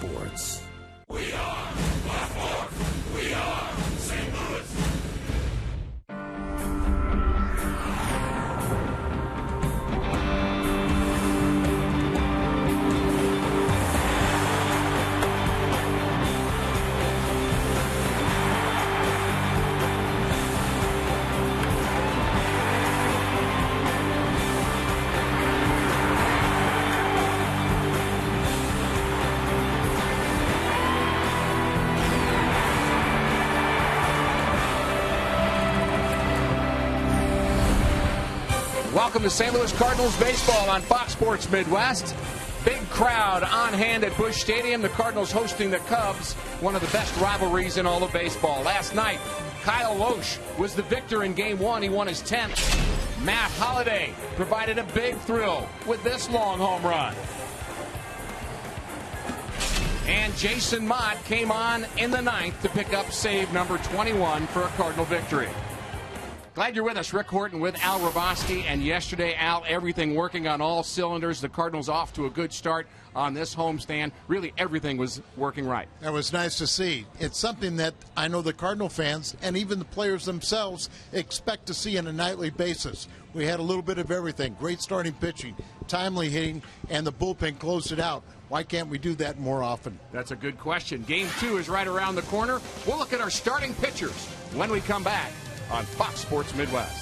Sports. We are Fox Sports. We are St. Louis. Welcome to St. Louis Cardinals baseball on Fox Sports Midwest. Big crowd on hand at Busch Stadium. The Cardinals hosting the Cubs, one of the best rivalries in all of baseball. Last night, Kyle Loesch was the victor in Game 1. He won his 10th. Matt Holliday provided a big thrill with this long home run. And Jason Mott came on in the 9th to pick up save number 21 for a Cardinal victory. Glad you're with us. Rick Horton with Al Hrabosky. And yesterday, Al, everything working on all cylinders. The Cardinals off to a good start on this homestand. Really, everything was working right. That was nice to see. It's something that I know the Cardinal fans and even the players themselves expect to see on a nightly basis. We had a little bit of everything. Great starting pitching, timely hitting, and the bullpen closed it out. Why can't we do that more often? That's a good question. Game 2 is right around the corner. We'll look at our starting pitchers when we come back on Fox Sports Midwest.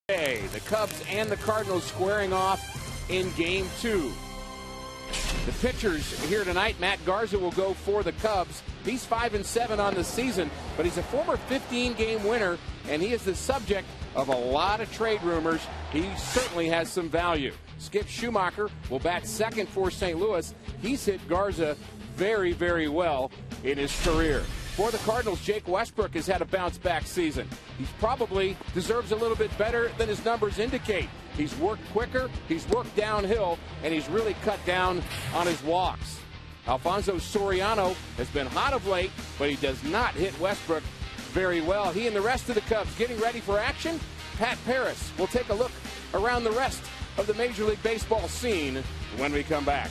The Cubs and the Cardinals squaring off in Game 2. The pitchers here tonight, Matt Garza will go for the Cubs. He's 5-7 on the season, but he's a former 15-game winner, and he is the subject of a lot of trade rumors. He certainly has some value. Skip Schumacher will bat second for St. Louis. He's hit Garza very, very well in his career. For the Cardinals, Jake Westbrook has had a bounce-back season. He probably deserves a little bit better than his numbers indicate. He's worked quicker, he's worked downhill, and he's really cut down on his walks. Alfonso Soriano has been hot of late, but he does not hit Westbrook very well. He and the rest of the Cubs getting ready for action. Pat Paris will take a look around the rest of the Major League Baseball scene when we come back.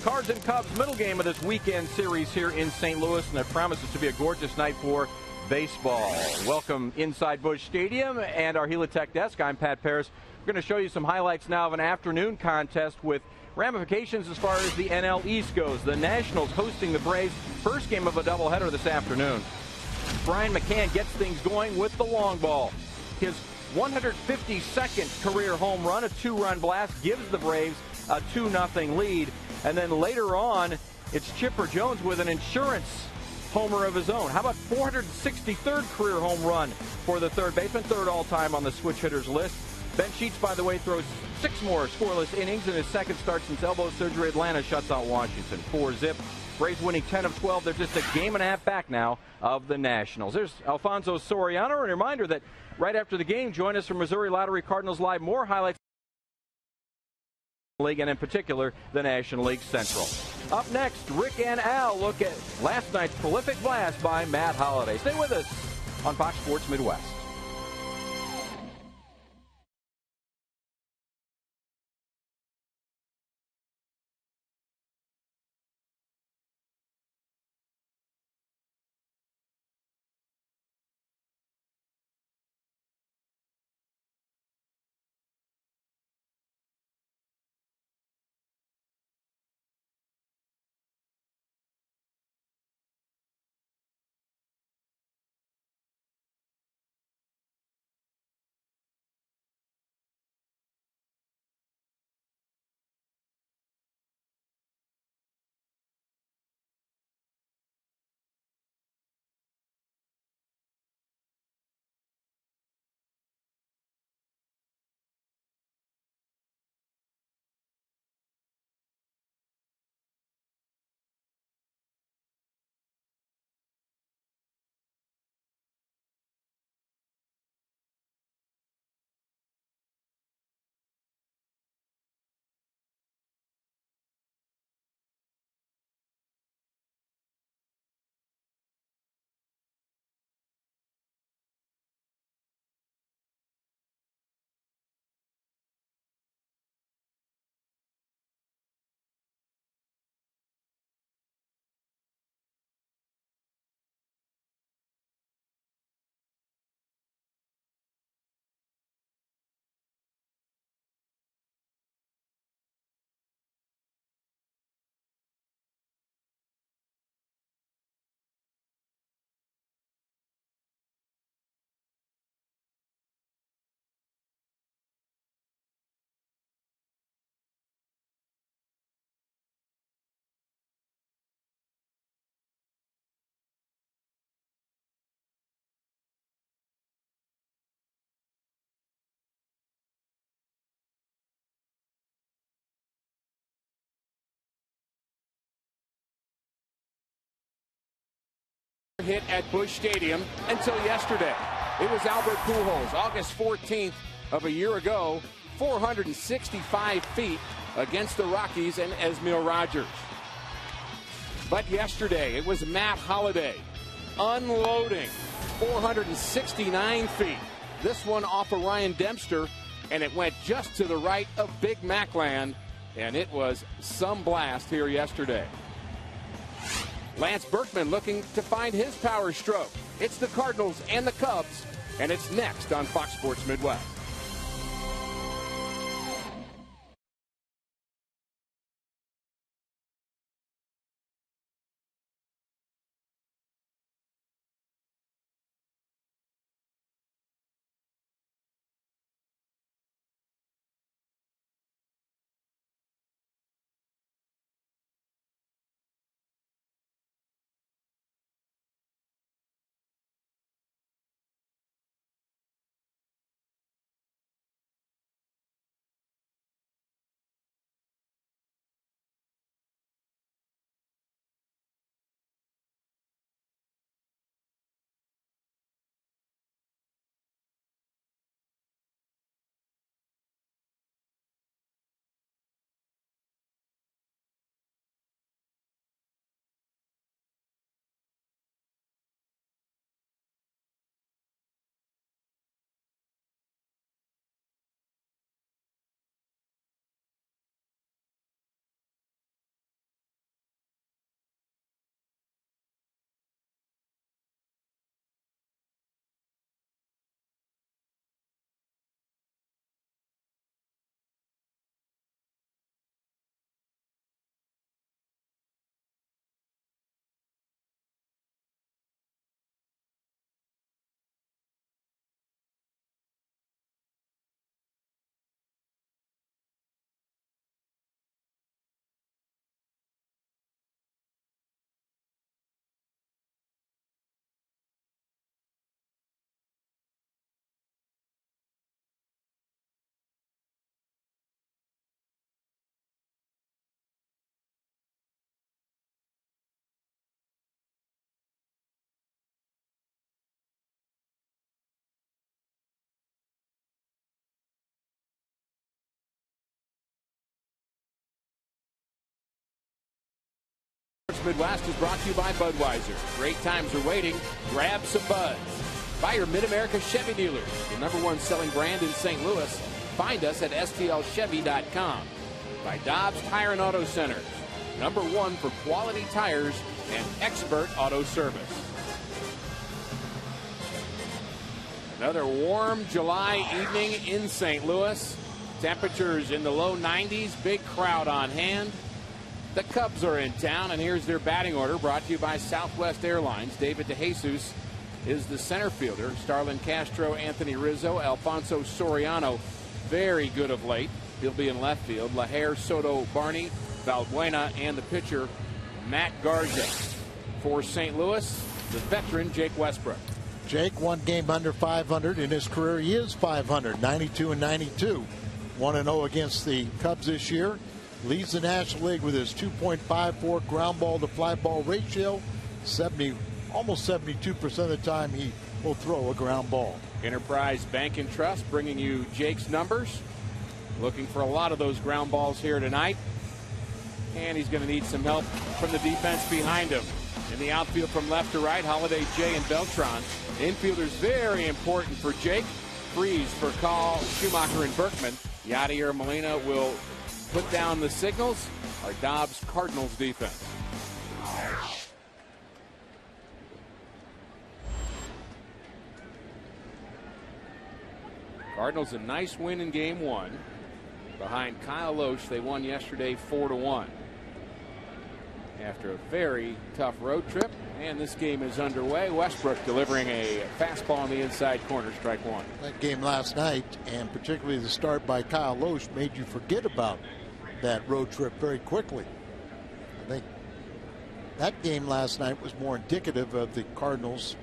Cards and Cubs middle game of this weekend series here in St. Louis, and it promises to be a gorgeous night for baseball. Welcome inside Busch Stadium and our Helitech desk. I'm Pat Paris. We're going to show you some highlights now of an afternoon contest with ramifications as far as the NL East goes. The Nationals hosting the Braves. First game of a doubleheader this afternoon. Brian McCann gets things going with the long ball. His 152nd career home run, a two-run blast, gives the Braves a 2-0 lead. And then later on, it's Chipper Jones with an insurance homer of his own. How about 463rd career home run for the third baseman, third all-time on the switch hitters list. Ben Sheets, by the way, throws 6 more scoreless innings in his second start since elbow surgery. Atlanta shuts out Washington 4-0. Braves winning 10 of 12. They're just a game and a half back now of the Nationals. There's Alfonso Soriano. And a reminder that right after the game, join us from Missouri Lottery Cardinals Live. More highlights League, and in particular the National League Central. Up next, Rick and Al look at last night's prolific blast by Matt Holliday. Stay with us on Fox Sports Midwest. hit at Busch Stadium until yesterday. It was Albert Pujols, August 14th of a year ago, 465 feet against the Rockies and Esmil Rogers. But yesterday, it was Matt Holliday unloading 469 feet. This one off of Ryan Dempster, and it went just to the right of Big Mac land, and it was some blast here yesterday. Lance Berkman looking to find his power stroke. It's the Cardinals and the Cubs, and it's next on Fox Sports Midwest. Midwest is brought to you by Budweiser. Great times are waiting. Grab some buds. By your Mid-America Chevy dealers, the #1 selling brand in St. Louis. Find us at stlchevy.com. By Dobbs Tire and Auto Centers, #1 for quality tires and expert auto service. Another warm July evening in St. Louis. Temperatures in the low 90s. Big crowd on hand. The Cubs are in town, and here's their batting order, brought to you by Southwest Airlines. David DeJesus is the center fielder. Starlin Castro, Anthony Rizzo, Alfonso Soriano, very good of late. He'll be in left field. Lajer, Soto, Barney, Valbuena, and the pitcher, Matt Garza. For St. Louis, the veteran, Jake Westbrook. Jake, one game under 500 in his career. He is 500, 92 and 92. 1-0 against the Cubs this year. Leads the National League with his 2.54 ground ball to fly ball ratio. Almost 72% of the time he will throw a ground ball. Enterprise Bank and Trust bringing you Jake's numbers. Looking for a lot of those ground balls here tonight. And he's going to need some help from the defense behind him. In the outfield from left to right, Holliday, Jay, and Beltran. Infielders very important for Jake. Freeze for Call, Schumacher, and Berkman. Yadier Molina will put down the signals. Our Dobbs Cardinals defense. Cardinals a nice win in game one. Behind Kyle Loesch, they won yesterday 4-1. After a very tough road trip, and this game is underway. Westbrook delivering a fastball on the inside corner, strike one. That game last night, and particularly the start by Kyle Loesch, made you forget about that road trip very quickly. I think that game last night was more indicative of the Cardinals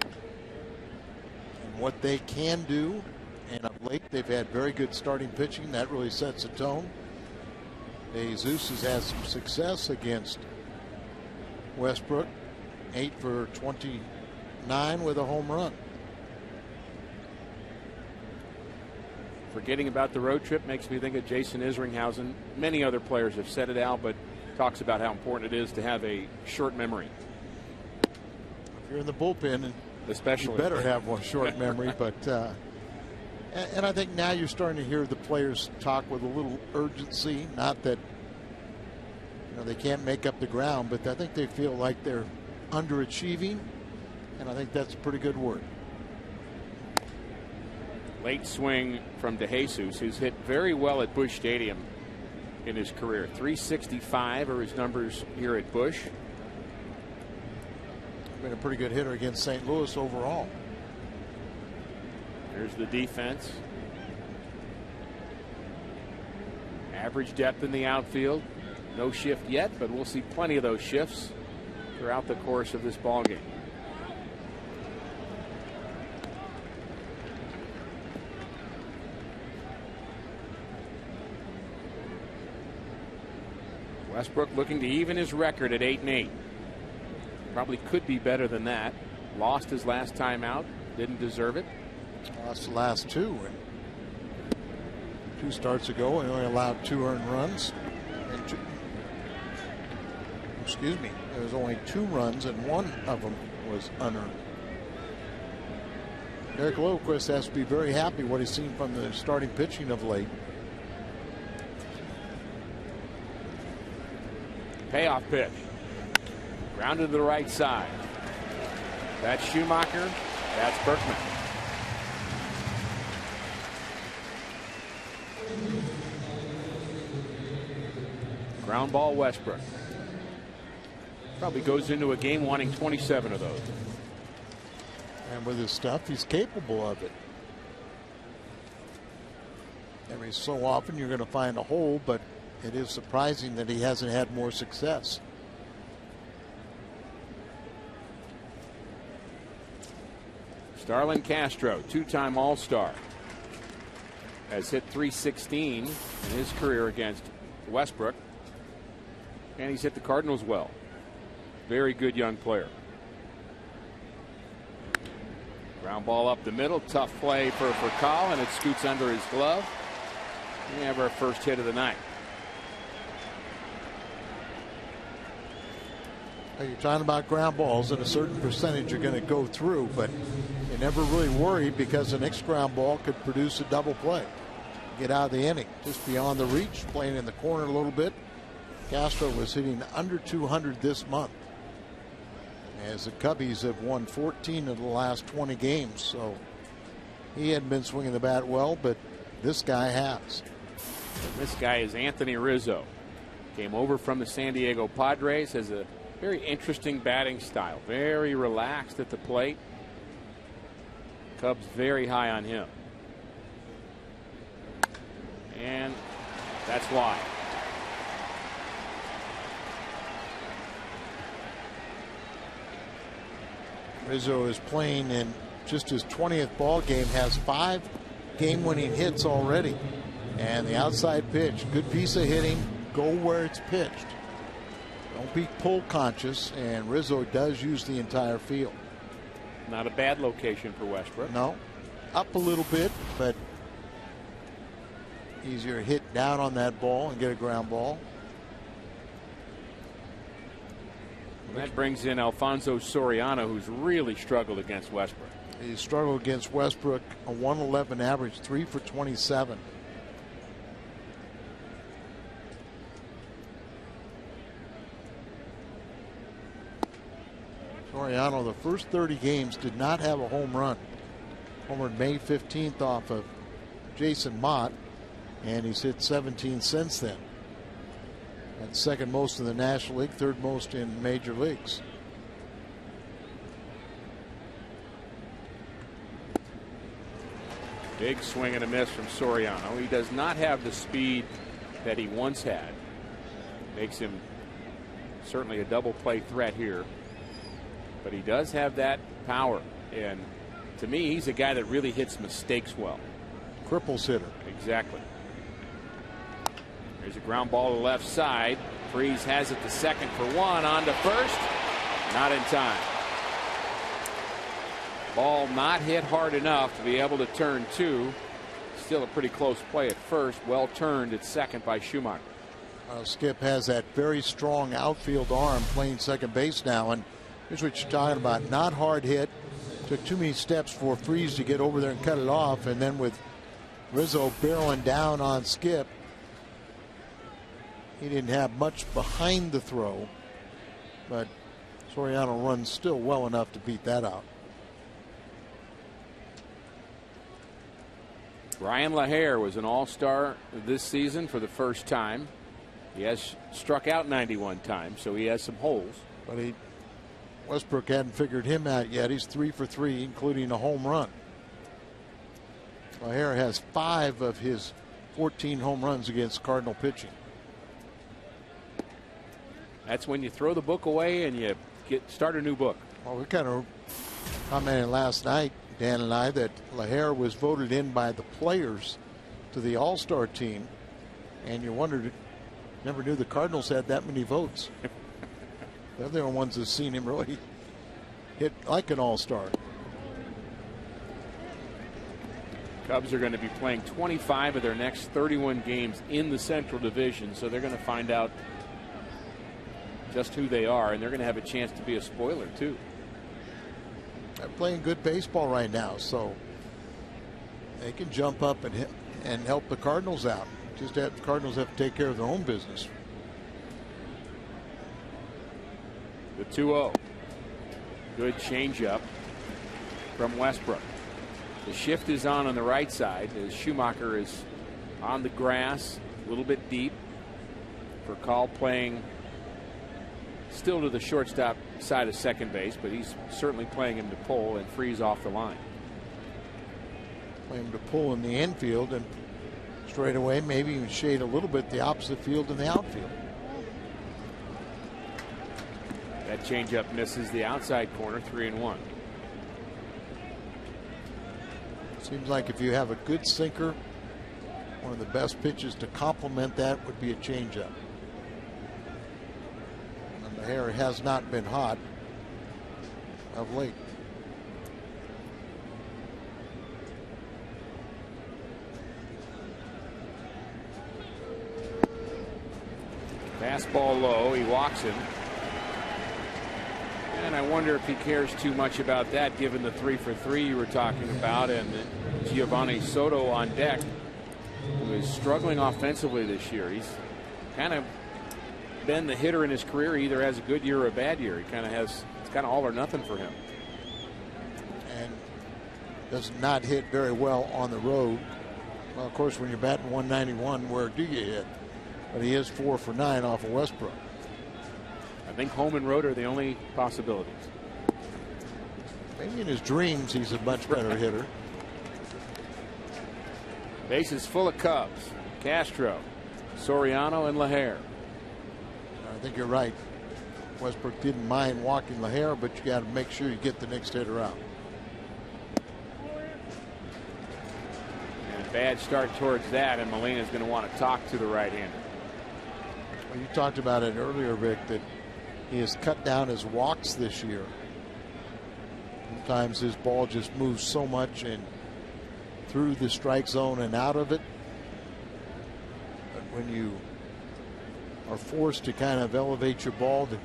and what they can do. And of late, they've had very good starting pitching. That really sets a tone. Jesus has had some success against Westbrook. 8 for 29 with a home run. Forgetting about the road trip makes me think of Jason Isringhausen. Many other players have said it, Al, but talks about how important it is to have a short memory. If you're in the bullpen, especially, you better have one short memory. But and I think now you're starting to hear the players talk with a little urgency. Not that they can't make up the ground, but I think they feel like they're underachieving, and I think that's a pretty good word. Late swing from DeJesus, who's hit very well at Busch Stadium in his career. 365 are his numbers here at Busch. Been a pretty good hitter against St. Louis overall. Here's the defense. Average depth in the outfield. No shift yet, but we'll see plenty of those shifts throughout the course of this ball game. Westbrook looking to even his record at 8-8. Probably could be better than that. Lost his last time out. Didn't deserve it. Lost the last two. And 2 starts ago, and only allowed 2 earned runs. And there was only 2 runs, and 1 of them was unearned. Eric Lilquist has to be very happy what he's seen from the starting pitching of late. Payoff pitch. Grounded to the right side. That's Schumacher. That's Berkman. Ground ball, Westbrook. Probably goes into a game wanting 27 of those. And with his stuff, he's capable of it. Every so often you're going to find a hole, but it is surprising that he hasn't had more success. Starlin Castro, 2-time All-Star, has hit .316 in his career against Westbrook, and he's hit the Cardinals well. Very good young player. Ground ball up the middle, tough play for Call, and it scoots under his glove. We have our first hit of the night. You're talking about ground balls, and a certain percentage are going to go through, but you never really worry because the next ground ball could produce a double play. Get out of the inning. Just beyond the reach, playing in the corner a little bit. Castro was hitting under 200 this month, as the Cubbies have won 14 of the last 20 games. So he hadn't been swinging the bat well, but this guy has. And this guy is Anthony Rizzo. Came over from the San Diego Padres, has a very interesting batting style. Very relaxed at the plate. Cubs very high on him. And that's why. Rizzo is playing in just his 20th ball game, has 5 game-winning hits already. And the outside pitch, good piece of hitting, go where it's pitched. Don't be pull conscious, and Rizzo does use the entire field. Not a bad location for Westbrook. No, up a little bit, but easier to hit down on that ball and get a ground ball. And that brings in Alfonso Soriano, who's really struggled against Westbrook. He struggled against Westbrook, a 111 average, 3 for 27. Soriano, the first 30 games, did not have a home run. Homered May 15th off of Jason Mott, and he's hit 17 since then. That's second most in the National League, third most in major leagues. Big swing and a miss from Soriano. He does not have the speed that he once had. Makes him certainly a double play threat here. But he does have that power, and to me, he's a guy that really hits mistakes well. Cripples hitter. Exactly. There's a ground ball to the left side. Freese has it to second for 1, on to first. Not in time. Ball not hit hard enough to be able to turn two. Still a pretty close play at first. Well turned at second by Schumacher. Skip has that very strong outfield arm playing second base now. And here's what you're talking about. Not hard hit. Took too many steps for Freese to get over there and cut it off. And then with Rizzo barreling down on Skip, he didn't have much behind the throw. But Soriano runs still well enough to beat that out. Brian LaHare was an all-star this season for the first time. He has struck out 91 times, so he has some holes. But Westbrook hadn't figured him out yet. He's 3 for 3, including a home run. LaHare has 5 of his 14 home runs against Cardinal pitching. That's when you throw the book away and you start a new book. Well, we kind of commented last night, Dan and I, that LaHare was voted in by the players to the All-Star team, and you wondered, never knew the Cardinals had that many votes. They're the only ones that seen him really hit like an All-Star. Cubs are going to be playing 25 of their next 31 games in the Central Division, so they're going to find out just who they are, and they're going to have a chance to be a spoiler too. They're playing good baseball right now, so they can jump up and help the Cardinals out. Just the Cardinals have to take care of their own business. The 2-0. Good changeup from Westbrook. The shift is on the right side as Schumacher is on the grass, a little bit deep. For Call playing still to the shortstop side of second base, but he's certainly playing him to pull and freeze off the line. Play him to pull in the infield and straight away maybe even shade a little bit the opposite field in the outfield. That changeup misses the outside corner, 3-1. Seems like if you have a good sinker, one of the best pitches to complement that would be a changeup. And the hair has not been hot of late. Fastball low, he walks him. And I wonder if he cares too much about that, given the 3-for-3 you were talking about, and Giovanni Soto on deck, who is struggling offensively this year. He's kind of been the hitter in his career. He either has a good year or a bad year. He kind of has, it's kind of all or nothing for him. And does not hit very well on the road. Well, of course, when you're batting 191, where do you hit? But he is 4 for 9 off of Westbrook. I think home and road are the only possibilities. Maybe in his dreams he's a much better hitter. Bases full of Cubs. Castro, Soriano, and LaHare. I think you're right. Westbrook didn't mind walking LaHare, but you got to make sure you get the next hitter out. And a bad start towards that, and Molina's going to want to talk to the right-hander. Well, you talked about it earlier, Rick, that he has cut down his walks this year. Sometimes his ball just moves so much and through the strike zone and out of it. But when you are forced to kind of elevate your ball to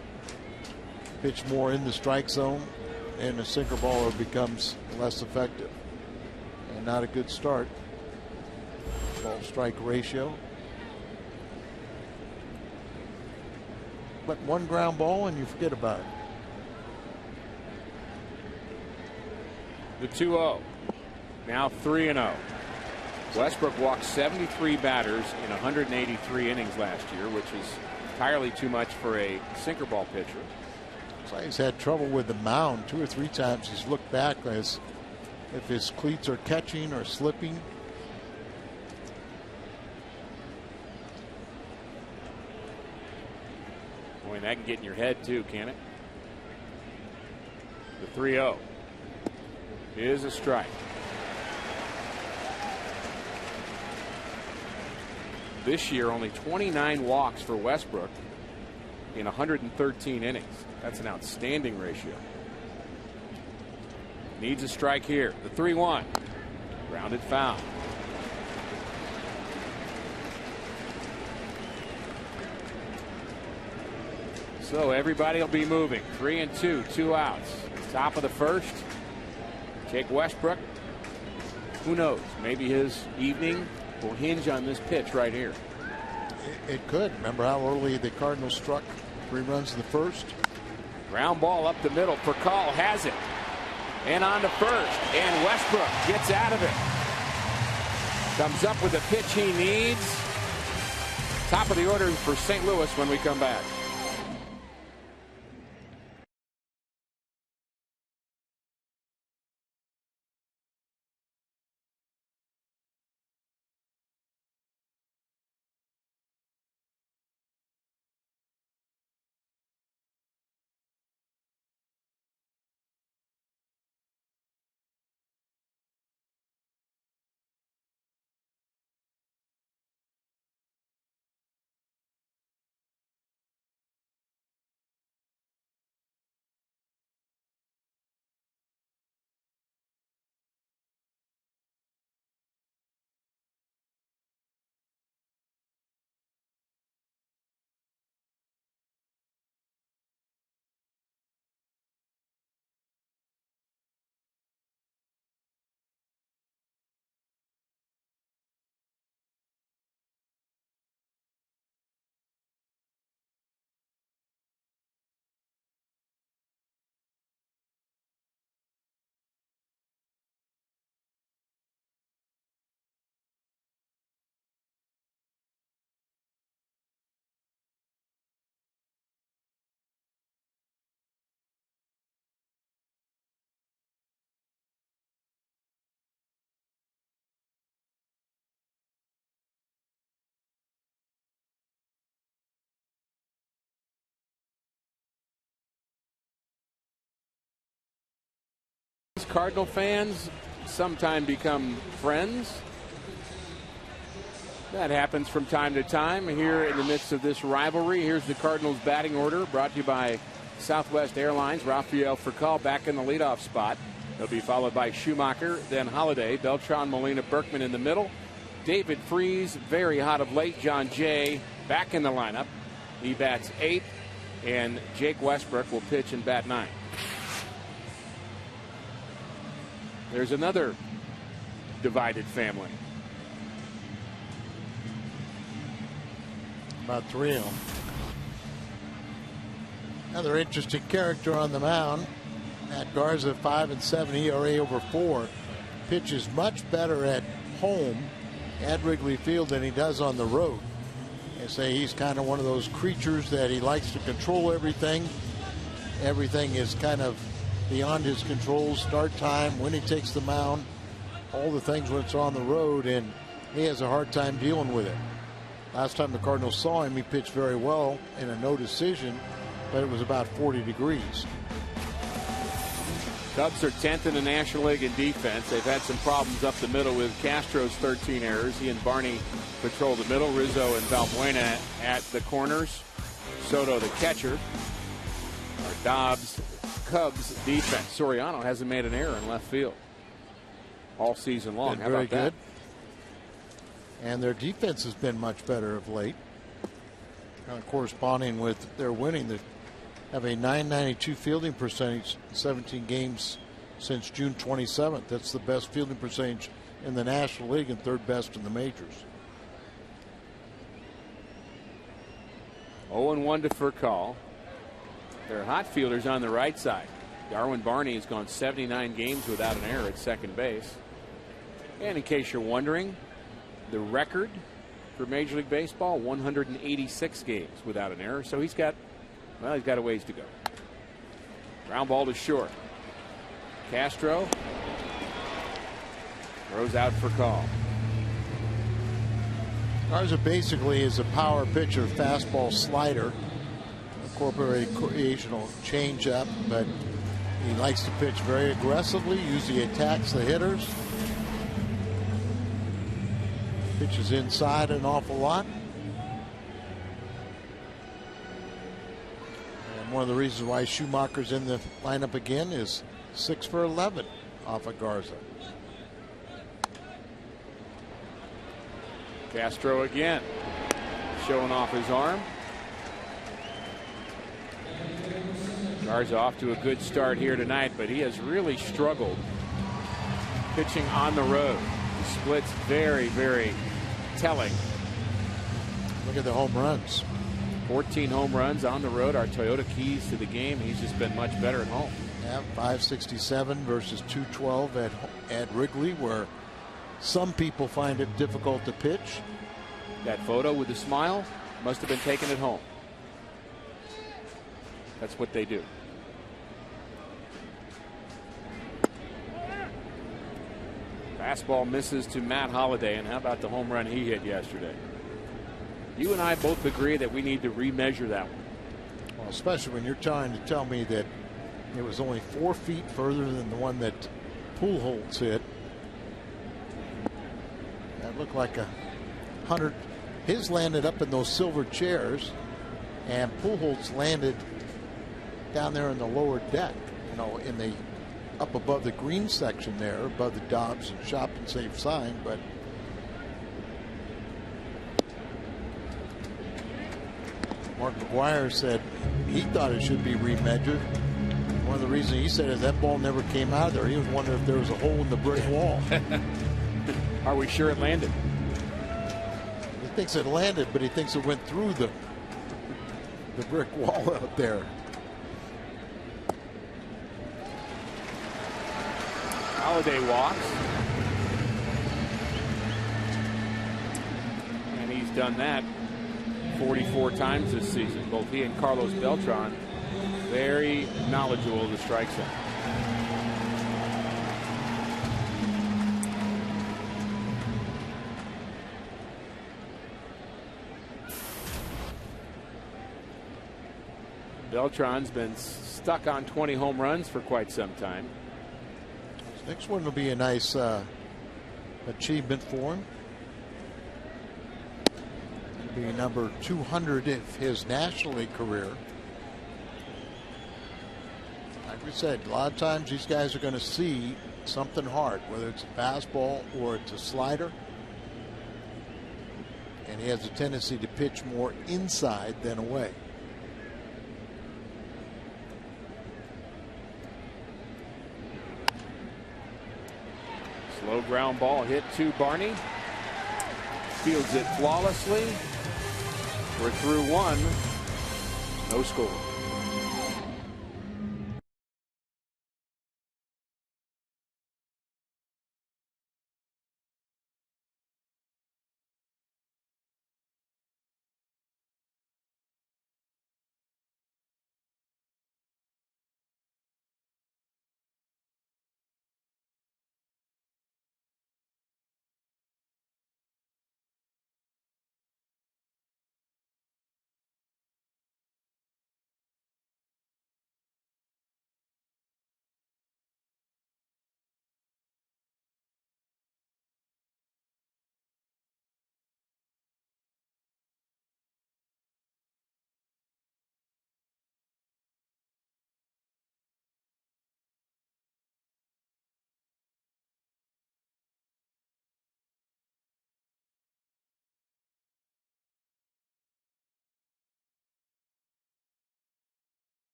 pitch more in the strike zone, and a sinker baller becomes less effective. And not a good start. Ball strike ratio. But one ground ball and you forget about it. The 2-0. Now 3-0. Westbrook walked 73 batters in 183 innings last year, which is entirely too much for a sinker ball pitcher. So he's had trouble with the mound 2 or 3 times. He's looked back as if his cleats are catching or slipping. Boy, that can get in your head too, can it? The 3-0 is a strike. This year, only 29 walks for Westbrook in 113 innings. That's an outstanding ratio. Needs a strike here. The 3-1. Grounded foul. So everybody will be moving. 3-2, 2 outs. Top of the first. Jake Westbrook. Who knows? Maybe his evening will hinge on this pitch right here. It could. Remember how early the Cardinals struck 3 runs in the first? Ground ball up the middle. Percal has it. And on to first. And Westbrook gets out of it. Comes up with the pitch he needs. Top of the order for St. Louis when we come back. Cardinal fans sometime become friends. That happens from time to time here in the midst of this rivalry. Here's the Cardinals batting order brought to you by Southwest Airlines. Rafael Furcal back in the leadoff spot. He'll be followed by Schumacher, then Holiday, Beltran, Molina, Berkman in the middle. David Freese, very hot of late. John Jay back in the lineup. He bats 8th, and Jake Westbrook will pitch and bat 9th. There's another divided family. About 3 of them. Another interesting character on the mound. Matt Garza, 5-7 ERA over 4. Pitches much better at home at Wrigley Field than he does on the road. They say he's kind of one of those creatures that he likes to control everything. Everything is kind of beyond his control. Start time, when he takes the mound, all the things when it's on the road, and he has a hard time dealing with it. Last time the Cardinals saw him, he pitched very well in a no decision, but it was about 40 degrees. Cubs are 10th in the National League in defense. They've had some problems up the middle with Castro's 13 errors. He and Barney patrol the middle. Rizzo and Valbuena at the corners. Soto the catcher. Our Dobbs Cubs defense. Soriano hasn't made an error in left field all season long. How about that? And their defense has been much better of late. Corresponding with their winning, they have a .992 fielding percentage, 17 games since June 27th. That's the best fielding percentage in the National League and 3rd best in the majors. 0-1 to Furcal. Their hot fielders on the right side. Darwin Barney has gone 79 games without an error at second base. And in case you're wondering, the record for Major League Baseball, 186 games without an error. So he's got a ways to go. Ground ball to short. Castro throws out Furcal. Garza basically is a power pitcher, fastball slider, incorporated occasional changeup, but he likes to pitch very aggressively, usually attacks the hitters. Pitches inside an awful lot. And one of the reasons why Schumacher's in the lineup again is 6 for 11 off of Garza. Castro again, showing off his arm. Garza off to a good start here tonight, but he has really struggled pitching on the road. The split's very, very telling. Look at the home runs. 14 home runs on the road. Our Toyota keys to the game. He's just been much better at home. Yeah, 567 versus 212 at Wrigley, where some people find it difficult to pitch. That photo with the smile must have been taken at home. That's what they do. Fastball misses to Matt Holliday, and how about the home run he hit yesterday? You and I both agree that we need to remeasure that one. Well, especially when you're trying to tell me that it was only 4 feet further than the one that Pujols hit. That looked like 100. His landed up in those silver chairs, and Pujols landed down there in the lower deck, you know, in the up above the green section there, above the Dobbs and Shop and Safe sign. But Mark McGuire said he thought it should be remeasured. One of the reasons he said is that ball never came out of there. He was wondering if there was a hole in the brick wall. Are we sure it landed? He thinks it landed, but he thinks it went through the brick wall out there. Holliday walks. And he's done that 44 times this season. Both he and Carlos Beltran very knowledgeable of the strike zone. Beltran's been stuck on 20 home runs for quite some time. This next one will be a nice achievement for him. It'll be number 200 of his National League career. Like we said, a lot of times these guys are going to see something hard, whether it's a fastball or it's a slider. And he has a tendency to pitch more inside than away. Slow ground ball hit to Barney. Fields it flawlessly. We're through one. No score.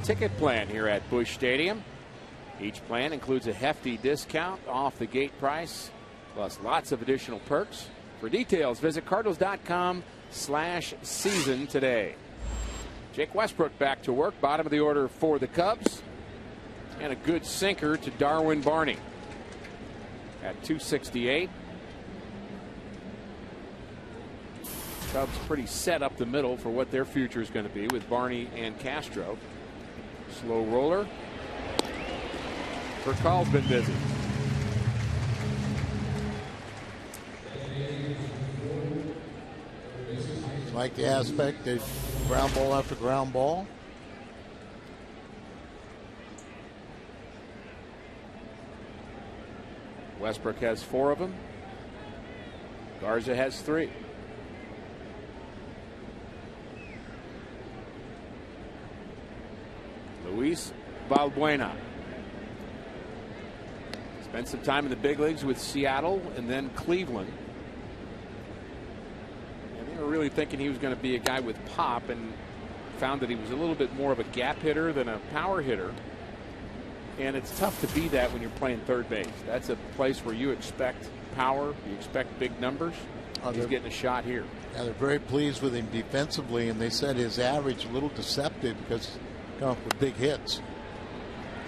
Ticket plan here at Busch Stadium. Each plan includes a hefty discount off the gate price, plus lots of additional perks For details, visit Cardinals.com/season today. Jake Westbrook back to work, bottom of the order for the Cubs. And a good sinker to Darwin Barney at 268. Cubs pretty set up the middle for what their future is going to be with Barney and Castro. Slow roller. Burkall's been busy. Like the aspect, they ground ball after ground ball. Westbrook has 4 of them. Garza has 3. Luis Valbuena spent some time in the big leagues with Seattle and then Cleveland. And they were really thinking he was going to be a guy with pop, and found that he was a little bit more of a gap hitter than a power hitter. And it's tough to be that when you're playing third base. That's a place where you expect power, you expect big numbers. He's getting a shot here. Yeah, they're very pleased with him defensively, and they said his average a little deceptive because he's come up with big hits.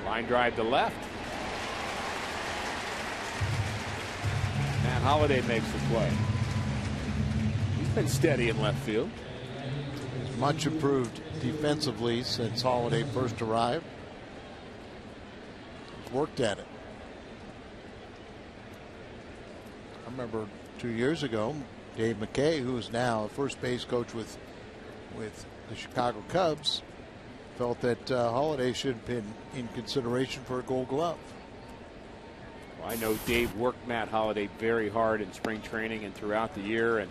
Line drive to left. Matt Holliday makes the play. He's been steady in left field. He's much improved defensively since Holliday first arrived. He's worked at it. I remember 2 years ago, Dave McKay, who is now a first base coach with the Chicago Cubs, felt that Holliday should have been in consideration for a Gold Glove. Well, I know Dave worked Matt Holliday very hard in spring training and throughout the year, and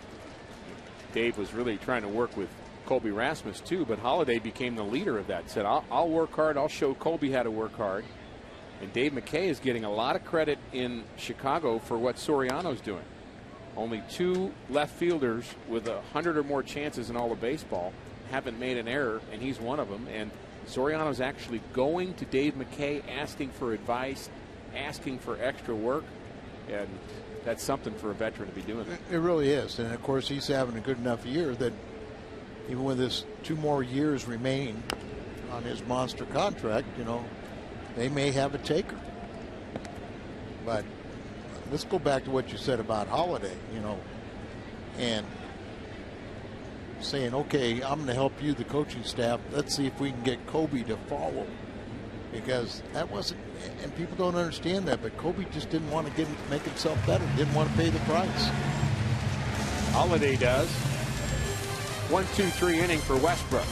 Dave was really trying to work with Colby Rasmus too, but Holliday became the leader of that. Said, I'll work hard, I'll show Colby how to work hard. And Dave McKay is getting a lot of credit in Chicago for what Soriano's doing. Only 2 left fielders with 100 or more chances in all of baseball haven't made an error, and he's one of them. And Soriano's actually going to Dave McKay, asking for advice, asking for extra work, and that's something for a veteran to be doing. It really is, and of course he's having a good enough year that even with his 2 more years remaining on his monster contract, you know, they may have a taker. But let's go back to what you said about Holliday, you know, and saying, okay, I'm going to help you, the coaching staff. Let's see if we can get Kobe to follow, because that wasn't, and people don't understand that, but Kobe just didn't want to make himself better, didn't want to pay the price. Holliday does. 1-2-3 inning for Westbrook.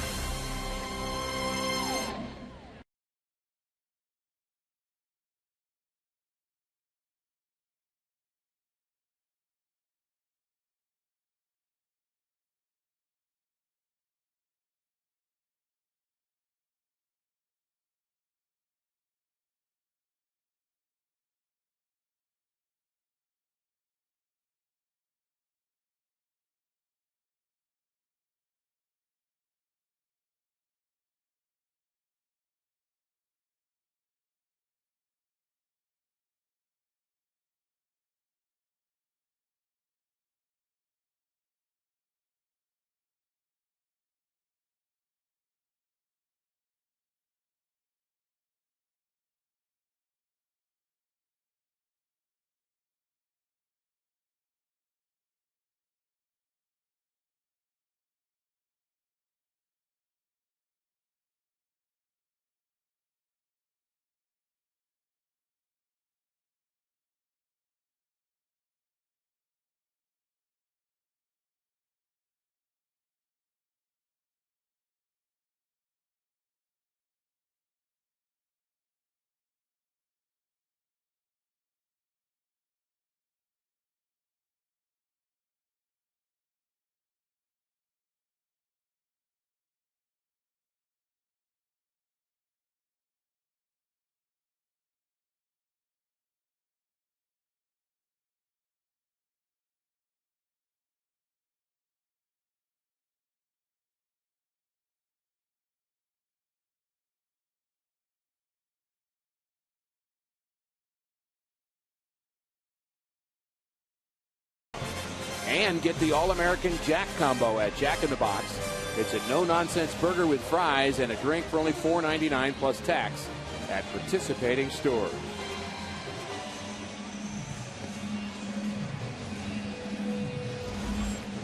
And get the All-American Jack combo at Jack in the Box. It's a no-nonsense burger with fries and a drink for only $4.99 plus tax at participating stores.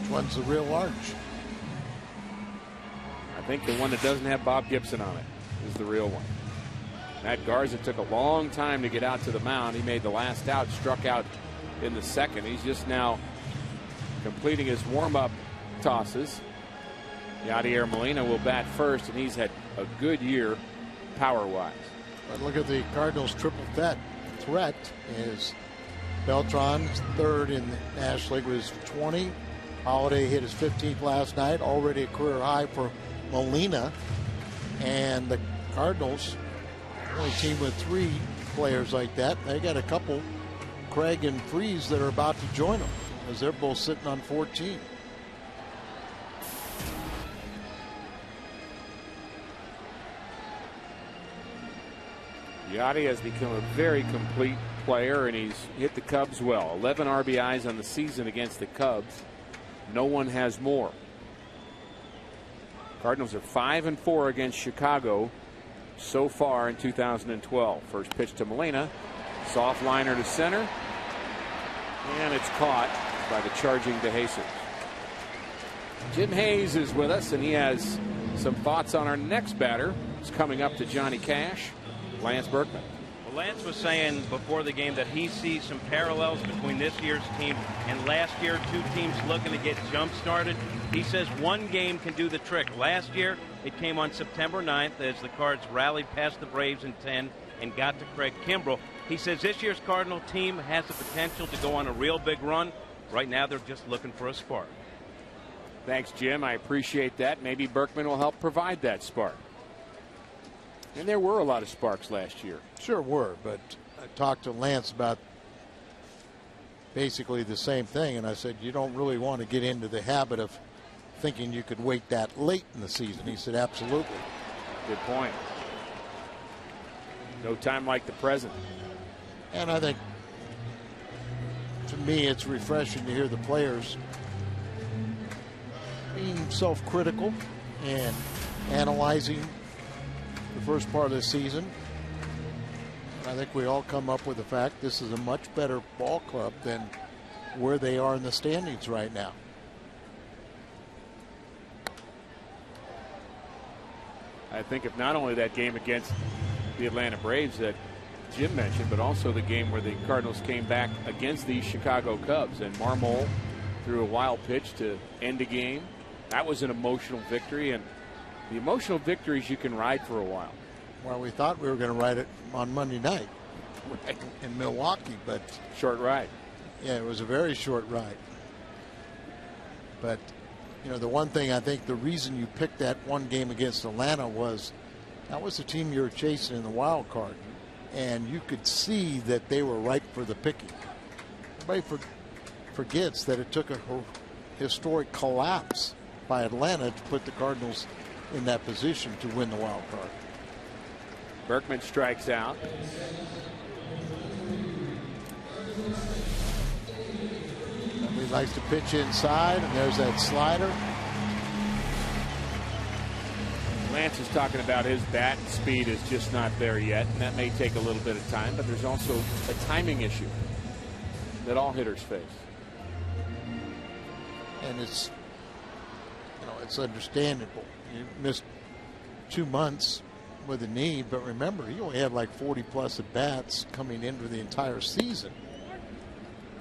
Which one's the real large? I think the one that doesn't have Bob Gibson on it is the real one. Matt Garza took a long time to get out to the mound. He made the last out, struck out in the second. He's just now completing his warm-up tosses. Yadier Molina will bat first, and he's had a good year power-wise. But look at the Cardinals' triple threat is Beltran's third in the National League with 20. Holiday hit his 15th last night, already a career high for Molina. And the Cardinals, only team with 3 players like that. They got a couple, Craig and Freese, that are about to join them, as they're both sitting on 14. Yachty has become a very complete player, and he's hit the Cubs well. 11 RBIs on the season against the Cubs. No one has more. Cardinals are 5-4 against Chicago so far in 2012. First pitch to Molina. Soft liner to center. And it's caught by the charging DeJesus. Jim Hayes is with us, and he has some thoughts on our next batter. It's coming up to Johnny Cash, Lance Berkman. Well, Lance was saying before the game that he sees some parallels between this year's team and last year. 2 teams looking to get jump started. He says one game can do the trick. Last year, it came on September 9th as the Cards rallied past the Braves in 10 and got to Craig Kimbrell. He says this year's Cardinal team has the potential to go on a real big run. Right now, they're just looking for a spark. Thanks, Jim. I appreciate that. Maybe Berkman will help provide that spark. And there were a lot of sparks last year. Sure were, but I talked to Lance about basically the same thing, and I said, you don't really want to get into the habit of thinking you could wait that late in the season. He said, absolutely. Good point. No time like the present. And I think, to me, it's refreshing to hear the players being self-critical and analyzing the first part of the season. And I think we all come up with the fact this is a much better ball club than where they are in the standings right now. I think if not only that game against the Atlanta Braves that Jim mentioned, but also the game where the Cardinals came back against the Chicago Cubs, and Marmol threw a wild pitch to end the game. That was an emotional victory, and the emotional victories you can ride for a while. Well, we thought we were going to ride it on Monday night in Milwaukee, but short ride. Yeah, it was a very short ride. But you know, the one thing I think the reason you picked that one game against Atlanta was that was the team you were chasing in the wild card, and you could see that they were ripe for the picking. Everybody forgets that it took a historic collapse by Atlanta to put the Cardinals in that position to win the wild card. Berkman strikes out. He likes to pitch inside, and there's that slider. Lance is talking about his bat speed is just not there yet, and that may take a little bit of time, but there's also a timing issue that all hitters face. And it's, you know, it's understandable. You missed 2 months with a knee, but remember, he only had like 40 plus at bats coming into the entire season.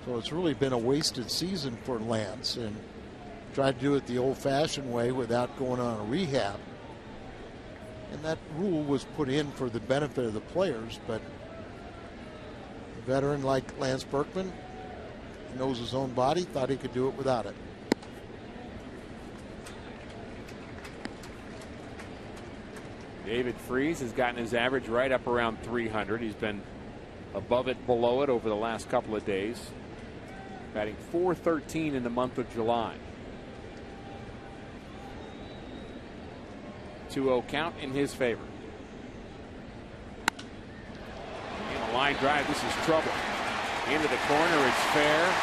So it's really been a wasted season for Lance, and tried to do it the old-fashioned way without going on a rehab. And that rule was put in for the benefit of the players, but a veteran like Lance Berkman, he knows his own body, thought he could do it without it. David Freese has gotten his average right up around 300. He's been above it, below it over the last couple of days. Batting .413 in the month of July. 2-0 count in his favor. In a line drive, this is trouble. Into the corner, it's fair.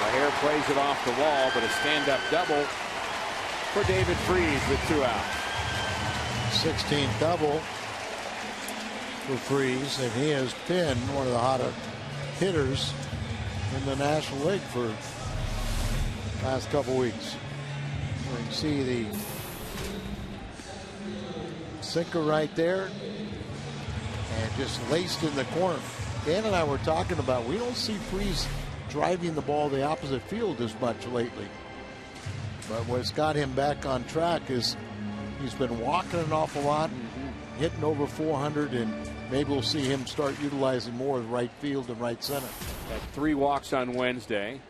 LaHair plays it off the wall, but a stand-up double for David Freese with 2 out. 16 double for Freese, and he has been one of the hotter hitters in the National League for the last couple weeks. You can see the sinker right there, and just laced in the corner. Dan and I were talking about, we don't see Freese driving the ball the opposite field as much lately. But what's got him back on track is he's been walking an awful lot, hitting over 400, and maybe we'll see him start utilizing more of right field and right center. Had 3 walks on Wednesday,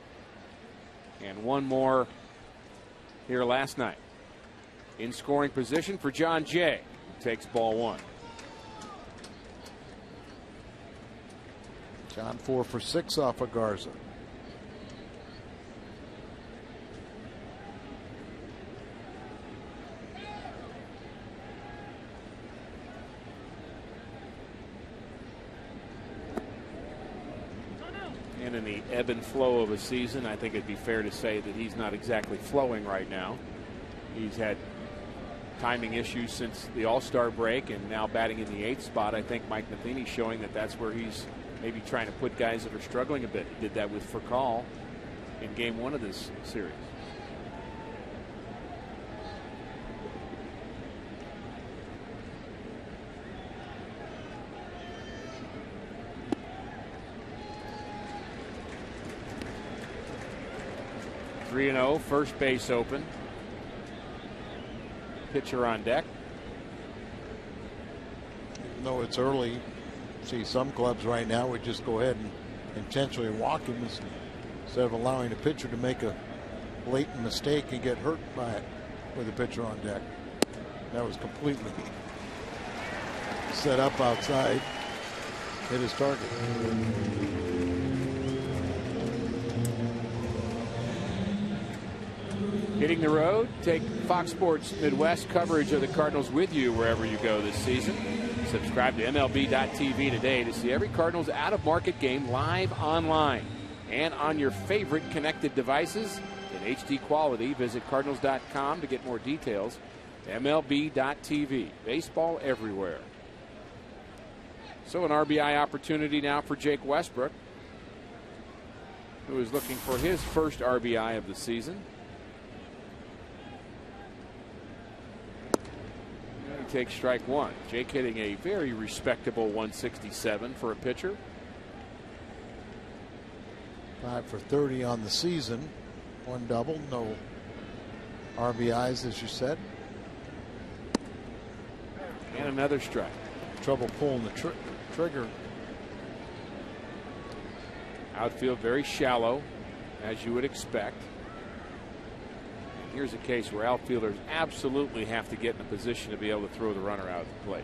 and 1 more here last night. In scoring position for John Jay, who takes ball 1. John 4 for 6 off of Garza. And in the ebb and flow of a season, I think it'd be fair to say that he's not exactly flowing right now. He's had timing issues since the All-Star break, and now batting in the 8th spot. I think Mike Matheny's showing that that's where he's maybe trying to put guys that are struggling a bit. He did that with Furcal in Game 1 of this series. (3-0), first base open. Pitcher on deck. Even though it's early, see some clubs right now would just go ahead and intentionally walk him instead of allowing the pitcher to make a blatant mistake and get hurt by it with the pitcher on deck. That was completely set up outside. Hit his target. Hitting the road, take Fox Sports Midwest coverage of the Cardinals with you wherever you go this season. Subscribe to MLB.tv today to see every Cardinals out-of-market game live online and on your favorite connected devices in HD quality. Visit Cardinals.com to get more details. MLB.tv, baseball everywhere. So an RBI opportunity now for Jake Westbrook, who is looking for his first RBI of the season. He takes strike 1. Jake hitting a very respectable 167 for a pitcher. 5 for 30 on the season. 1 double, no RBIs, as you said. And another strike. Trouble pulling the trigger. Outfield very shallow, as you would expect. Here's a case where outfielders absolutely have to get in a position to be able to throw the runner out at the plate.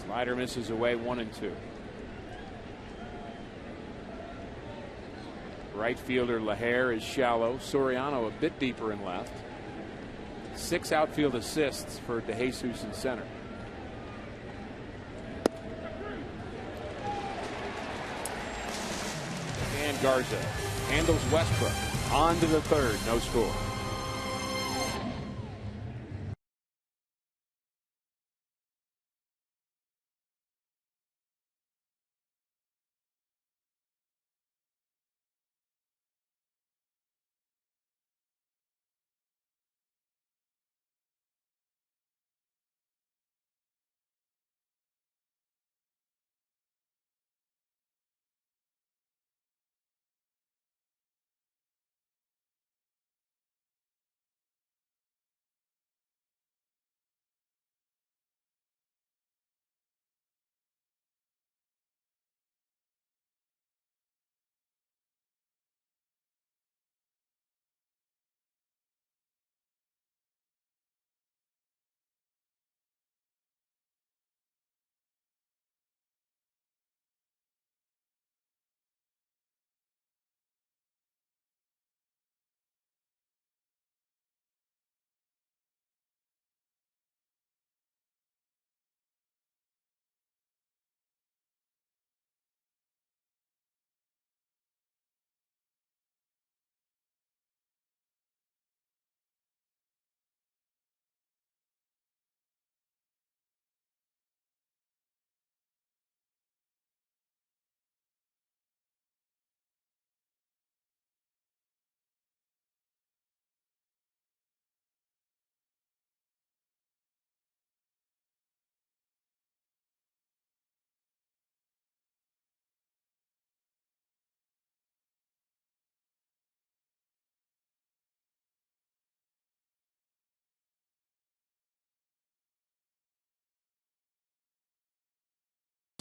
Slider misses away 1-2. Right fielder LaHair is shallow. Soriano a bit deeper in left. 6 outfield assists for DeJesus in center. And Garza handles Westbrook. On to the 3rd, no score.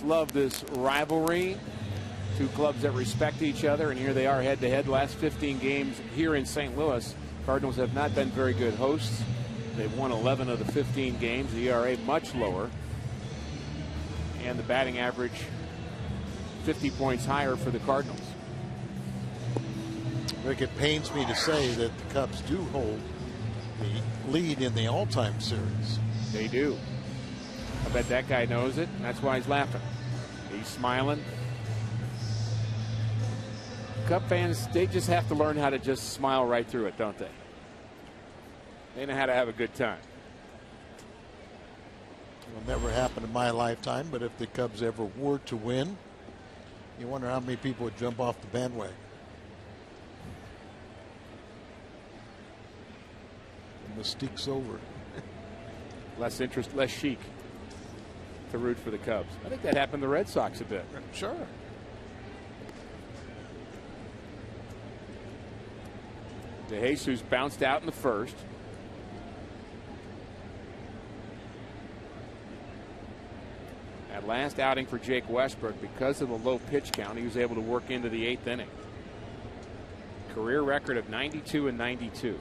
love this rivalry. Two clubs that respect each other, and here they are head-to-head. Last 15 games here in St. Louis. Cardinals have not been very good hosts. They've won 11 of the 15 games. The ERA much lower. And the batting average 50 points higher for the Cardinals. Rick, it pains me to say that the Cubs do hold the lead in the all-time series. They do. I bet that guy knows it, and that's why he's laughing. He's smiling. Cub fans, they just have to learn how to just smile right through it, don't they? They know how to have a good time. It'll never happen in my lifetime, but if the Cubs ever were to win, you wonder how many people would jump off the bandwagon. The mystique's over. Less interest, less chic to root for the Cubs. I think that happened to the Red Sox a bit. Sure. DeJesus bounced out in the first. That last outing for Jake Westbrook, because of the low pitch count, he was able to work into the 8th inning. Career record of 92 and 92. You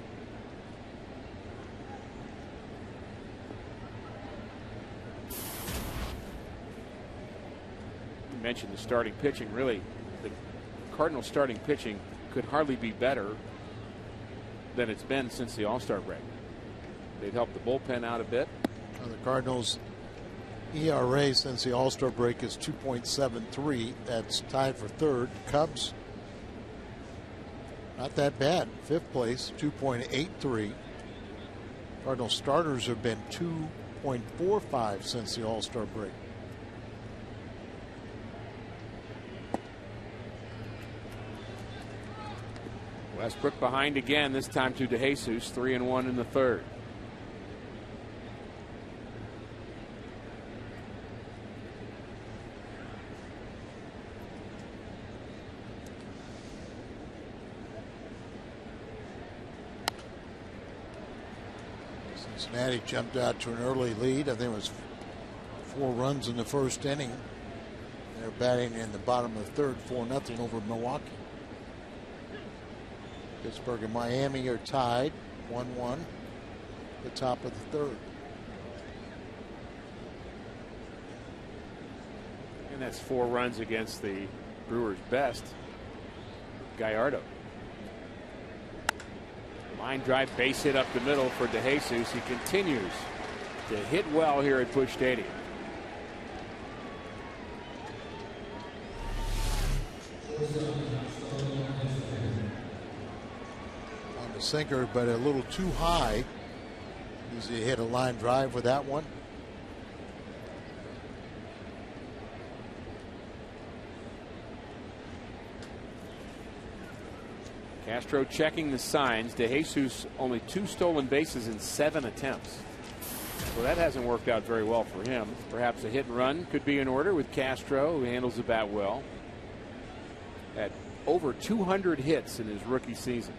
mentioned the starting pitching. Really, the Cardinals starting pitching could hardly be better than it's been since the All-Star break. They've helped the bullpen out a bit. The Cardinals' ERA since the All-Star break is 2.73. That's tied for third. Cubs, not that bad. Fifth place, 2.83. Cardinal starters have been 2.45 since the All-Star break. Westbrook behind again, this time to DeJesus, 3-1 in the third. Cincinnati jumped out to an early lead. I think it was 4 runs in the first inning. They're batting in the bottom of the third, 4-0 over Milwaukee. Pittsburgh and Miami are tied 1-1 the top of the third. And that's 4 runs against the Brewers' best, Gallardo. Line drive, base hit up the middle for DeJesus. He continues to hit well here at Busch Stadium. On the sinker, but a little too high. He hit a line drive with that one. Castro checking the signs. DeJesus only 2 stolen bases in 7 attempts. So that hasn't worked out very well for him. Perhaps a hit and run could be in order with Castro, who handles the bat well. At over 200 hits in his rookie season.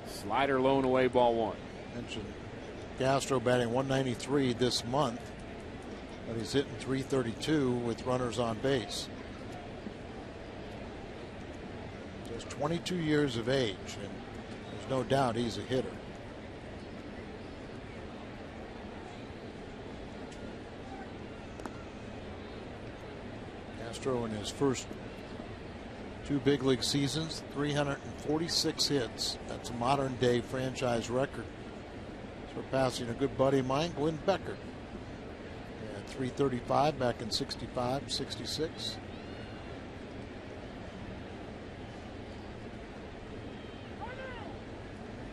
Slider lone away, ball 1. Mentioned Castro batting 193 this month, but he's hitting 332 with runners on base. Just 22 years of age, and there's no doubt he's a hitter. Castro in his first 2 big league seasons, 346 hits. That's a modern day franchise record, surpassing a good buddy of mine, Glenn Beckert. And 335 back in 65, 66.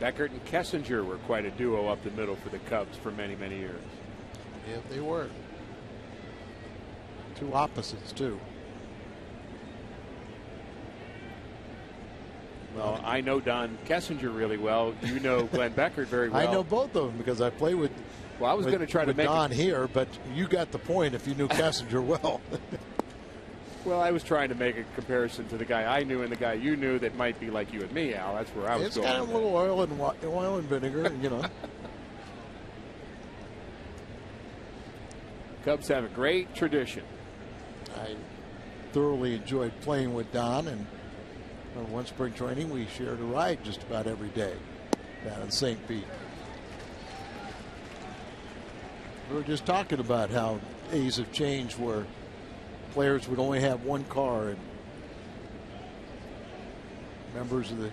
Beckert and Kessinger were quite a duo up the middle for the Cubs for many, many years. Yeah, they were. 2 opposites, too. Well, I know Don Kessinger really well. You know Glenn Beckert very well. I know both of them because I play with. Well, I was going to try to make Don here, but you got the point if you knew Kessinger well. Well, I was trying to make a comparison to the guy I knew and the guy you knew that might be like you and me, Al. That's where I was going. It's got a little oil and vinegar, you know. Cubs have a great tradition. I thoroughly enjoyed playing with Don, and on one spring training we shared a ride just about every day down in St. Pete. We were just talking about how days have changed where players would only have one car, and members of the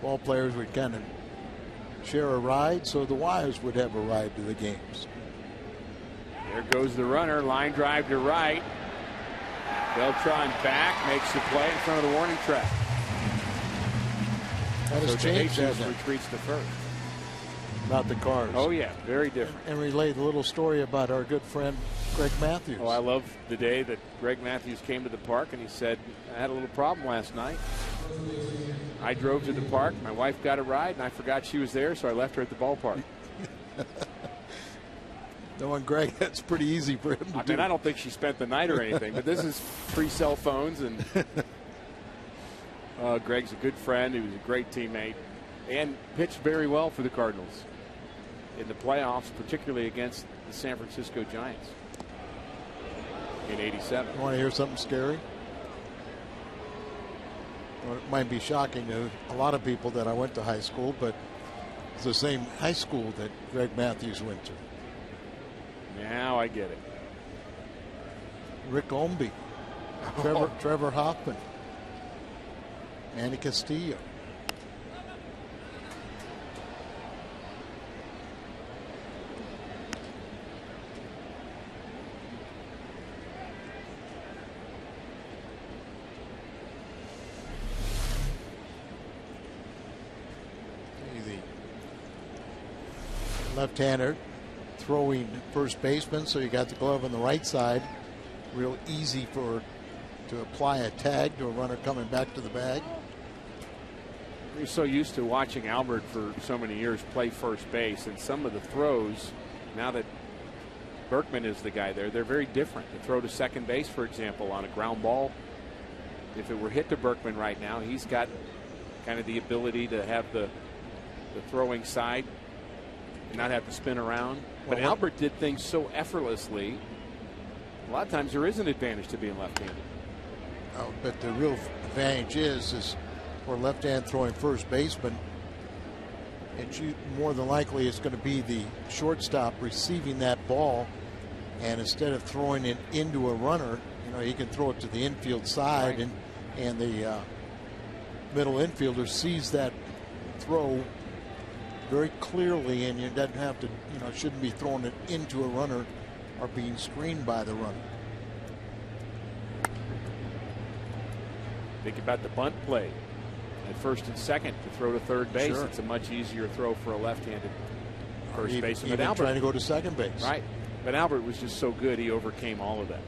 ball players would kind of share a ride, so the wives would have a ride to the games. There goes the runner, line drive to right. Beltran back, makes the play in front of the warning track. That has changed, hasn't it? Retreats to first. About the cars. Oh yeah, very different. And relayed a little story about our good friend Greg Matthews. Oh, I love the day that Greg Matthews came to the park and he said, I had a little problem last night. I drove to the park, my wife got a ride, and I forgot she was there, so I left her at the ballpark. Knowing Greg, that's pretty easy for him to do. I mean, I don't think she spent the night or anything, but this is pre-cell phones, and Greg's a good friend. He was a great teammate and pitched very well for the Cardinals in the playoffs, particularly against the San Francisco Giants in '87. You want to hear something scary? Well, it might be shocking to a lot of people that I went to high school, but it's the same high school that Greg Matthews went to. Now I get it. Rick Omby, Trevor Hoffman, Manny Castillo. Left-hander throwing first baseman, so you got the glove on the right side. Real easy to apply a tag to a runner coming back to the bag. You're so used to watching Albert for so many years play first base, and some of the throws, now that Berkman is the guy there, they're very different. The throw to second base, for example, on a ground ball, if it were hit to Berkman right now, he's got kind of the ability to have the throwing side and not have to spin around. But Albert did things so effortlessly. A lot of times there is an advantage to being left-handed. Oh, but the real advantage is for left-hand throwing first baseman, more than likely it's going to be the shortstop receiving that ball, and instead of throwing it into a runner, he can throw it to the infield side, right. and the middle infielder sees that throw very clearly, and you doesn't have to, shouldn't be throwing it into a runner or being screened by the runner. Think about the bunt play at first and second to throw to third base. Sure. It's a much easier throw for a left-handed first baseman. Even Albert, trying to go to second base. right. But Albert was just so good, he overcame all of that.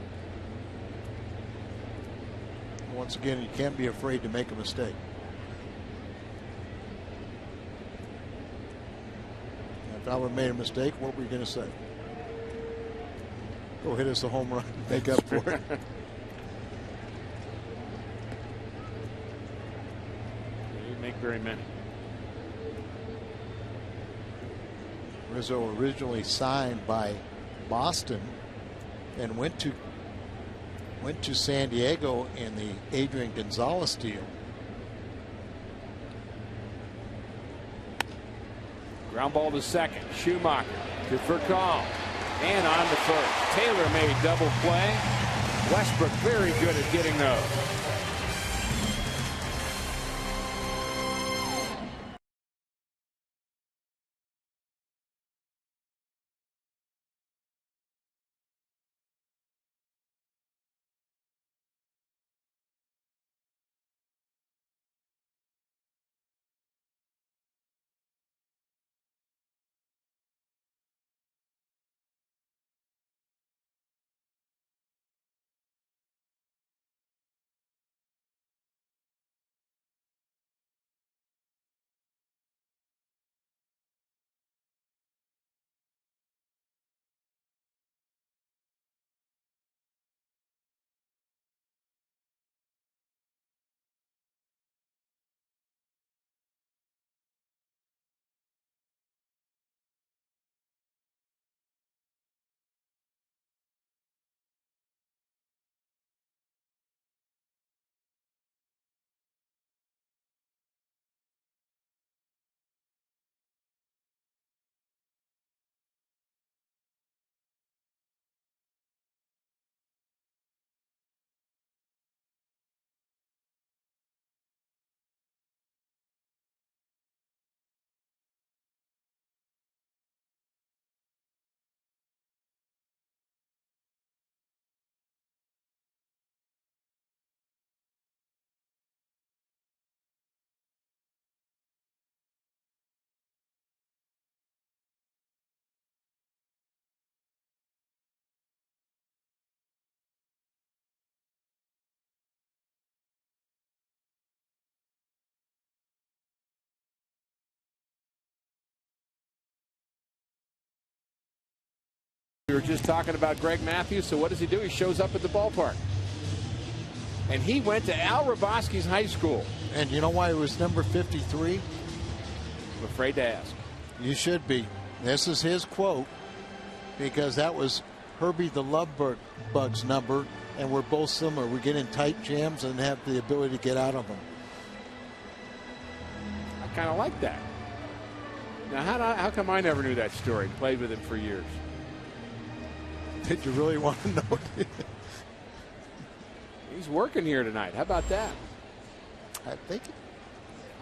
Once again, you can't be afraid to make a mistake. If Albert made a mistake, what were you going to say? Go hit us a home run and make up for it. He didn't make very many. Rizzo originally signed by Boston and went to San Diego in the Adrian Gonzalez deal. Ground ball to second. Schumacher to Furcal. And on to first. Taylor made double play. Westbrook very good at getting those. We were just talking about Greg Matthews, so what does he do? He shows up at the ballpark. And he went to Al Roboski's high school. And you know why he was number 53? I'm afraid to ask. You should be. This is his quote, because that was Herbie the Lovebug's number, and we're both similar. We get in tight jams and have the ability to get out of them. I kind of like that. Now, how come I never knew that story? Played with him for years. Did you really want to know? He's working here tonight. How about that? I think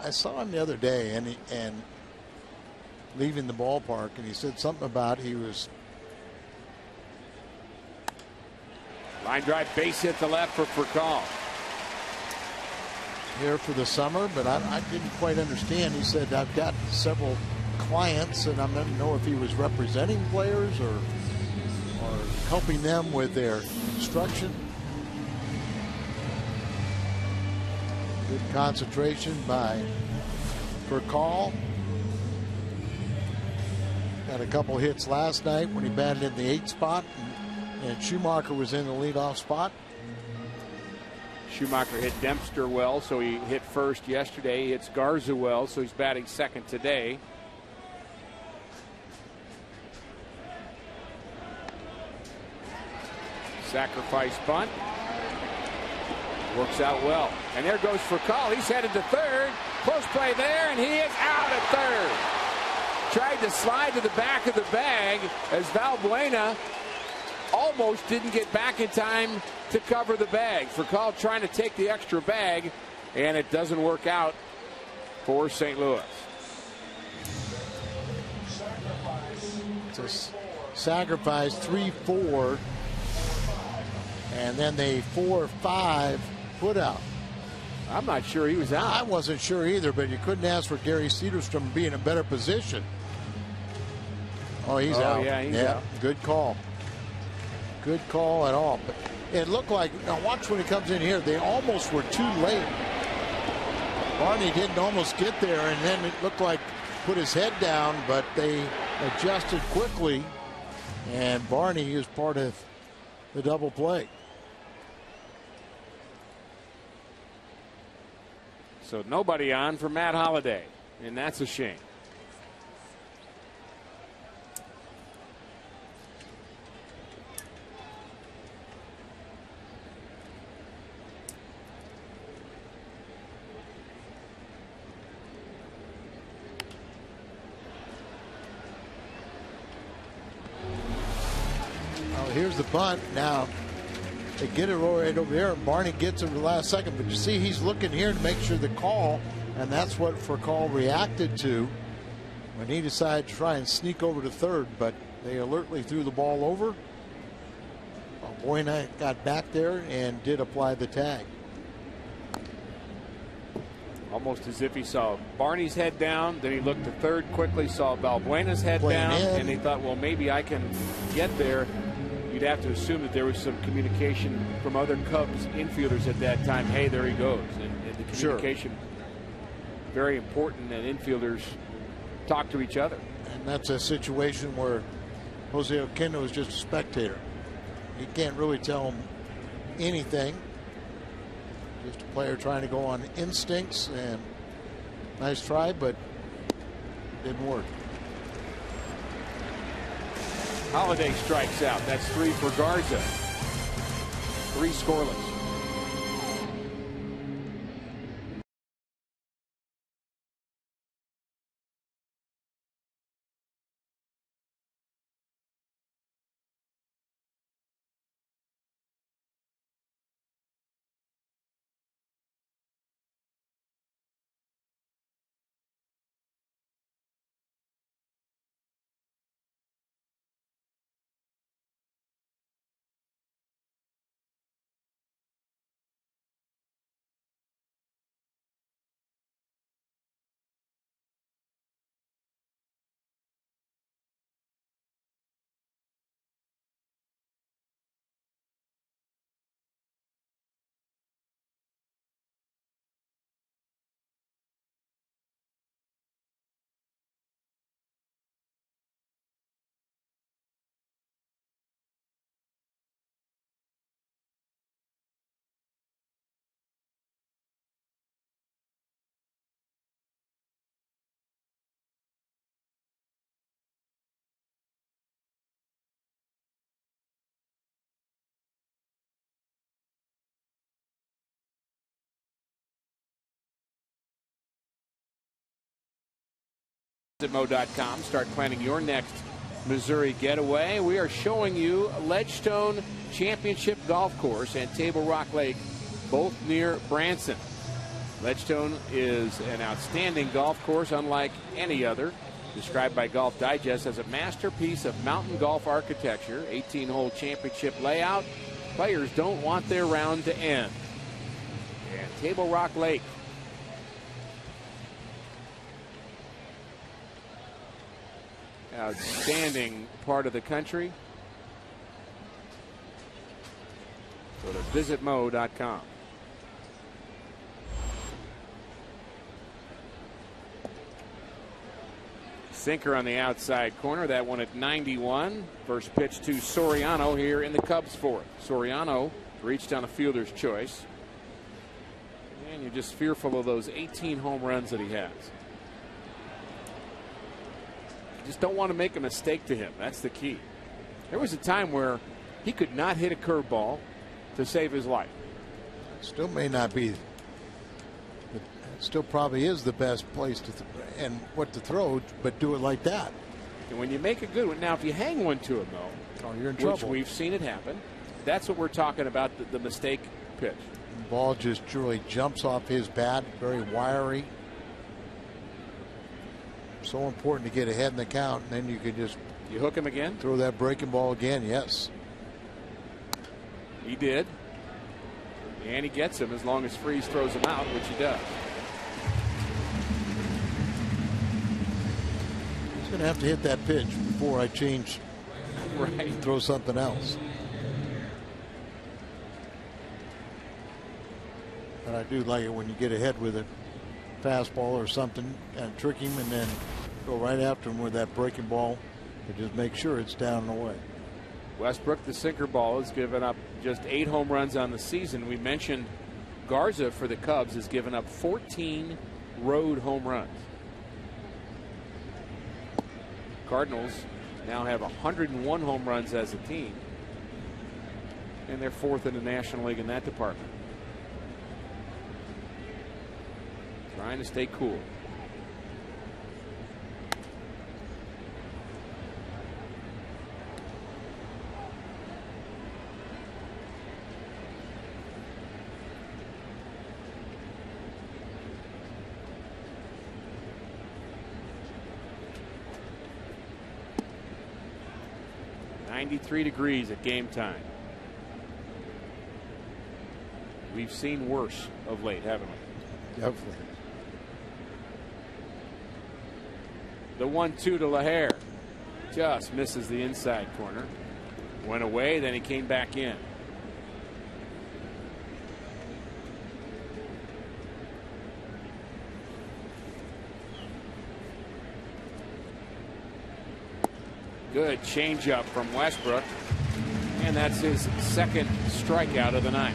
I saw him the other day, and leaving the ballpark, and he said something about he was. Line drive, base hit to left for call. Here for the summer, but I didn't quite understand. He said, I've got several clients, and I don't know if he was representing players or helping them with their construction. Good concentration by Furcal. Got a couple hits last night when he batted in the 8th spot, and Schumacher was in the leadoff spot. Schumacher hit Dempster well, so he hit first yesterday. He hits Garza well, so he's batting second today. Sacrifice bunt. Works out well. And there goes Furcal. He's headed to third. Close play there, and he is out at third. Tried to slide to the back of the bag as Valbuena almost didn't get back in time to cover the bag. Furcal trying to take the extra bag, and it doesn't work out for St. Louis. It's a sacrifice 3-4, and then they 4-5 put out. I'm not sure he was out. I wasn't sure either, but you couldn't ask for Gary Cedarstrom to be in a better position. Oh, he's out. Yeah, he's out. Good call. Good call at all. But it looked like, now watch when he comes in here, they almost were too late. Barney didn't almost get there, and then it looked like put his head down, but they adjusted quickly, and Barney is part of the double play. So nobody on for Matt Holliday, and that's a shame. Here's the bunt. Now they get it right over there, and Barney gets it in the last second. But you see, he's looking here to make sure the call, and that's what Furcal reacted to when he decided to try and sneak over to third. But they alertly threw the ball over. Boyna got back there and did apply the tag. Almost as if he saw Barney's head down, then he looked to third quickly, saw Valbuena's head Playing down, in. and he thought, well, maybe I can get there. You'd have to assume that there was some communication from other Cubs infielders at that time. Hey, there he goes. And the communication, very important, and infielders talk to each other. And that's a situation where Jose Oquendo is just a spectator. He can't really tell him anything. Just a player trying to go on instincts, and nice try, but didn't work. Holliday strikes out. That's 3 for Garza. 3 scoreless. Mo.com. Start planning your next Missouri getaway. We are showing you Ledgestone Championship Golf Course and Table Rock Lake, both near Branson. Ledgestone is an outstanding golf course unlike any other, described by Golf Digest as a masterpiece of mountain golf architecture. 18-hole championship layout. Players don't want their round to end. And Table Rock Lake, outstanding part of the country. Go to visitmo.com. Sinker on the outside corner. That one at 91. First pitch to Soriano here in the Cubs fourth. Soriano reached on a fielder's choice. And you're just fearful of those 18 home runs that he has. You just don't want to make a mistake to him. That's the key. There was a time where he could not hit a curveball to save his life. Still may not be. It still probably is the best place to and what to throw, but do it like that. And when you make a good one, now if you hang one to him though, oh, you're in which trouble. We've seen it happen. That's what we're talking about, the mistake pitch. The ball just truly jumps off his bat, very wiry. So important to get ahead in the count, and then you could just hook him again. Throw that breaking ball again. Yes, he did, and he gets him as long as Freeze throws him out, which he does. He's going to have to hit that pitch before I change. Right. Throw something else. But I do like it when you get ahead with a fastball or something and trick him and then go right after him with that breaking ball to just make sure it's down and away. Westbrook, the sinker ball, has given up just 8 home runs on the season. We mentioned Garza for the Cubs has given up 14 road home runs. Cardinals now have 101 home runs as a team, and they're 4th in the National League in that department. Trying to stay cool. .93 degrees at game time. We've seen worse of late, haven't we? Definitely. The 1-2 to LaHare. Just misses the inside corner. Went away, then he came back in. Good changeup from Westbrook. And that's his second strikeout of the night.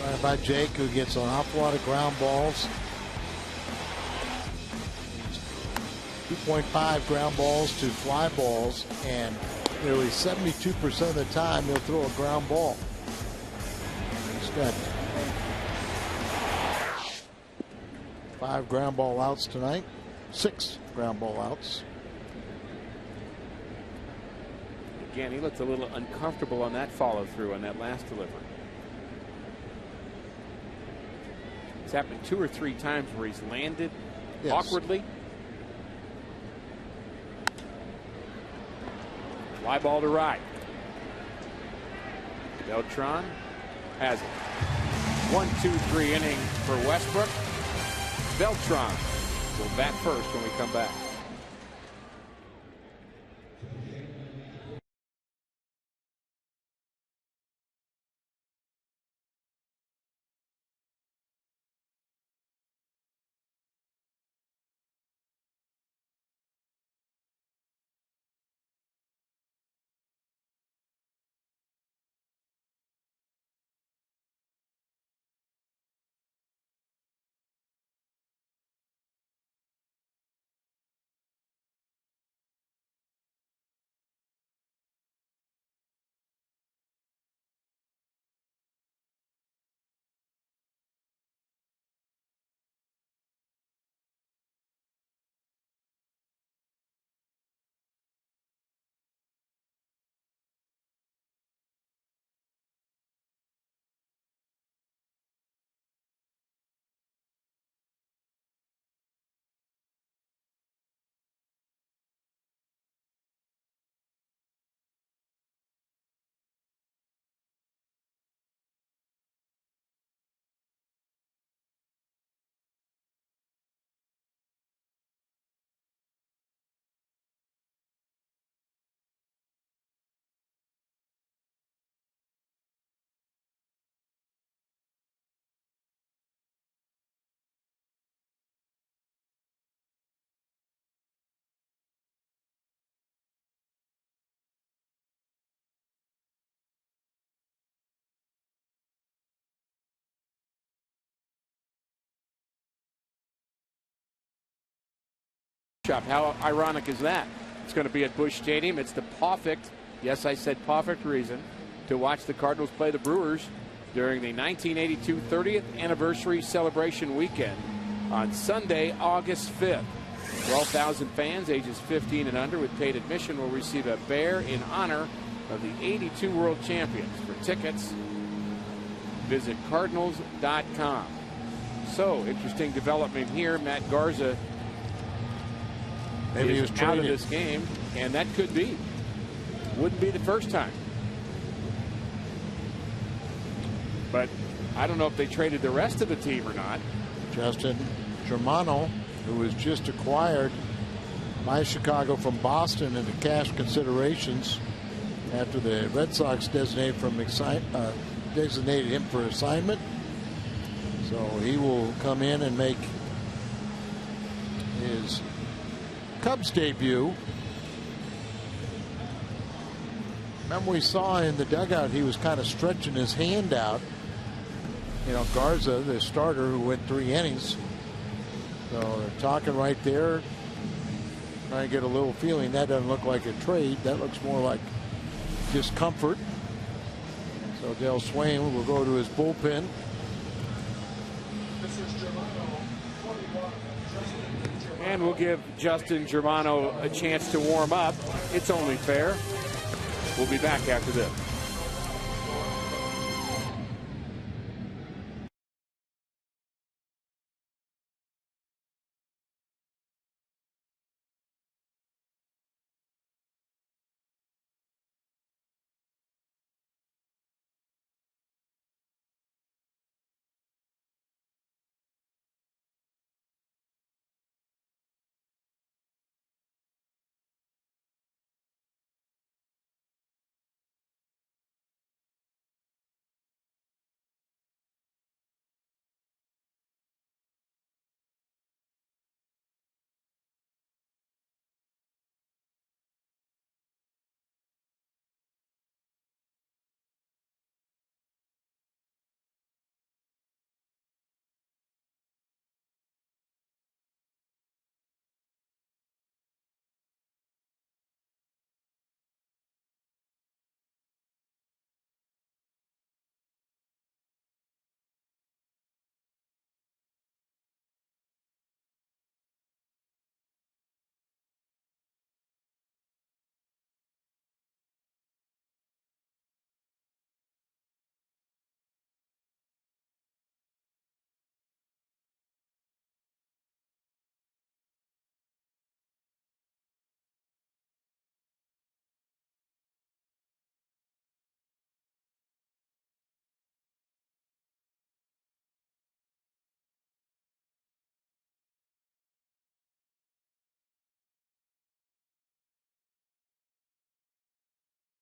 Right about Jake, who gets an awful lot of ground balls. 2.5 ground balls to fly balls, and nearly 72% of the time he'll throw a ground ball. He's got 5 ground ball outs tonight, 6 ground ball outs. Again, he looked a little uncomfortable on that follow through on that last delivery. It's happened 2 or 3 times where he's landed awkwardly. Fly ball to right. Beltran has it. 1-2-3 inning for Westbrook. Beltran will bat first when we come back. How ironic is that? It's going to be at Busch Stadium. It's the perfect, yes, I said perfect reason to watch the Cardinals play the Brewers during the 1982 30th anniversary celebration weekend on Sunday, August 5th. 12,000 fans ages 15 and under with paid admission will receive a bear in honor of the 82 world champions. For tickets, visit Cardinals.com. So, interesting development here. Matt Garza maybe he was out of this game, and that could be. Wouldn't be the first time. But I don't know if they traded the rest of the team or not. Justin Germano, who was just acquired by Chicago from Boston into cash considerations after the Red Sox designated him for assignment. So he will come in and make his Cubs debut. Remember, we saw in the dugout he was kind of stretching his hand out. You know, Garza, the starter who went 3 innings. So they're talking right there. Trying to get a little feeling. That doesn't look like a trade. That looks more like discomfort. So Dale Swain will go to his bullpen. And we'll give Justin Germano a chance to warm up. It's only fair. We'll be back after this.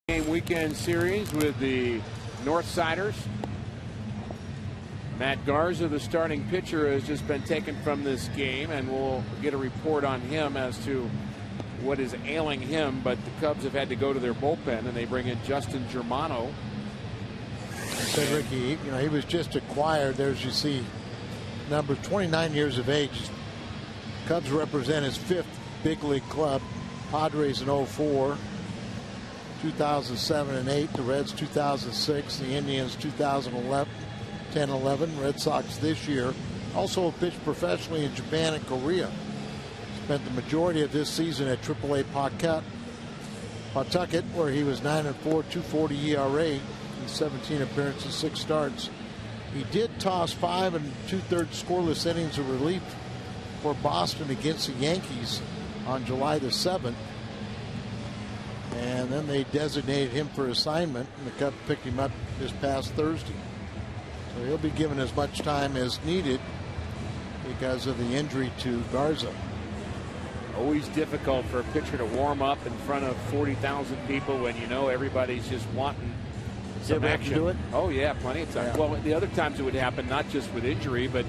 Game weekend series with the Northsiders. Matt Garza, the starting pitcher, has just been taken from this game, and we'll get a report on him as to what is ailing him. But the Cubs have had to go to their bullpen, and they bring in Justin Germano. Said Ricky, you know, he was just acquired. There's, you see, number 29 years of age. Cubs represent his 5th big league club. Padres in 04. 2007 and 8, the Reds 2006, the Indians 2011, 10-11, Red Sox this year. Also pitched professionally in Japan and Korea. Spent the majority of this season at AAA Pawtucket, where he was 9-4, 2.40 ERA in 17 appearances, 6 starts. He did toss 5 2/3 scoreless innings of relief for Boston against the Yankees on July the 7th. And then they designated him for assignment, and the Cubs picked him up this past Thursday. So he'll be given as much time as needed because of the injury to Garza. Always difficult for a pitcher to warm up in front of 40,000 people when you know everybody's just wanting some action. Do it? Oh, yeah, plenty of time. Yeah. Well, the other times it would happen not just with injury, but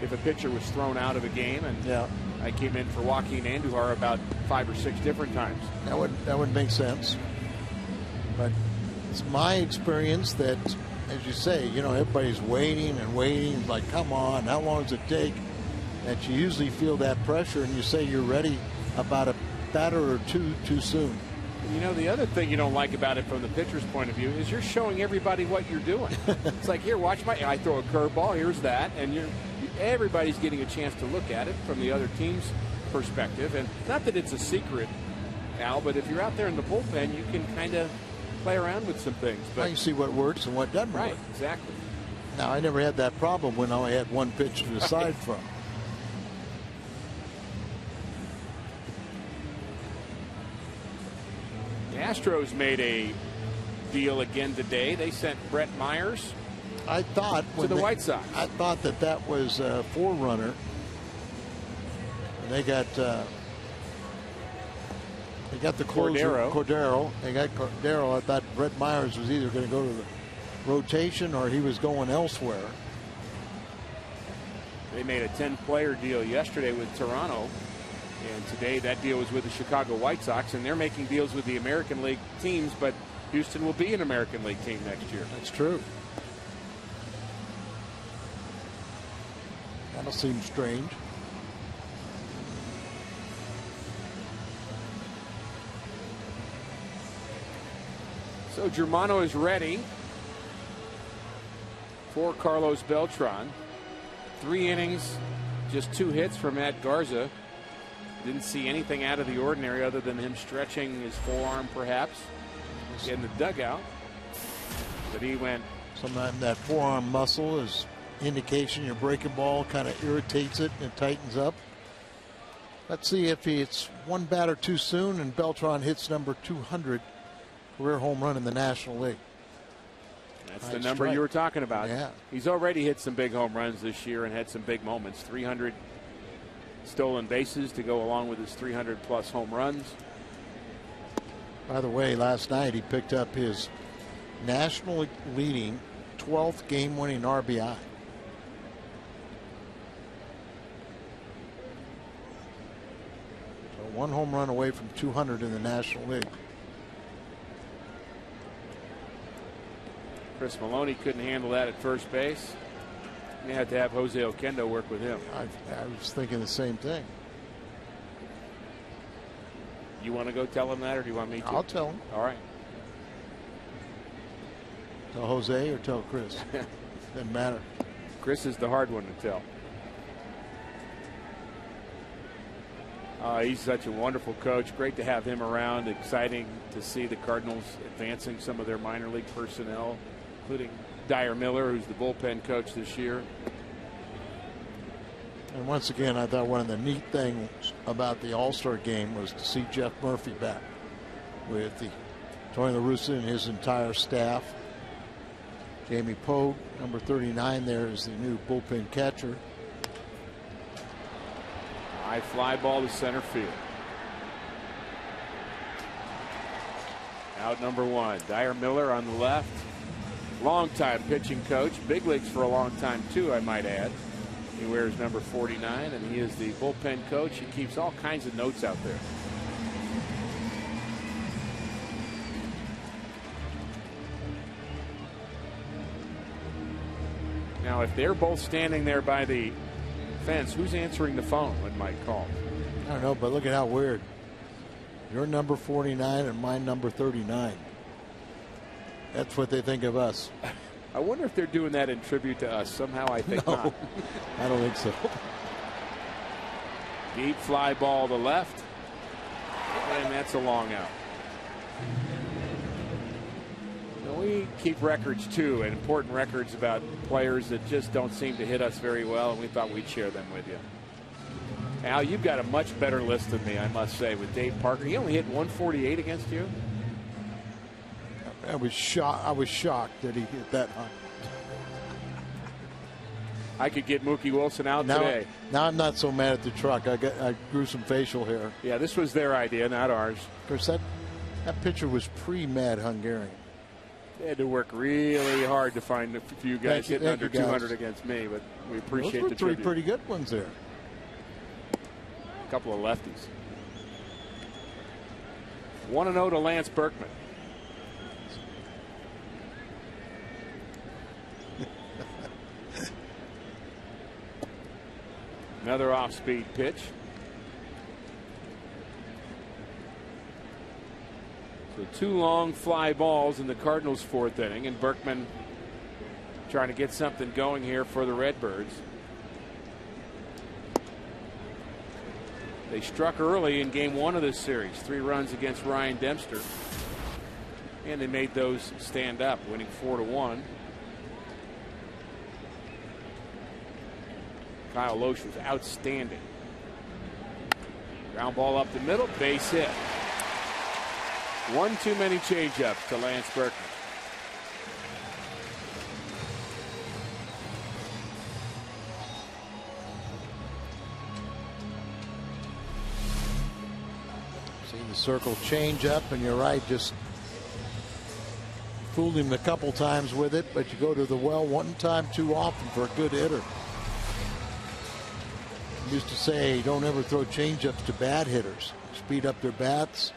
if a pitcher was thrown out of a game. And yeah. I came in for Joaquin Andujar about 5 or 6 different times. That would make sense. But it's my experience that, as you say, you know, everybody's waiting and waiting. Like, come on, how long does it take? That you usually feel that pressure, and you say you're ready about a batter or two too soon. You know, the other thing you don't like about it from the pitcher's point of view is you're showing everybody what you're doing. It's like, here, watch I throw a curveball, here's that, and everybody's getting a chance to look at it from the other team's perspective. And not that it's a secret, Al, but if you're out there in the bullpen, you can kind of play around with some things. But now you see what works and what doesn't work. Right, exactly. Now, I never had that problem when I had one pitch to decide from. The Astros made a deal again today. They sent Brett Myers to the White Sox. I thought that was a forerunner. And they got the closer, Cordero. They got Cordero. I thought Brett Myers was either going to go to the rotation or he was going elsewhere. They made a 10-player deal yesterday with Toronto. And today that deal was with the Chicago White Sox, and they're making deals with the American League teams, but Houston will be an American League team next year. That's true. That'll seem strange. So Germano is ready for Carlos Beltran. 3 innings, just 2 hits from Matt Garza. Didn't see anything out of the ordinary other than him stretching his forearm perhaps in the dugout. But he went. Sometimes that forearm muscle is indication your breaking ball kind of irritates it and it tightens up. Let's see if it's one batter too soon and Beltran hits number 200 career home run in the National League. That's the number you were talking about. Yeah. He's already hit some big home runs this year and had some big moments. 300 stolen bases to go along with his 300-plus home runs. By the way, last night he picked up his national leading 12th game-winning RBI. So 1 home run away from 200 in the National League. Chris Maloney couldn't handle that at first base. They had to have Jose Oquendo work with him. I was thinking the same thing. You want to go tell him that, or do you want me to? I'll tell him. All right. Tell Jose or tell Chris? Doesn't matter. Chris is the hard one to tell. He's such a wonderful coach. Great to have him around. Exciting to see the Cardinals advancing some of their minor league personnel, including Dyer Miller, who's the bullpen coach this year. And once again, I thought one of the neat things about the All-Star game was to see Jeff Murphy back with Tony La Russa and his entire staff. Jamie Pogue, number 39 there, is the new bullpen catcher. High fly ball to center field. Out number 1. Dyer Miller on the left. Long-time pitching coach. Big leagues for a long time, too, I might add. He wears number 49, and he is the bullpen coach. He keeps all kinds of notes out there. Now, if they're both standing there by the fence, who's answering the phone when Mike calls? I don't know, but look at how weird. Your number 49 and my number 39. That's what they think of us. I wonder if they're doing that in tribute to us. Somehow I think not. I don't think so. Deep fly ball to left. And that's a long out. Now we keep records too, and important records about players that just don't seem to hit us very well, and we thought we'd share them with you. Al, you've got a much better list than me, I must say, with Dave Parker. He only hit 148 against you. I was shocked that he hit that high. I could get Mookie Wilson out today. Now I'm not so mad at the truck. I grew some facial hair. Yeah, this was their idea, not ours. Of course, that pitcher was pre-Mad Hungarian. They had to work really hard to find a few guys hitting under 200 against me, but we appreciate Those were the three tribute. pretty good ones there. A couple of lefties. 1-0 to Lance Berkman. Another off-speed pitch. So 2 long fly balls in the Cardinals' 4th inning, and Berkman trying to get something going here for the Redbirds. They struck early in game 1 of this series, 3 runs against Ryan Dempster, and they made those stand up, winning 4-1. Kyle Loesch was outstanding. Ground ball up the middle, base hit. One too many changeups to Lance Berkman. See the circle change up, and you're right, just fooled him a couple times with it, but you go to the well one time too often for a good hitter. Used to say don't ever throw changeups to bad hitters. Speed up their bats.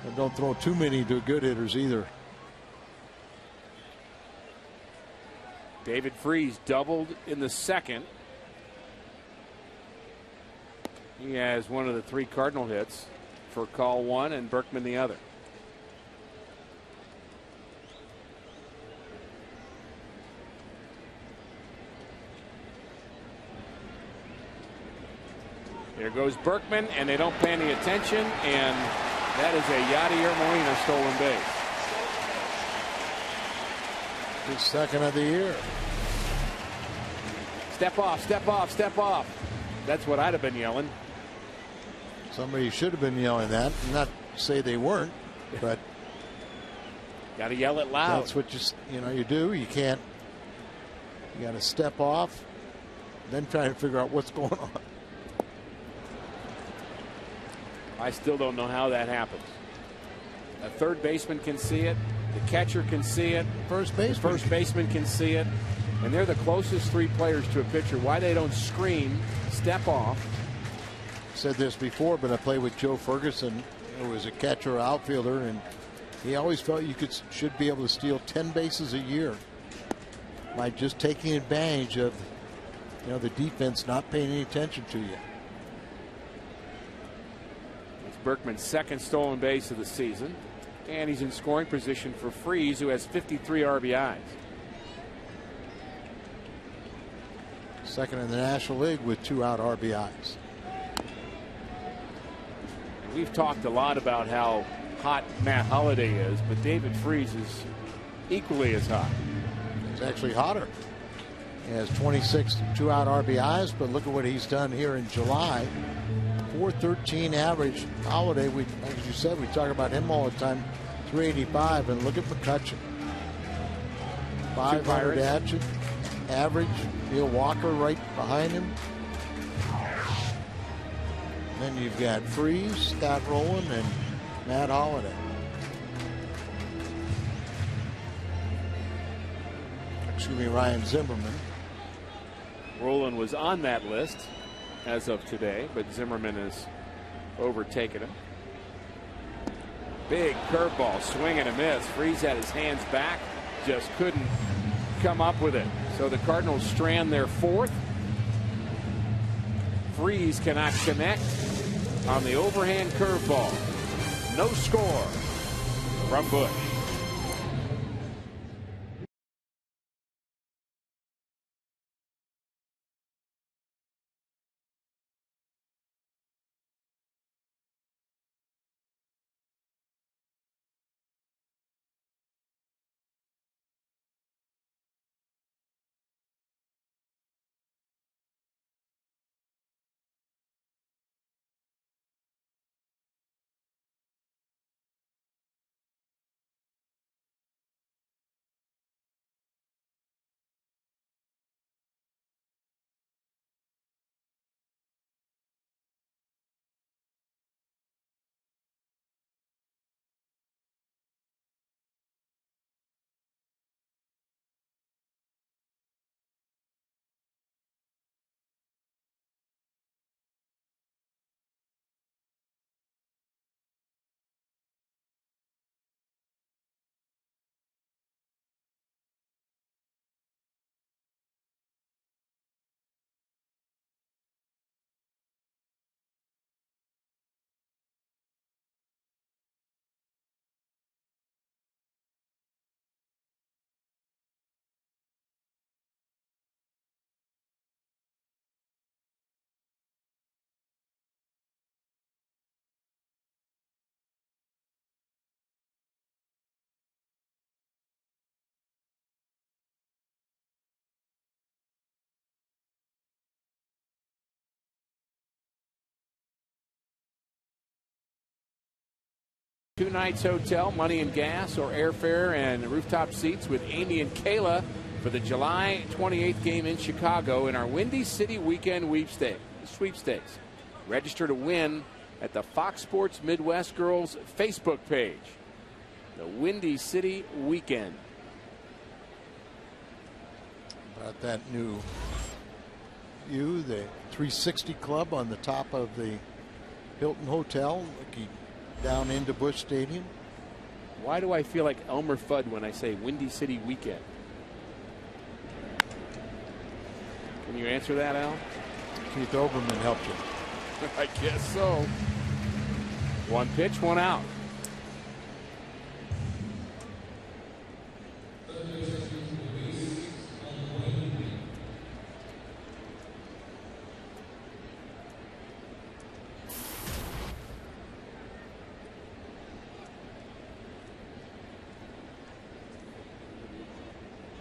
And don't throw too many to good hitters either. David Freese doubled in the 2nd. He has one of the 3 Cardinal hits for call 1 and Berkman the other. There goes Berkman, and they don't pay any attention, and that is a Yadier Molina stolen base. His 2nd of the year. Step off, step off, step off. That's what I'd have been yelling. Somebody should have been yelling that. Not to say they weren't, but got to yell it loud. That's what you do. You can't. You got to step off, then try to figure out what's going on. I still don't know how that happens. A third baseman can see it. The catcher can see it. First baseman can see it. And they're the closest 3 players to a pitcher. Why they don't scream, step off. Said this before, but I played with Joe Ferguson, who was a catcher outfielder, and he always felt you should be able to steal 10 bases a year by just taking advantage of the defense not paying any attention to you. Berkman's 2nd stolen base of the season, and he's in scoring position for Freese, who has 53 RBIs. 2nd in the National League with 2 out RBIs. And we've talked a lot about how hot Matt Holliday is, but David Freese is equally as hot. He's actually hotter. He has 26 2-out RBIs, but look at what he's done here in July. 413 average. Holliday, as you said, we talk about him all the time. 385, and look at McCutcheon. 500 average. Neil Walker right behind him. Then you've got Freese, Scott Rowland, and Matt Holliday. Excuse me, Ryan Zimmerman. Rowland was on that list as of today, but Zimmerman has overtaken him. Big curveball, swing and a miss. Freese had his hands back, just couldn't come up with it. So the Cardinals strand their 4th. Freese cannot connect on the overhand curveball. No score from Busch. 2 nights hotel, money and gas, or airfare and rooftop seats with Amy and Kayla for the July 28th game in Chicago in our Windy City Weekend Sweepstakes. Register to win at the Fox Sports Midwest Girls Facebook page. The Windy City Weekend. About that new view, the 360 Club on the top of the Hilton Hotel, looking down into Busch Stadium. Why do I feel like Elmer Fudd when I say Windy City Weekend? Can you answer that, Al? Keith Oberman helped you. I guess so. 1 pitch, 1 out.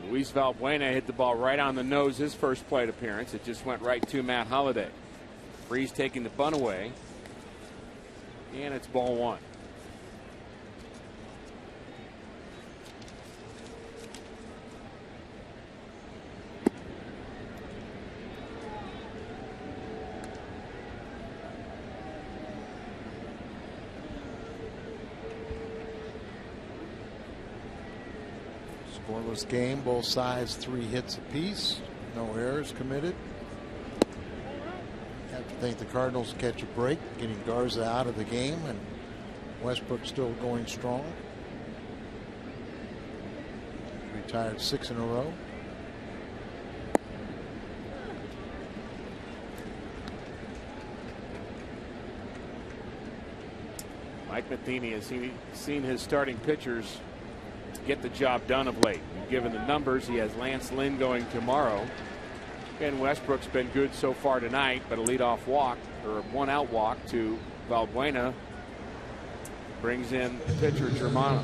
Luis Valbuena hit the ball right on the nose his first plate appearance. It just went right to Matt Holliday. Freese taking the bunt away. And it's ball 1. Scoreless game, both sides 3 hits apiece, no errors committed. Have to think the Cardinals catch a break, getting Garza out of the game, and Westbrook still going strong. Retired 6 in a row. Mike Matheny has seen his starting pitchers get the job done of late. Given the numbers, he has Lance Lynn going tomorrow. And Westbrook's been good so far tonight, but a leadoff walk, or 1-out walk to Valbuena, brings in pitcher Germano.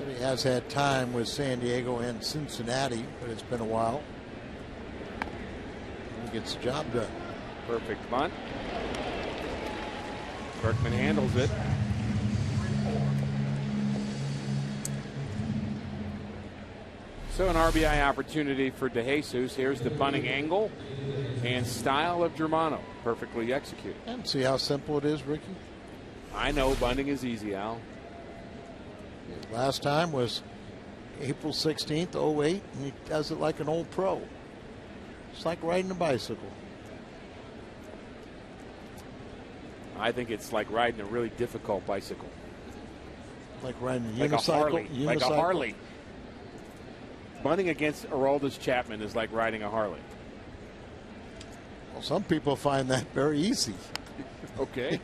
He has had time with San Diego and Cincinnati, but it's been a while. He gets the job done. Perfect bunt. Berkman handles it. So an RBI opportunity for DeJesus. Here's the bunting angle and style of Germano. Perfectly executed. And see how simple it is, Ricky? I know bunting is easy, Al. Last time was April 16th, 08, and he does it like an old pro. It's like riding a bicycle. I think it's like riding a really difficult bicycle. Like riding a like unicycle. A Harley. Like a Harley. Bunting against Aroldis Chapman is like riding a Harley. Well, some people find that very easy. Okay.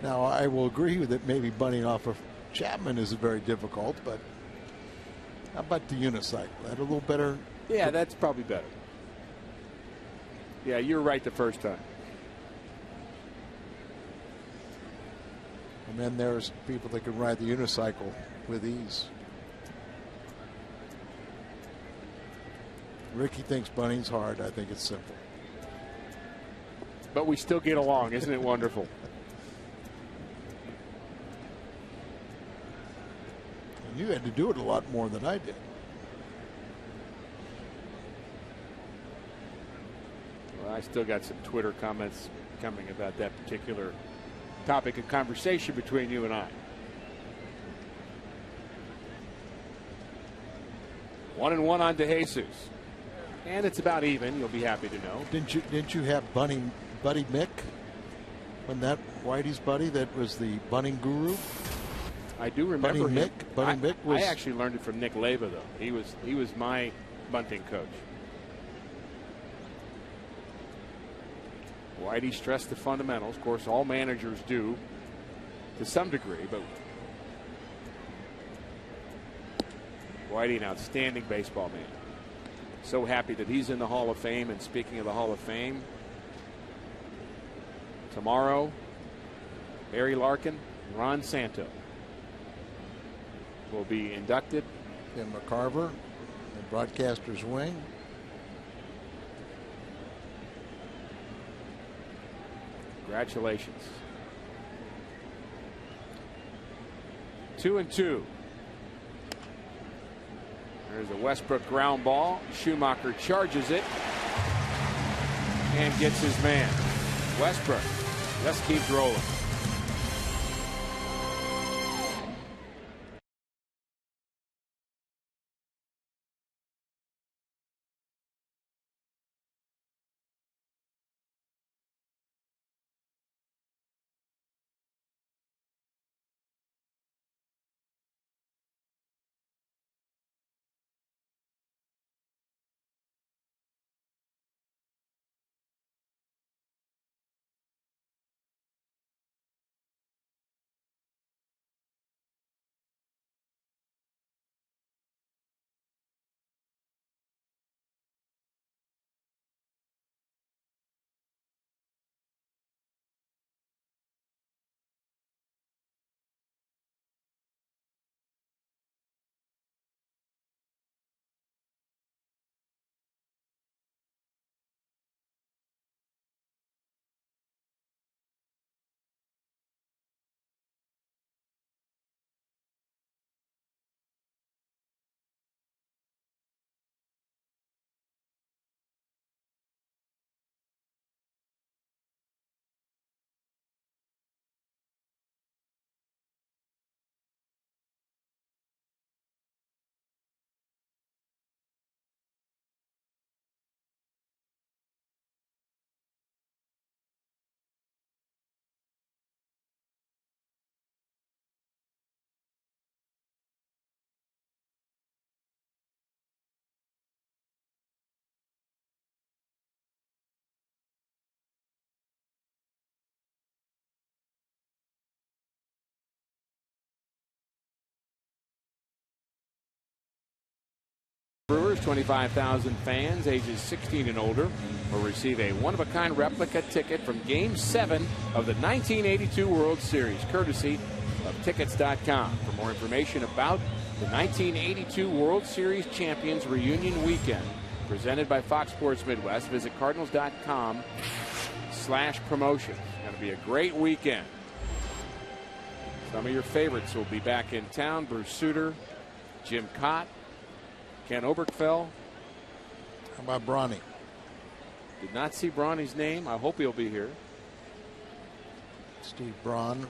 Now, I will agree with it. Maybe bunting off of Chapman is very difficult, but how about the unicycle? That a little better? Yeah, that's probably better. Yeah, you're right the first time. And then there's people that can ride the unicycle with ease. Ricky thinks bunting's hard. I think it's simple. But we still get along. Isn't it wonderful? And you had to do it a lot more than I did. Well, I still got some Twitter comments coming about that particular topic of conversation between you and I. 1-1 on DeJesus. And it's about even, you'll be happy to know. Didn't you have Buddy Mick? When that Whitey's buddy that was the bunting guru? I do remember him. Buddy Mick was. I actually learned it from Nick Leyva, though. He was my bunting coach. Whitey stressed the fundamentals. Of course, all managers do to some degree, but Whitey, an outstanding baseball man. So happy that he's in the Hall of Fame. And speaking of the Hall of Fame, tomorrow, Barry Larkin, Ron Santo. will be inducted. Tim McCarver, the broadcaster's wing. Congratulations. 2-2. There's a Westbrook ground ball. Schumacher charges it and gets his man. Westbrook just keeps rolling. Brewers, 25,000 fans ages 16 and older will receive a one-of-a-kind replica ticket from Game 7 of the 1982 World Series, courtesy of Tickets.com. For more information about the 1982 World Series Champions Reunion Weekend, presented by Fox Sports Midwest, visit Cardinals.com/promotion. It's going to be a great weekend. Some of your favorites will be back in town. Bruce Sutter, Jim Cott, Ken Oberkfell. How about Bronny? Did not see Bronny's name. I hope he'll be here. Steve Braun,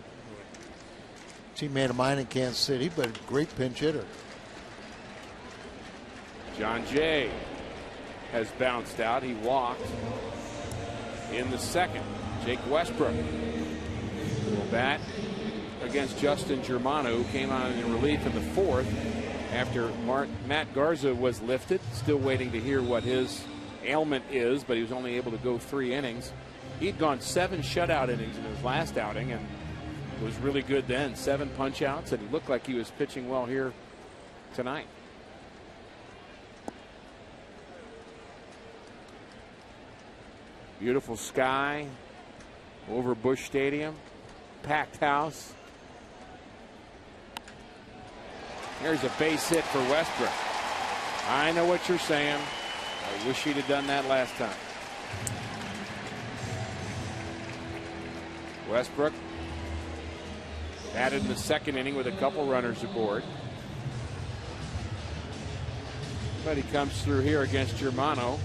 teammate of mine in Kansas City, but a great pinch hitter. John Jay has bounced out. He walked in the second. Jake Westbrook will bat against Justin Germano, who came on in relief in the fourth after Matt Garza was lifted. Still waiting to hear what his ailment is, but he was only able to go 3 innings. He'd gone 7 shutout innings in his last outing and was really good then. 7 punch outs, and he looked like he was pitching well here tonight. Beautiful sky over Busch Stadium. Packed house. There's a base hit for Westbrook. I know what you're saying. I wish he'd have done that last time. Westbrook batted in the second inning with a couple runners aboard. But he comes through here against Germano.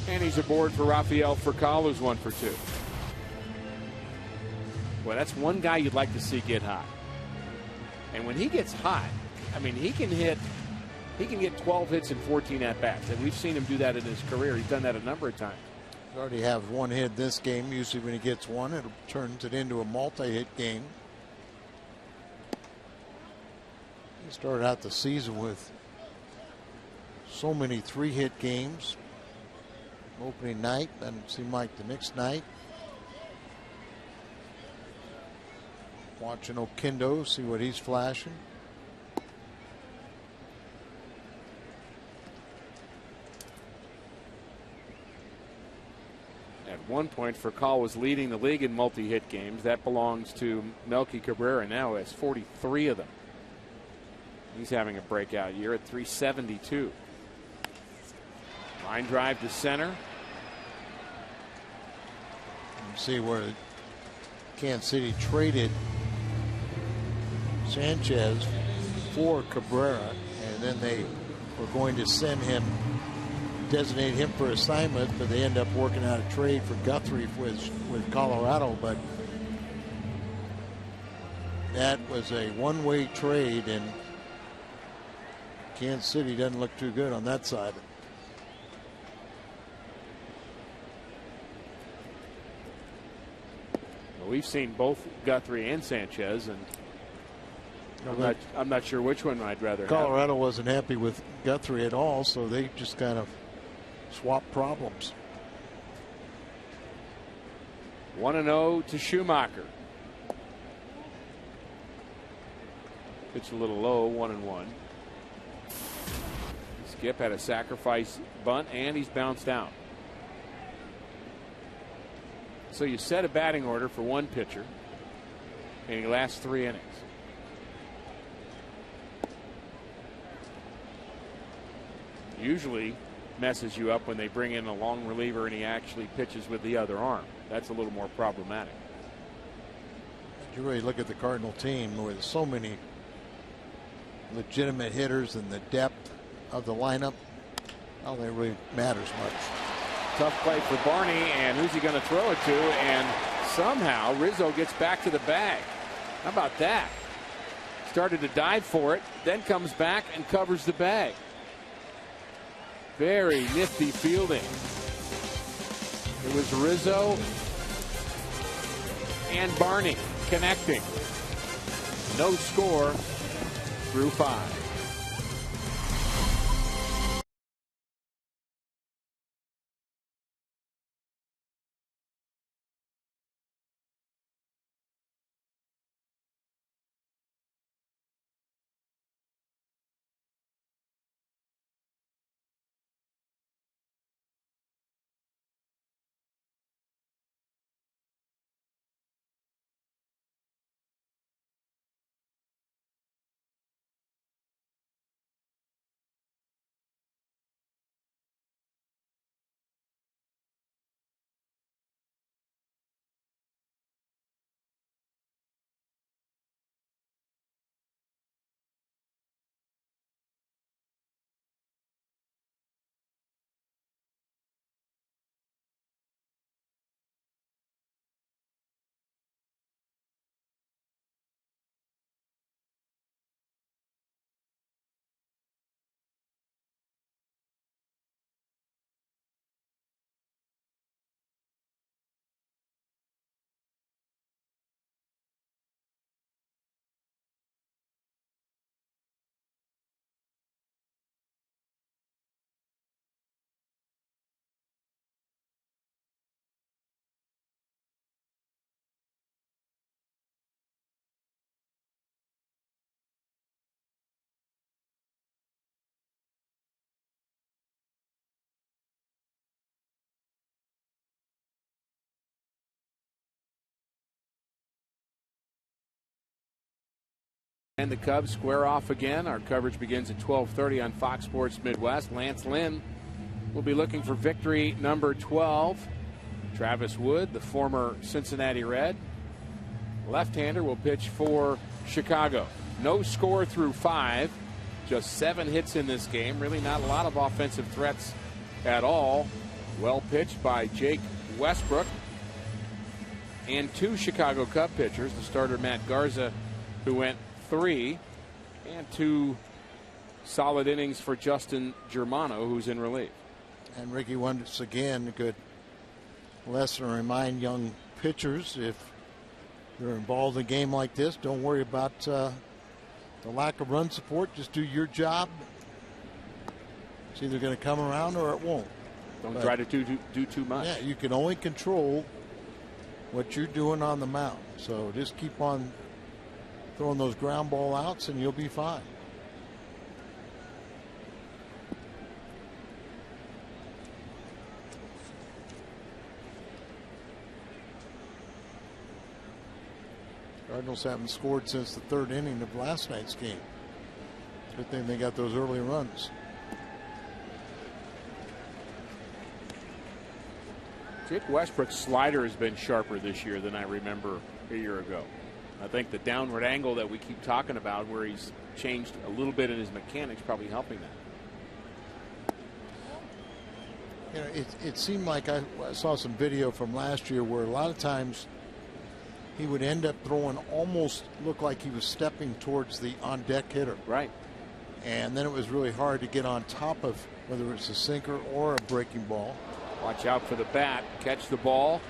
And he's aboard for Rafael Furcal, who's 1 for 2. Well, that's one guy you'd like to see get hot. And when he gets hot, I mean, he can get 12 hits in 14 at-bats. And we've seen him do that in his career. He's done that a number of times. He already has 1 hit this game. Usually when he gets 1, it turns it into a multi-hit game. He started out the season with so many 3-hit games. Opening night, doesn't seem like the next night. Watching Oquendo, see what he's flashing. At one point, Furcal was leading the league in multi-hit games. That belongs to Melky Cabrera, now has 43 of them. He's having a breakout year at 372. Line drive to center. You see where Kansas City traded Sanchez for Cabrera, and then they were going to send him, designate him for assignment, but they end up working out a trade for Guthrie with Colorado. But that was a one-way trade, and Kansas City doesn't look too good on that side. Well, we've seen both Guthrie and Sanchez, and I'm not sure which one I'd rather have. Colorado wasn't happy with Guthrie at all, so they just kind of swapped problems. 1-0 to Schumacher. Pitch a little low, 1-1. Skip had a sacrifice bunt, and he's bounced out. So you set a batting order for one pitcher, and he lasts 3 innings. Usually messes you up when they bring in a long reliever and he actually pitches with the other arm. That's a little more problematic. You really look at the Cardinal team with so many legitimate hitters and the depth of the lineup. I don't think it really matters much. Tough play for Barney, and who's he going to throw it to? And somehow Rizzo gets back to the bag. How about that? Started to dive for it, then comes back and covers the bag. Very nifty fielding. It was Rizzo and Barney connecting. No score through 5. And the Cubs square off again. Our coverage begins at 12:30 on Fox Sports Midwest. Lance Lynn will be looking for victory number 12. Travis Wood, the former Cincinnati Red, left-hander, will pitch for Chicago. No score through 5. Just 7 hits in this game. Really not a lot of offensive threats at all. Well pitched by Jake Westbrook. And 2 Chicago Cub pitchers. The starter Matt Garza, who went 3, and 2 solid innings for Justin Germano, who's in relief. And Ricky, once again, a good lesson to remind young pitchers, if you're involved in a game like this, don't worry about the lack of run support. Just do your job. It's either going to come around or it won't. Don't try to do too much. Yeah, you can only control what you're doing on the mound. So just keep on throwing those ground ball outs and you'll be fine. Cardinals haven't scored since the third inning of last night's game. Good thing they got those early runs. Jake Westbrook's slider has been sharper this year than I remember a year ago. I think the downward angle that we keep talking about, where he's changed a little bit in his mechanics, probably helping that. You know, it seemed like I saw some video from last year where a lot of times he would end up throwing, almost look like he was stepping towards the on deck hitter. Right. And then it was really hard to get on top of whether it's a sinker or a breaking ball. Watch out for the bat. Catch the ball.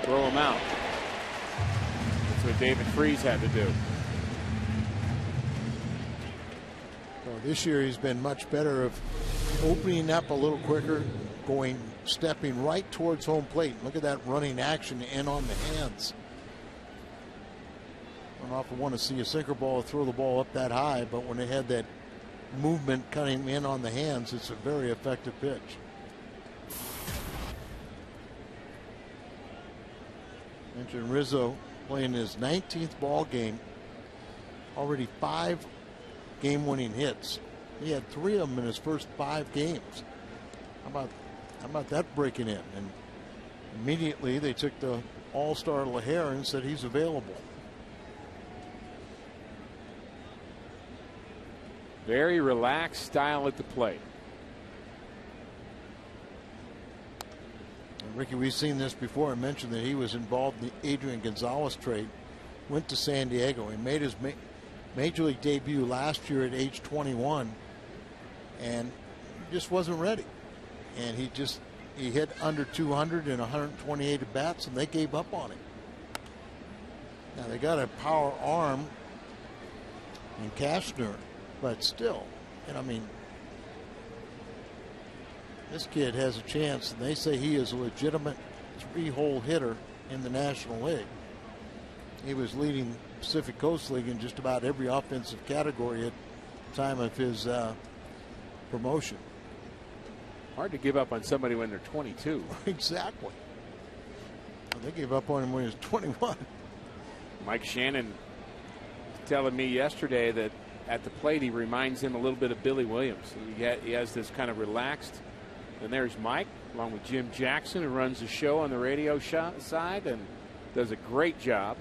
Throw him out. That's what David Freese had to do. So this year he's been much better of opening up a little quicker, stepping right towards home plate. Look at that running action in on the hands. I don't often want to see a sinker ball throw the ball up that high, but when they had that movement cutting in on the hands, it's a very effective pitch. Mentioned Rizzo playing his 19th ball game, already 5 game-winning hits. He had 3 of them in his first 5 games. How about that breaking in? And immediately they took the all-star LaHare and said he's available. Very relaxed style at the plate. And Ricky, we've seen this before. I mentioned that he was involved in the Adrian Gonzalez trade. Went to San Diego. He made his major league debut last year at age 21 and just wasn't ready. And he hit under 200 in 128 at bats, and they gave up on him. Now they got a power arm in Cashner, but still, and I mean, this kid has a chance, and they say he is a legitimate 3-hole hitter in the National League. He was leading Pacific Coast League in just about every offensive category at the time of his promotion. Hard to give up on somebody when they're 22. Exactly. Well, they gave up on him when he was 21. Mike Shannon telling me yesterday that at the plate he reminds him a little bit of Billy Williams. He has this kind of relaxed. And there's Mike along with Jim Jackson, who runs the show on the radio side and does a great job.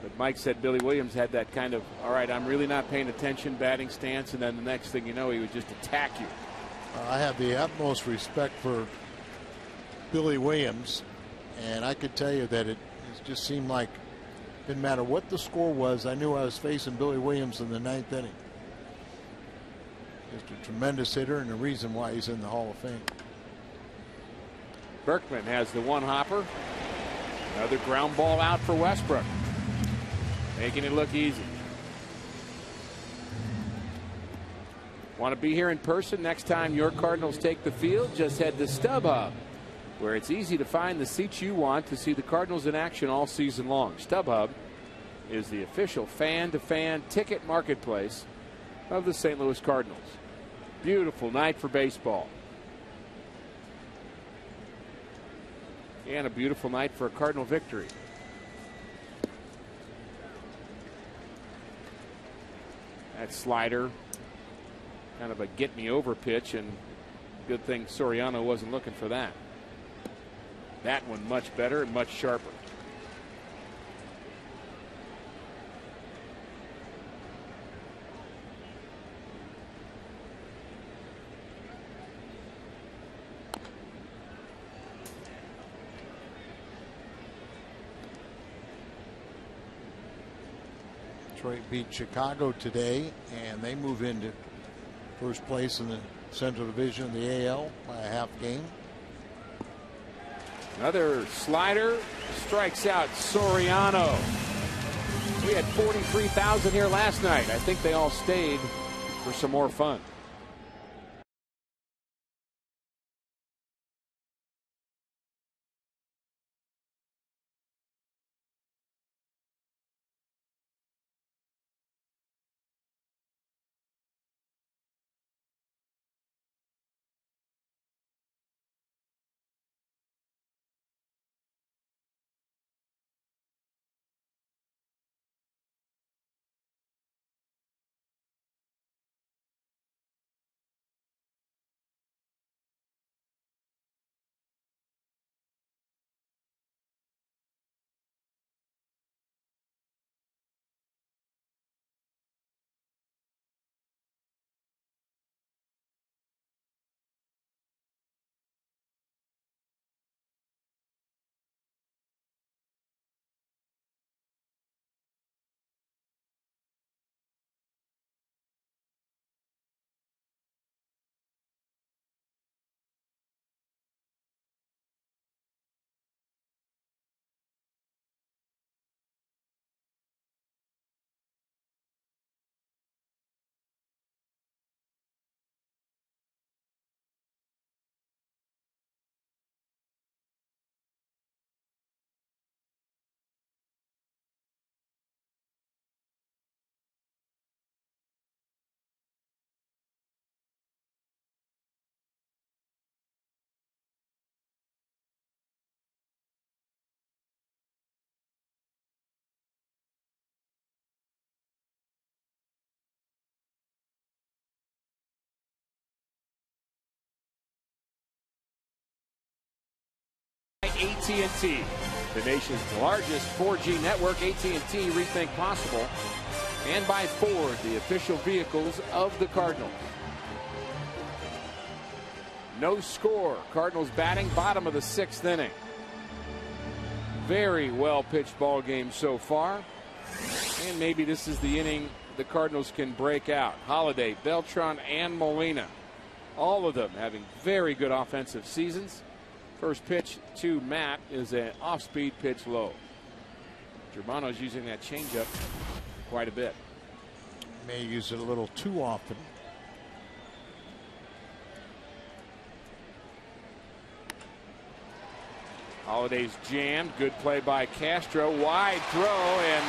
But Mike said Billy Williams had that kind of, all right, I'm really not paying attention batting stance, and then the next thing you know, he would just attack you. I have the utmost respect for Billy Williams, and I could tell you that it just seemed like it didn't matter what the score was, I knew I was facing Billy Williams in the 9th inning. Just a tremendous hitter and the reason why he's in the Hall of Fame. Berkman has the one hopper. Another ground ball out for Westbrook. Making it look easy. Want to be here in person next time your Cardinals take the field? Just head to StubHub, where it's easy to find the seats you want to see the Cardinals in action all season long. StubHub is the official fan-to-fan ticket marketplace of the St. Louis Cardinals. Beautiful night for baseball. And a beautiful night for a Cardinal victory. That slider, kind of a get-me-over pitch, and good thing Soriano wasn't looking for that. That one much better and much sharper. Detroit beat Chicago today, and they move into first place in the Central Division of the AL by a half game. Another slider strikes out Soriano. We had 43,000 here last night. I think they all stayed for some more fun. AT&T, the nation's largest 4G network. AT&T, rethink possible. And by Ford, the official vehicles of the Cardinals. No score. Cardinals batting, bottom of the 6th inning. Very well pitched ball game so far. And maybe this is the inning the Cardinals can break out. Holiday, Beltran, and Molina. All of them having very good offensive seasons. First pitch to Matt is an off-speed pitch low. Germano's using that changeup quite a bit. May use it a little too often. Holiday's jammed. Good play by Castro. Wide throw, and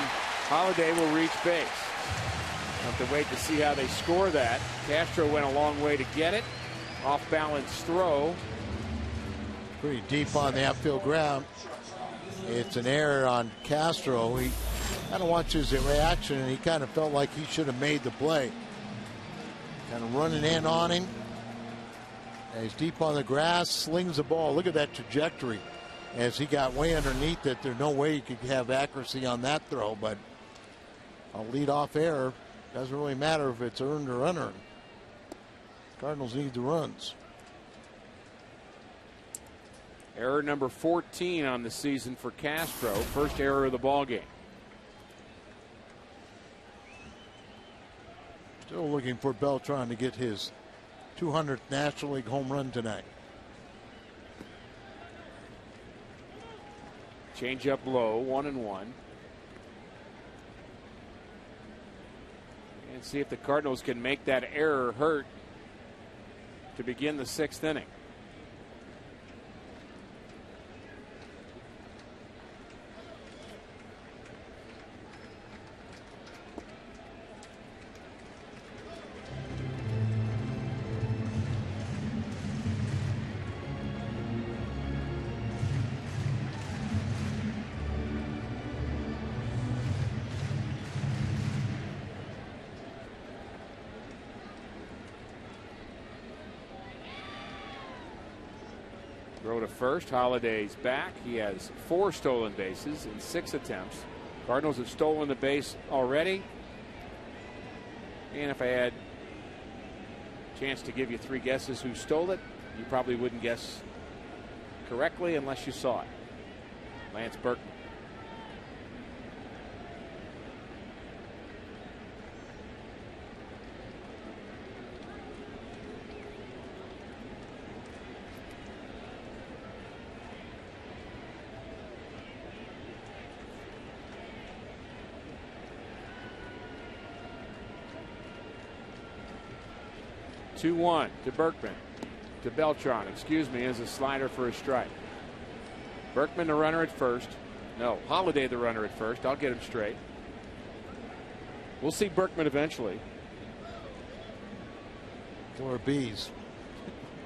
Holiday will reach base. Have to wait to see how they score that. Castro went a long way to get it. Off balance throw. Pretty deep on the outfield ground. It's an error on Castro. He kind of watches his reaction, and he kind of felt like he should have made the play. Kind of running in on him. And he's deep on the grass, slings the ball. Look at that trajectory. As he got way underneath it, there's no way you could have accuracy on that throw, but a leadoff error. Doesn't really matter if it's earned or unearned. Cardinals need the runs. Error number 14 on the season for Castro. First error of the ball game. Still looking for Beltran to get his 200th National League home run tonight. Change up low, 1-1. And see if the Cardinals can make that error hurt to begin the 6th inning. Throw to first. Holiday's back. He has 4 stolen bases in 6 attempts. Cardinals have stolen the base already. And if I had a chance to give you 3 guesses who stole it, you probably wouldn't guess correctly unless you saw it. Lance Berkman. Two-one to Berkman. To Beltran, excuse me, as a slider for a strike. Berkman the runner at first. No, Holiday the runner at first. I'll get him straight. We'll see Berkman eventually. 4 Bs.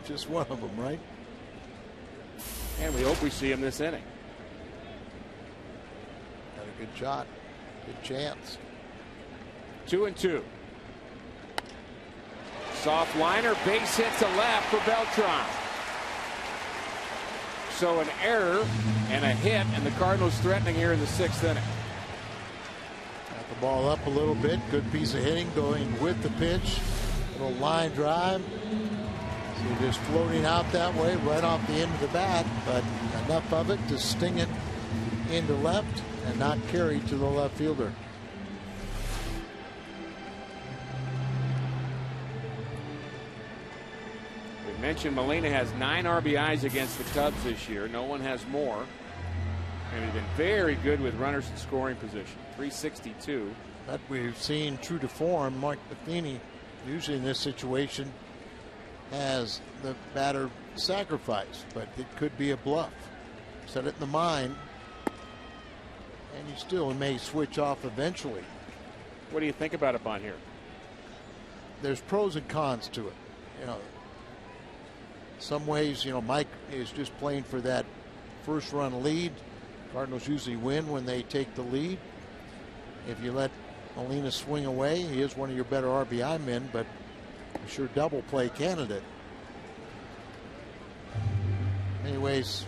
Just one of them, right? And we hope we see him this inning. Got a good shot. Good chance. 2-2. Soft liner, base hit to left for Beltran. So an error and a hit, and the Cardinals threatening here in the 6th inning. Got the ball up a little bit. Good piece of hitting going with the pitch. Little line drive. So just floating out that way right off the end of the bat, but enough of it to sting it into left and not carry to the left fielder. Mentioned Molina has 9 RBIs against the Cubs this year. No one has more. And he's been very good with runners in scoring position. 362. But we've seen true to form, Mark Matheny usually in this situation has the batter sacrificed, but it could be a bluff. Set it in the mind, and you still may switch off eventually. What do you think about it on here? There's pros and cons to it. You know, some ways, you know, Mike is just playing for that first run lead. Cardinals usually win when they take the lead. If you let Molina swing away, he is one of your better RBI men, but a sure double play candidate. Anyways,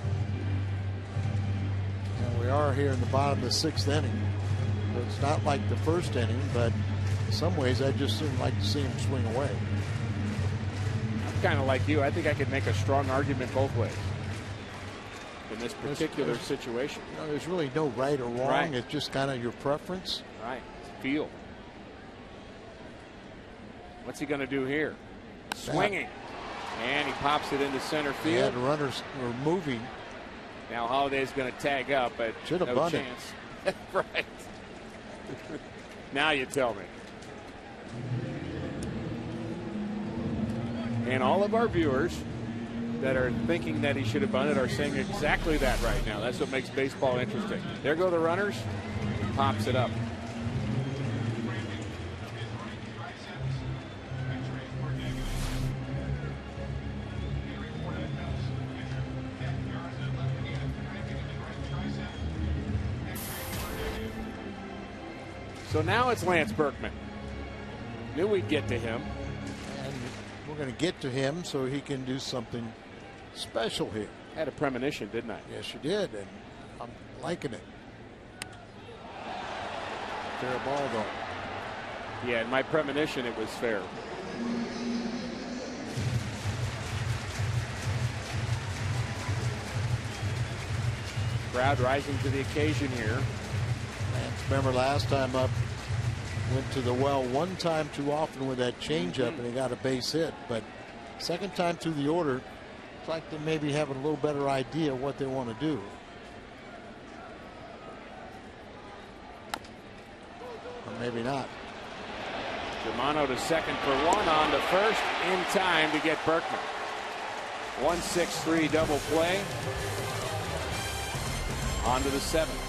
are here in the bottom of the 6th inning. So it's not like the first inning, but in some ways I just didn't like to see him swing away. I'm kind of like you. I think I could make a strong argument both ways in this particular situation. You know, there's really no right or wrong. Right. It's just kind of your preference. Right. Feel. What's he going to do here? Swinging. And he pops it into center field. Yeah, the runners were moving. Now Holliday's going to tag up, but should have no bunted. chance. Right. Now you tell me. And all of our viewers that are thinking that he should have bunted are saying exactly that right now. That's what makes baseball interesting. There go the runners. He pops it up. So now it's Lance Berkman. Knew we'd get to him. And we're going to get to him so he can do something special here. Had a premonition, didn't I? Yes, you did, and I'm liking it. Fair ball, though. Yeah, in my premonition, it was fair. Crowd rising to the occasion here. Remember last time up, went to the well one time too often with that changeup, and he got a base hit. But second time through the order, it's like they maybe have a little better idea of what they want to do. Or maybe not. Germano to second for one, on to first in time to get Berkman. 1-6-3 double play. On to the 7th.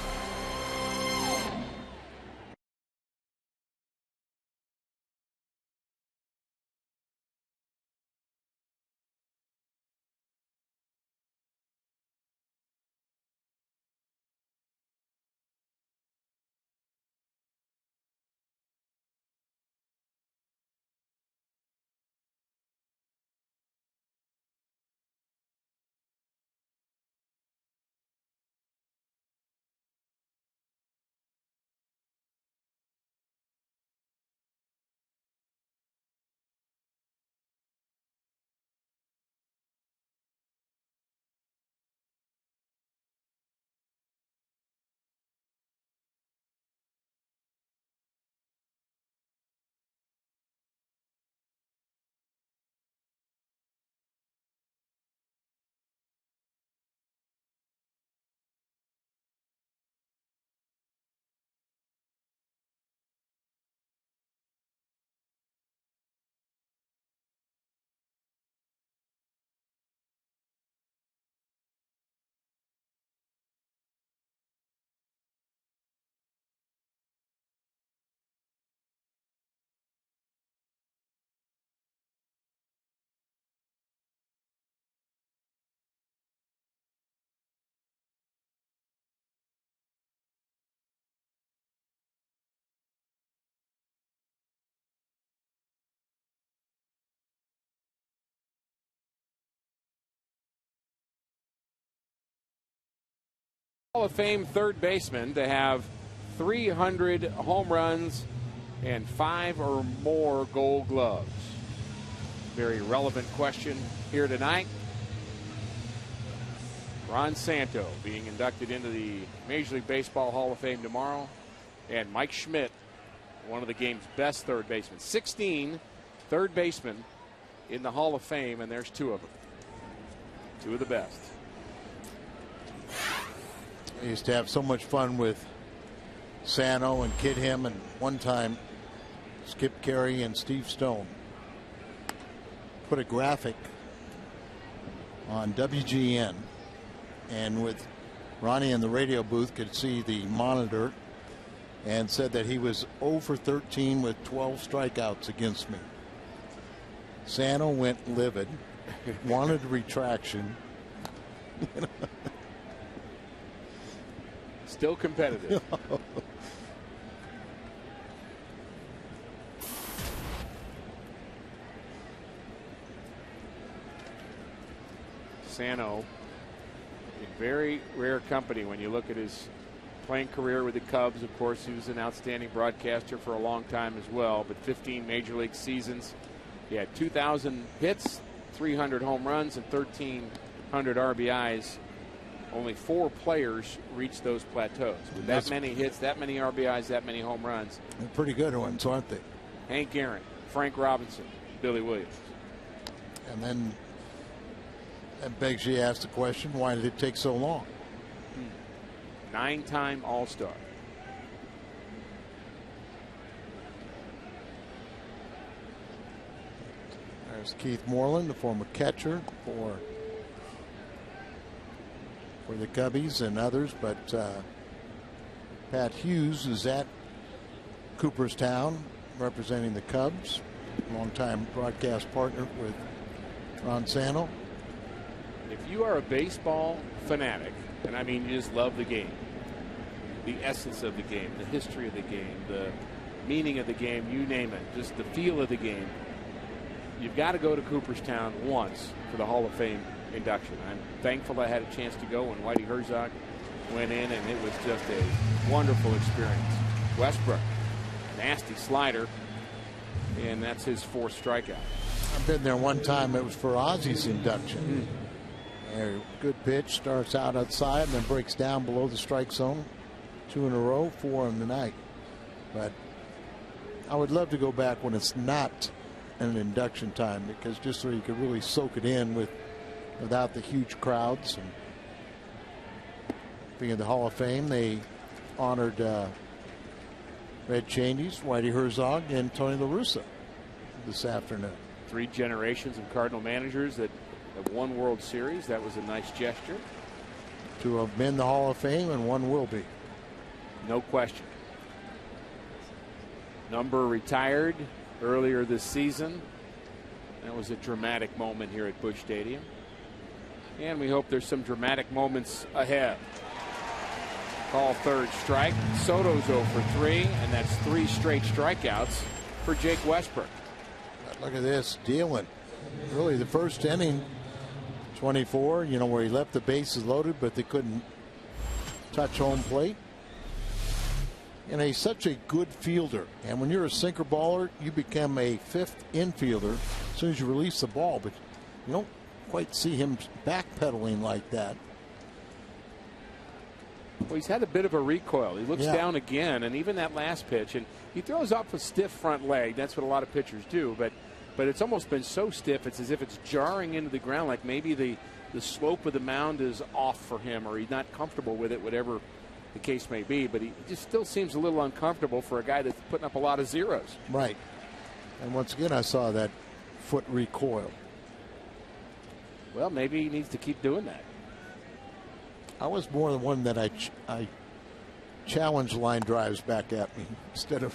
Hall of Fame third baseman to have 300 home runs and 5 or more Gold Gloves. Very relevant question here tonight. Ron Santo being inducted into the Major League Baseball Hall of Fame tomorrow. And Mike Schmidt, one of the game's best third basemen. 16 third basemen in the Hall of Fame, and there's 2 of them. 2 of the best. I used to have so much fun with Sano and Kid Him, and one time Skip Carey and Steve Stone put a graphic on WGN, and with Ronnie in the radio booth could see the monitor, and said that he was 0 for 13 with 12 strikeouts against me. Sano went livid, wanted retraction. Still competitive. Sano in very rare company when you look at his playing career with the Cubs. Of course, he was an outstanding broadcaster for a long time as well, but 15 major league seasons. He had 2,000 hits, 300 home runs, and 1,300 RBIs. Only 4 players reached those plateaus. With that many hits, that many RBIs, that many home runs. They're pretty good ones, aren't they? Hank Aaron, Frank Robinson, Billy Williams. And then that begs you to ask the question, why did it take so long? 9-time All-Star. There's Keith Moreland, the former catcher for the Cubbies and others, but Pat Hughes is at Cooperstown representing the Cubs, longtime broadcast partner with Ron Santo. If you are a baseball fanatic, and I mean you just love the game, the essence of the game, the history of the game, the meaning of the game, you name it, just the feel of the game, you've got to go to Cooperstown once for the Hall of Fame induction. I'm thankful I had a chance to go when Whitey Herzog went in, and it was just a wonderful experience. Westbrook, nasty slider, and that's his 4th strikeout. I've been there one time. It was for Ozzy's induction. Good pitch, starts out outside and then breaks down below the strike zone. 2 in a row, 4 in the night. But I would love to go back when it's not an induction time, because just so you could really soak it in without the huge crowds. And being in the Hall of Fame, they honored Red Chaney's, Whitey Herzog, and Tony La Russa this afternoon. 3 generations of Cardinal managers that have won World Series. That was a nice gesture. 2 have been in the Hall of Fame, and 1 will be. No question. Number retired earlier this season. That was a dramatic moment here at Busch Stadium. And we hope there's some dramatic moments ahead. Call 3rd strike. Soto's 0 for 3, and that's 3 straight strikeouts for Jake Westbrook. Look at this, dealing. Really, the first inning, 24, where he left the bases loaded, but they couldn't touch home plate. And he's such a good fielder. And when you're a sinker baller, you become a 5th infielder as soon as you release the ball. But you don't quite see him backpedaling like that. Well, he's had a bit of a recoil. He looks down again, and even that last pitch, and he throws off a stiff front leg. That's what a lot of pitchers do. But it's almost been so stiff, it's as if it's jarring into the ground, like maybe the slope of the mound is off for him, or he's not comfortable with it, whatever the case may be. But he just still seems a little uncomfortable for a guy that's putting up a lot of zeros. Right. And once again, I saw that foot recoil. Well, maybe he needs to keep doing that. I was more the one that I challenged line drives back at me instead of.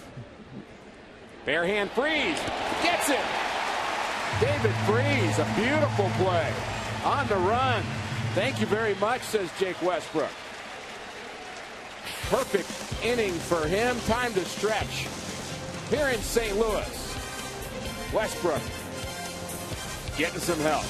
Bare hand Freeze gets it. David Freeze, a beautiful play on the run. Thank you very much, says Jake Westbrook. Perfect inning for him. Time to stretch here in St. Louis. Westbrook getting some help.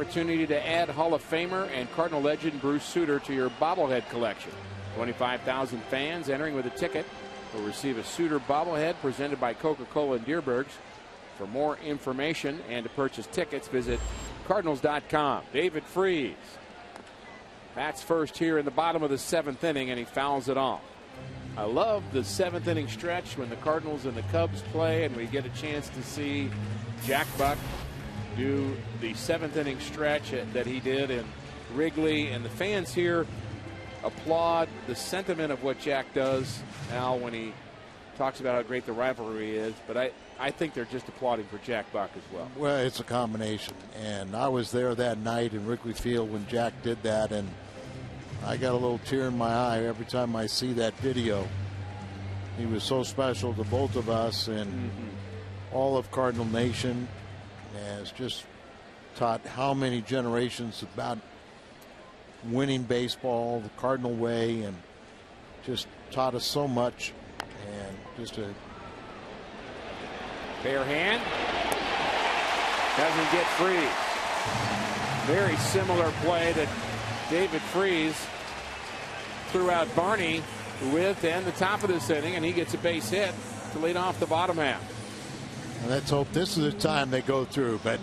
Opportunity to add Hall of Famer and Cardinal legend Bruce Sutter to your bobblehead collection. 25,000 fans entering with a ticket will receive a Sutter bobblehead presented by Coca-Cola and Deerbergs. For more information and to purchase tickets, visit Cardinals.com. David Freese bats first here in the bottom of the 7th inning, and he fouls it off. I love the 7th inning stretch when the Cardinals and the Cubs play, and we get a chance to see Jack Buck do the 7th inning stretch that he did in Wrigley, and the fans here applaud the sentiment of what Jack does now when he talks about how great the rivalry is. But I think they're just applauding for Jack Buck as well. Well, it's a combination, and I was there that night in Wrigley Field when Jack did that, and I got a little tear in my eye every time I see that video. He was so special to both of us, and all of Cardinal Nation has just taught how many generations about winning baseball the Cardinal way, and just taught us so much. And just a bare hand doesn't get Freese. Very similar play that David Freese threw out Barney with in the top of this inning, and he gets a base hit to lead off the bottom half. Let's hope this is the time they go through. But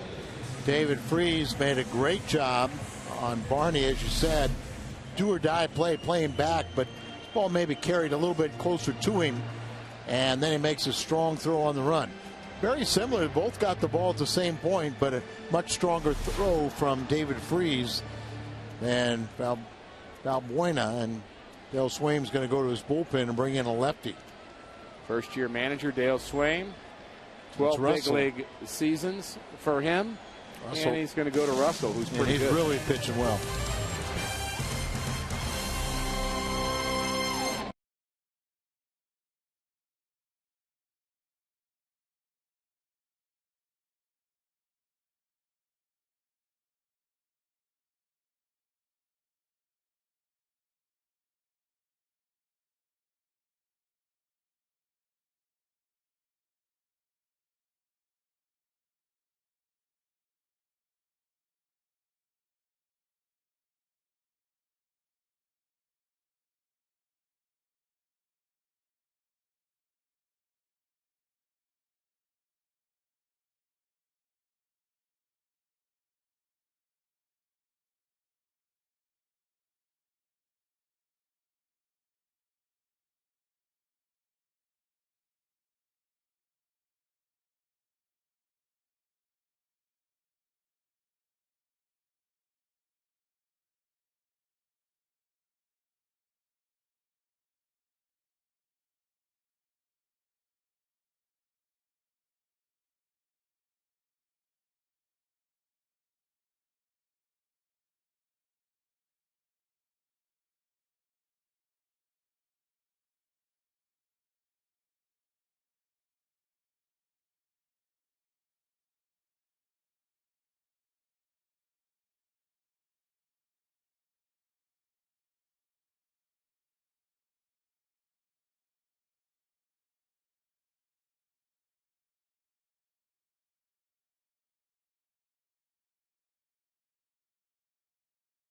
David Freese made a great job on Barney, as you said. Do or die play, playing back, but this ball maybe carried a little bit closer to him, and then he makes a strong throw on the run. Very similar. Both got the ball at the same point, but a much stronger throw from David Freese than Valbuena, and Dale Swaim's going to go to his bullpen and bring in a lefty. First-year manager Dale Swaim. 12 big league seasons for him. Russell. And he's going to go to Russell, who's pretty good. He's really pitching well.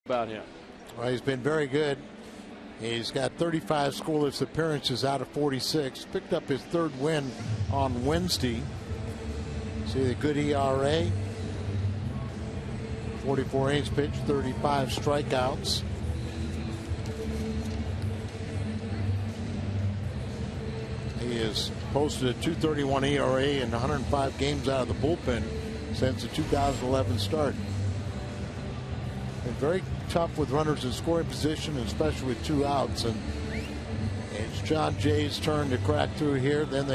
About him. Well, he's been very good. He's got 35 scoreless appearances out of 46. Picked up his 3rd win on Wednesday. See the good ERA. 44 innings pitched, 35 strikeouts. He has posted a 2.31 ERA in 105 games out of the bullpen since the 2011 start. Been very tough with runners in scoring position, especially with 2 outs. And it's John Jay's turn to crack through here. Then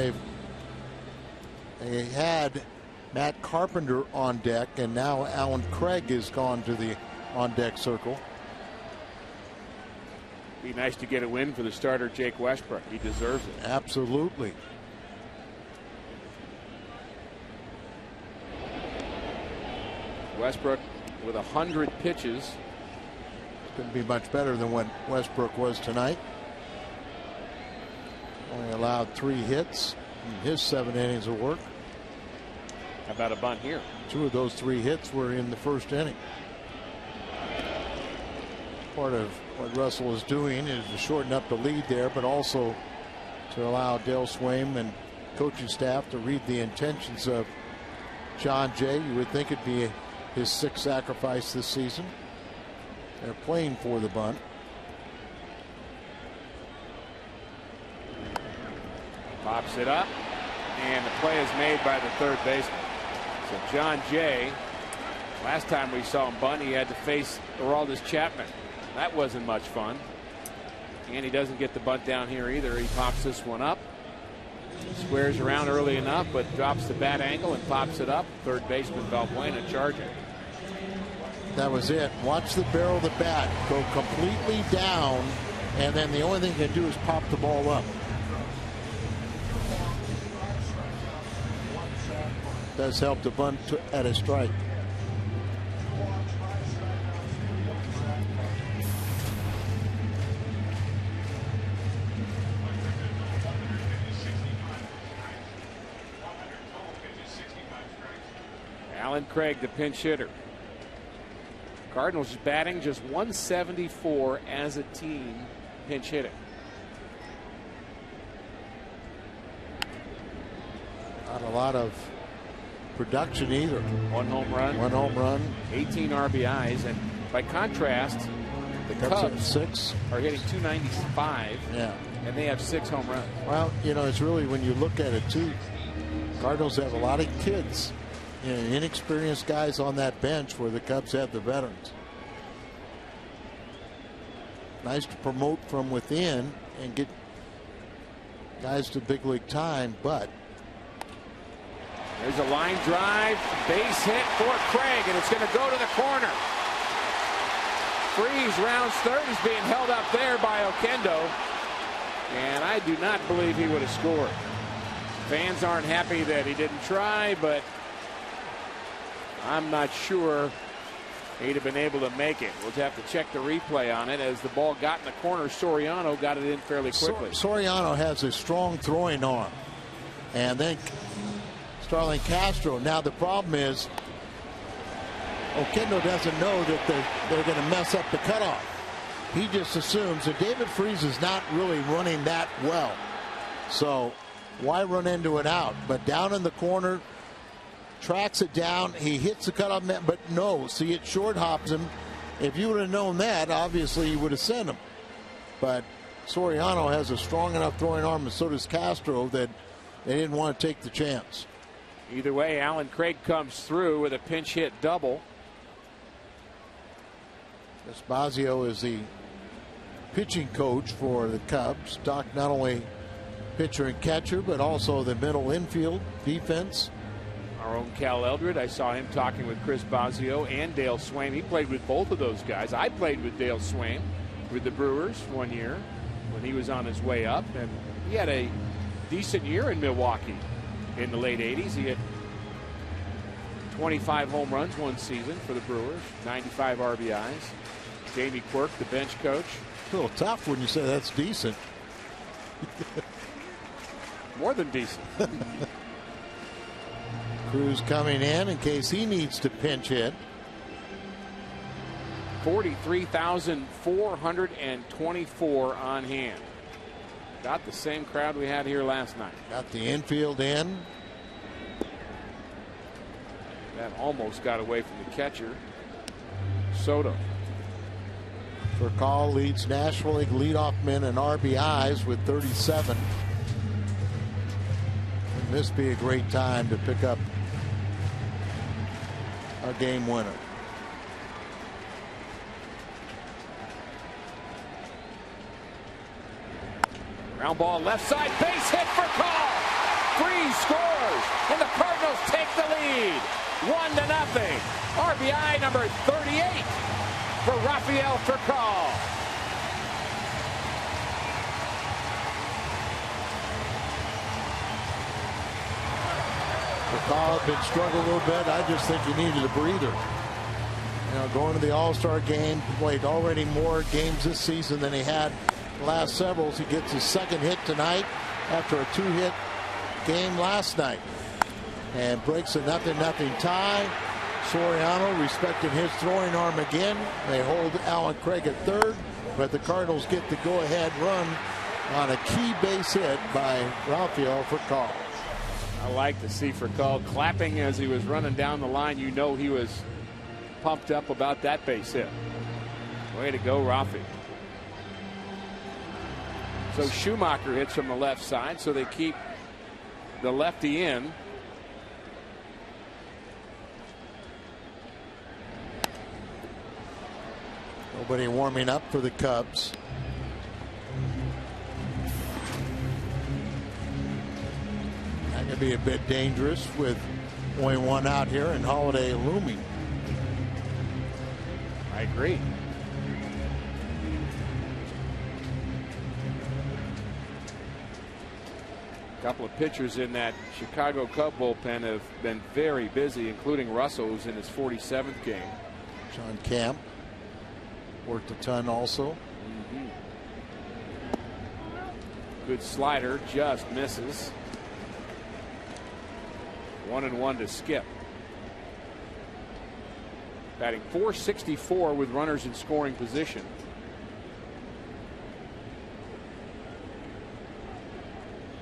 they had Matt Carpenter on deck, and now Alan Craig has gone to the on-deck circle. Be nice to get a win for the starter, Jake Westbrook. He deserves it. Absolutely. Westbrook with 100 pitches. Couldn't be much better than what Westbrook was tonight. Only allowed 3 hits in his 7 innings of work. How about a bunt here? 2 of those 3 hits were in the first inning. Part of what Russell is doing is to shorten up the lead there, but also to allow Dale Swaim and coaching staff to read the intentions of John Jay. You would think it'd be his 6th sacrifice this season. They're playing for the bunt. Pops it up, and the play is made by the third baseman. So John Jay, last time we saw him bunt, he had to face Aroldis Chapman. That wasn't much fun. And he doesn't get the bunt down here either. He pops this one up. Squares around early enough, but drops the bat angle and pops it up. Third baseman Valbuena charging. That was it. Watch the barrel of the bat go completely down, and then the only thing you can do is pop the ball up. Does help to bunt at a strike. Alan Craig, the pinch hitter. Cardinals batting just 174 as a team pinch hitting. Not a lot of production either. 1 home run. 1 home run. 18 RBIs. And by contrast, the Cubs 6 are hitting 295. Yeah. And they have 6 home runs. Well, you know, it's really, when you look at it too, Cardinals have a lot of kids, you know, inexperienced guys on that bench where the Cubs have the veterans. Nice to promote from within and get guys to big league time, but there's a line drive, base hit for Craig, and it's going to go to the corner. Freeze rounds third. He's being held up there by Oquendo, and I do not believe he would have scored. Fans aren't happy that he didn't try, but I'm not sure he'd have been able to make it. We'll have to check the replay on it. As the ball got in the corner, Soriano got it in fairly quickly. Soriano has a strong throwing arm, and then Starlin Castro. Now the problem is Oquendo doesn't know that they're going to mess up the cutoff. He just assumes that David Freese is not really running that well, so why run into it out? But down in the corner, tracks it down. He hits the cutoff man, but no. See, it short hops him. If you would have known that, obviously you would have sent him. But Soriano has a strong enough throwing arm, and so does Castro, that they didn't want to take the chance. Either way, Alan Craig comes through with a pinch hit double. Espazio is the pitching coach for the Cubs. Doc not only pitcher and catcher, but also the middle infield defense. Our own Cal Eldred, I saw him talking with Chris Bosio and Dale Swaim. He played with both of those guys. I played with Dale Swaim with the Brewers one year when he was on his way up, and he had a decent year in Milwaukee in the late 80s. He had 25 home runs one season for the Brewers, 95 RBIs. Jamie Quirk, the bench coach. A little tough when you say that's decent. More than decent. Cruz coming in case he needs to pinch hit. 43,424 on hand. Got the same crowd we had here last night. Got the infield in. That almost got away from the catcher. Soto. Furcal leads National League leadoff men in RBIs with 37. Wouldn't this be a great time to pick up a game winner? Ground ball left side, base hit for Call. Freeze scores, and the Cardinals take the lead. 1-0. RBI number 38 for Rafael Furcal. Furcal had been struggling a little bit. I just think he needed a breather. You know, going to the All-Star game, played already more games this season than he had the last several. He gets his second hit tonight after a 2-hit game last night. and breaks a 0-0 tie. Soriano respecting his throwing arm again. They hold Alan Craig at third, but the Cardinals get the go-ahead run on a key base hit by Rafael Furcal. I like to see Furcal clapping as he was running down the line. You know he was pumped up about that base hit. Way to go, Rafi. So Schumacher hits from the left side, so they keep the lefty in. Nobody warming up for the Cubs. That could be a bit dangerous with only one out here and Holiday looming. I agree. A couple of pitchers in that Chicago Cub bullpen have been very busy, including Russell, who's in his 47th game. John Camp worked a ton also. Good slider, just misses. 1-1 to Skip. Batting .464 with runners in scoring position.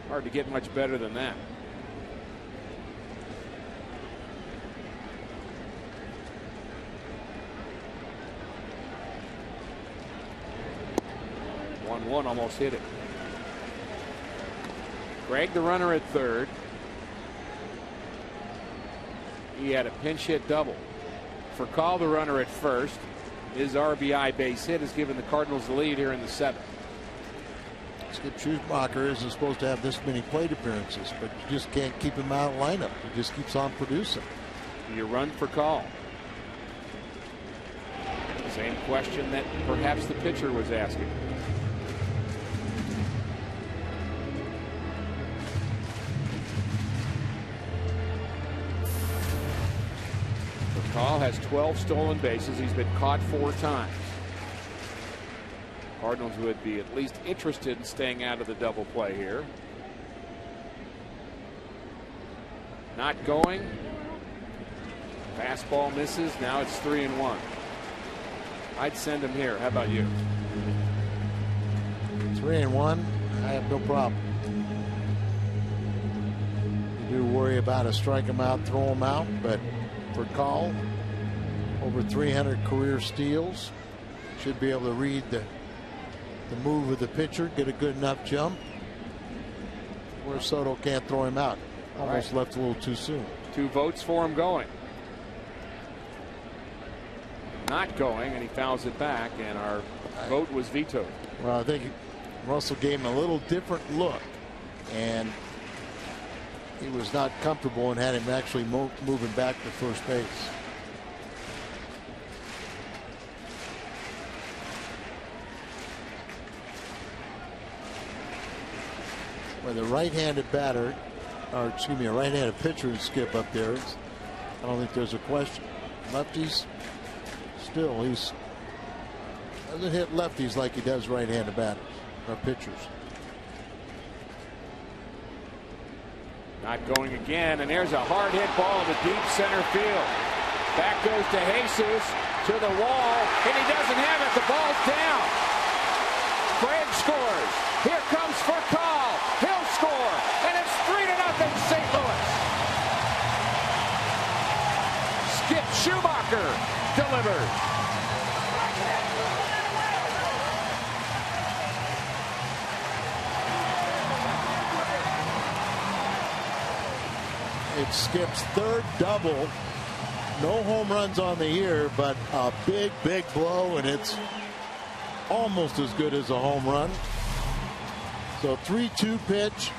Hard to get much better than that. One almost hit it. Craig, the runner at third. He had a pinch hit double. Furcal, the runner at first. His RBI base hit has given the Cardinals the lead here in the seventh. Skip Schumacher isn't supposed to have this many plate appearances, but you just can't keep him out of lineup. He just keeps on producing. You run Furcal. Same question that perhaps the pitcher was asking. Furcal has 12 stolen bases. He's been caught 4 times. Cardinals would be at least interested in staying out of the double play here. Not going. Fastball misses. Now it's 3-1. I'd send him here. How about you? 3-1. I have no problem. You do worry about a strike him out, throw him out, but for Call, over 300 career steals, should be able to read the move of the pitcher, get a good enough jump where Soto can't throw him out. Almost left a little too soon. 2 votes for him going. Not going, and he fouls it back, and our vote was vetoed. Well, I think Russell gave him a little different look, and he was not comfortable and had him actually moving back to first base. With a right-handed batter, or excuse me, a right-handed pitcher and Skip up there, I don't think there's a question. Lefties, still, he's doesn't hit lefties like he does right-handed batters or pitchers. Not going again, and there's a hard hit ball to deep center field. Back goes to Jesus, to the wall, and he doesn't have it. The ball's down. Craig scores. Here comes Furcal. He'll score, and it's 3-0 St. Louis. Skip Schumacher delivers. It's Skip's third double. No home runs on the year, but a big blow, and it's almost as good as a home run. So 3-2 pitch,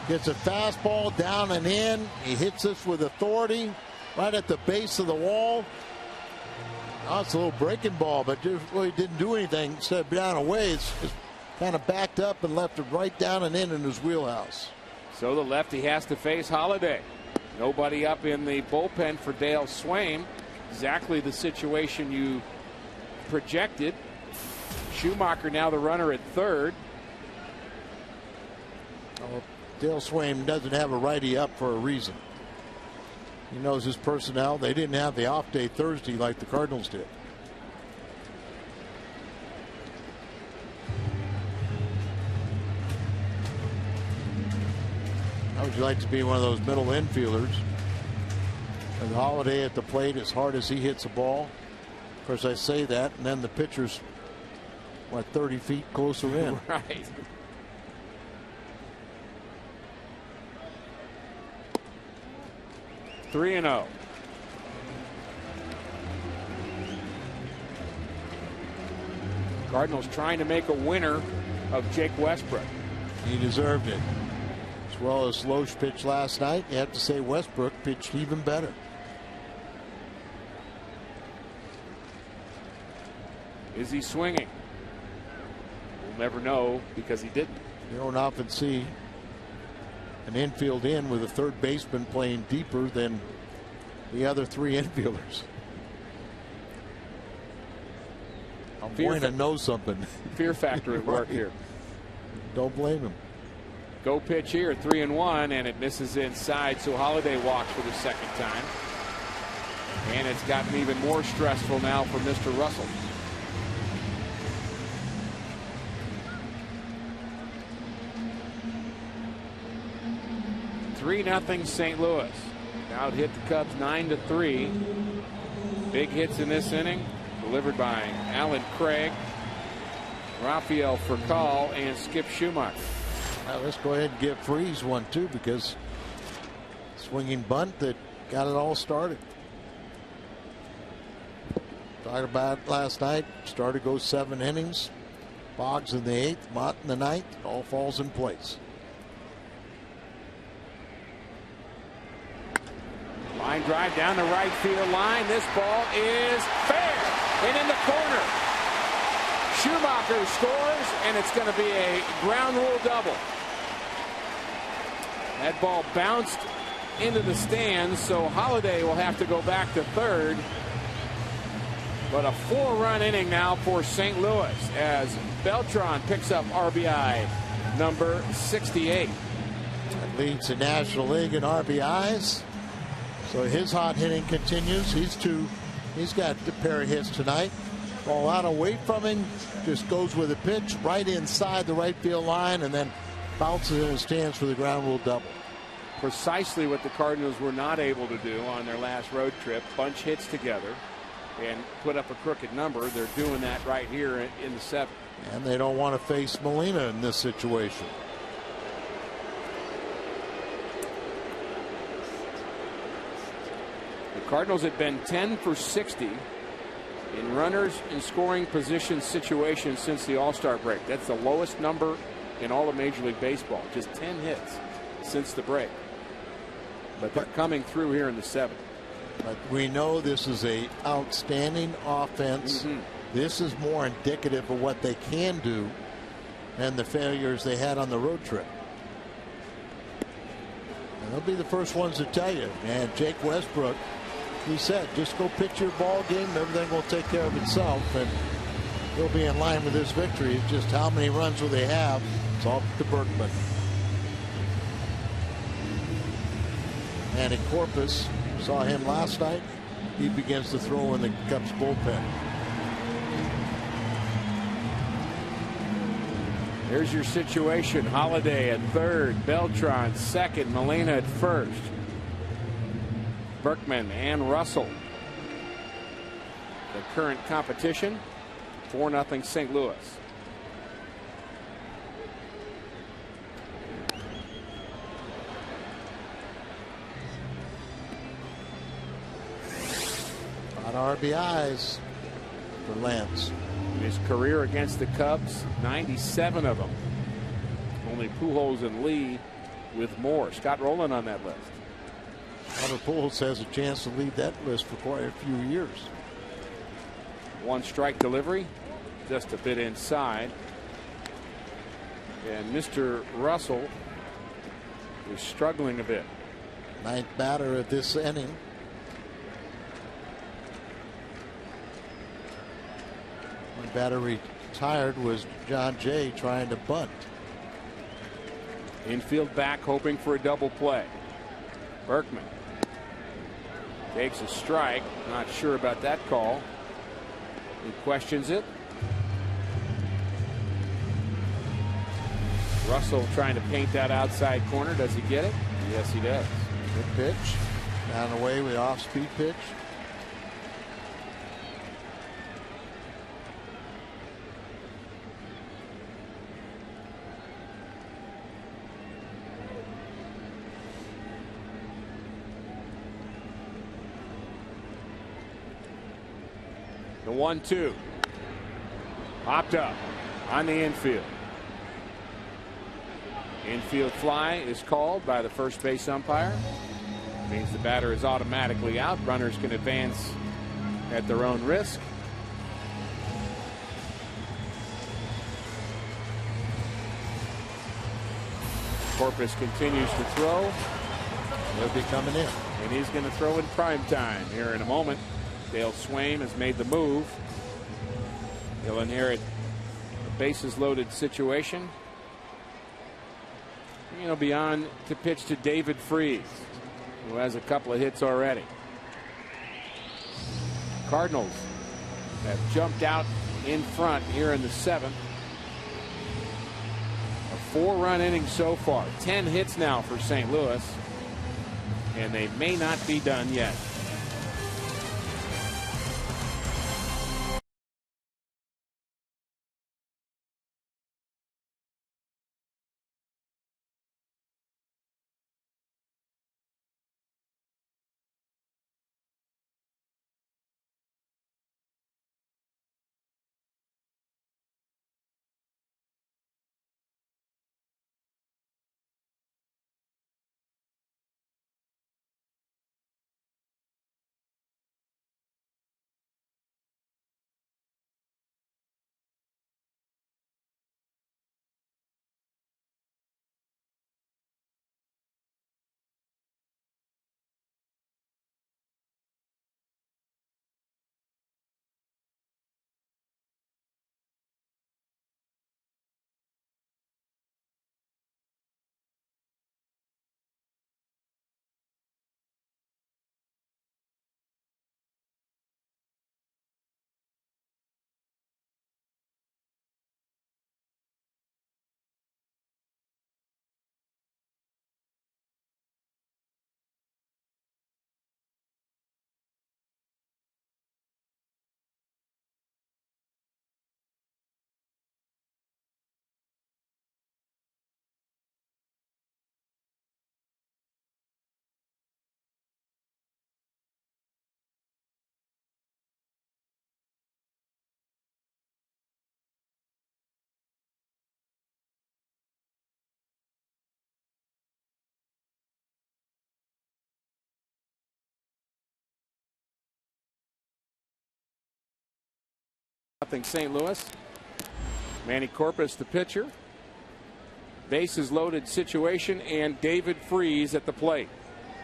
gets a fastball down and in. He hits this with authority right at the base of the wall. Oh, it's a little breaking ball, but just really didn't do anything. Instead of down away, it's kind of backed up and left it right down and in his wheelhouse. So the lefty has to face Holiday. Nobody up in the bullpen for Dale Swaim. Exactly the situation you projected. Schumacher now the runner at third. Oh, Dale Swaim doesn't have a righty up for a reason. He knows his personnel. They didn't have the off day Thursday like the Cardinals did. How would you like to be one of those middle infielders? And Holiday at the plate as hard as he hits a ball. Of course, I say that, and then the pitcher's, what, 30 feet closer in. Right. Three and 0. Cardinals trying to make a winner of Jake Westbrook. He deserved it. As well as Loesch pitched last night, you have to say Westbrook pitched even better. Is he swinging? We'll never know because he didn't. You don't often see an infield in with a third baseman playing deeper than the other three infielders. I'm going to know something. Fear factor at work here. Don't blame him. Go pitch here, 3-1, and it misses inside, so Holiday walks for the second time. And it's gotten even more stressful now for Mr. Russell. (3-0) St. Louis. Now it hit the Cubs 9-3. Big hits in this inning, delivered by Alan Craig, Rafael Furcal, and Skip Schumacher. Now let's go ahead and give Freese one too, because swinging bunt that got it all started. Talked about it last night. Started goes 7 innings. Boggs in the 8th, Mott in the 9th. All falls in place. Line drive down the right field line. This ball is fair and in the corner. Schumacher scores, and it's going to be a ground rule double. That ball bounced into the stands, so Holiday will have to go back to third. But a 4-run inning now for St. Louis as Beltran picks up RBI number 68. That leads the National League in RBIs. So his hot hitting continues. He's got a pair of hits tonight. Ball out away from him, just goes with a pitch right inside the right field line and then bounces in and stands for the ground rule double. Precisely what the Cardinals were not able to do on their last road trip. Bunch hits together and put up a crooked number. They're doing that right here in the 7th. And they don't want to face Molina in this situation. The Cardinals had been 10 for 60 in runners in scoring position situations since the All-Star break. That's the lowest number in all of Major League Baseball. Just 10 hits since the break. But they're coming through here in the 7th. But we know this is a outstanding offense. This is more indicative of what they can do than the failures they had on the road trip. And they'll be the first ones to tell you, man, Jake Westbrook, he said, just go pitch your ball game, everything will take care of itself, and he'll be in line with this victory. It's just how many runs will they have? It's all to Berkman. Manny Corpus, saw him last night. He begins to throw in the Cubs bullpen. Here's your situation. Holiday at third, Beltran second, Molina at first. Berkman and Russell. The current competition, 4-0 St. Louis. On RBIs for Lance. His career against the Cubs, 97 of them. Only Pujols and Lee with more. Scott Rowland on that list. Albert Pujols has a chance to lead that list for quite a few years. One strike delivery, just a bit inside. And Mr. Russell is struggling a bit. Ninth batter of this inning. One batter retired was John Jay trying to bunt. Infield back hoping for a double play. Berkman. Takes a strike. Not sure about that call. He questions it. Russell trying to paint that outside corner. Does he get it? Yes, he does. Good pitch. Down and away with off-speed pitch. The 1-2. Popped up on the infield. Infield fly is called by the first base umpire. Means the batter is automatically out. Runners can advance at their own risk. Corpus continues to throw. He'll be coming in. And he's going to throw in prime time here in a moment. Dale Swaim has made the move. He'll inherit a bases loaded situation. He'll be on to pitch to David Freese, who has a couple of hits already. Cardinals have jumped out in front here in the 7th. A 4-run inning so far. 10 hits now for St. Louis. And they may not be done yet. St. Louis. Manny Corpus, the pitcher. Bases loaded situation, and David Freese at the plate.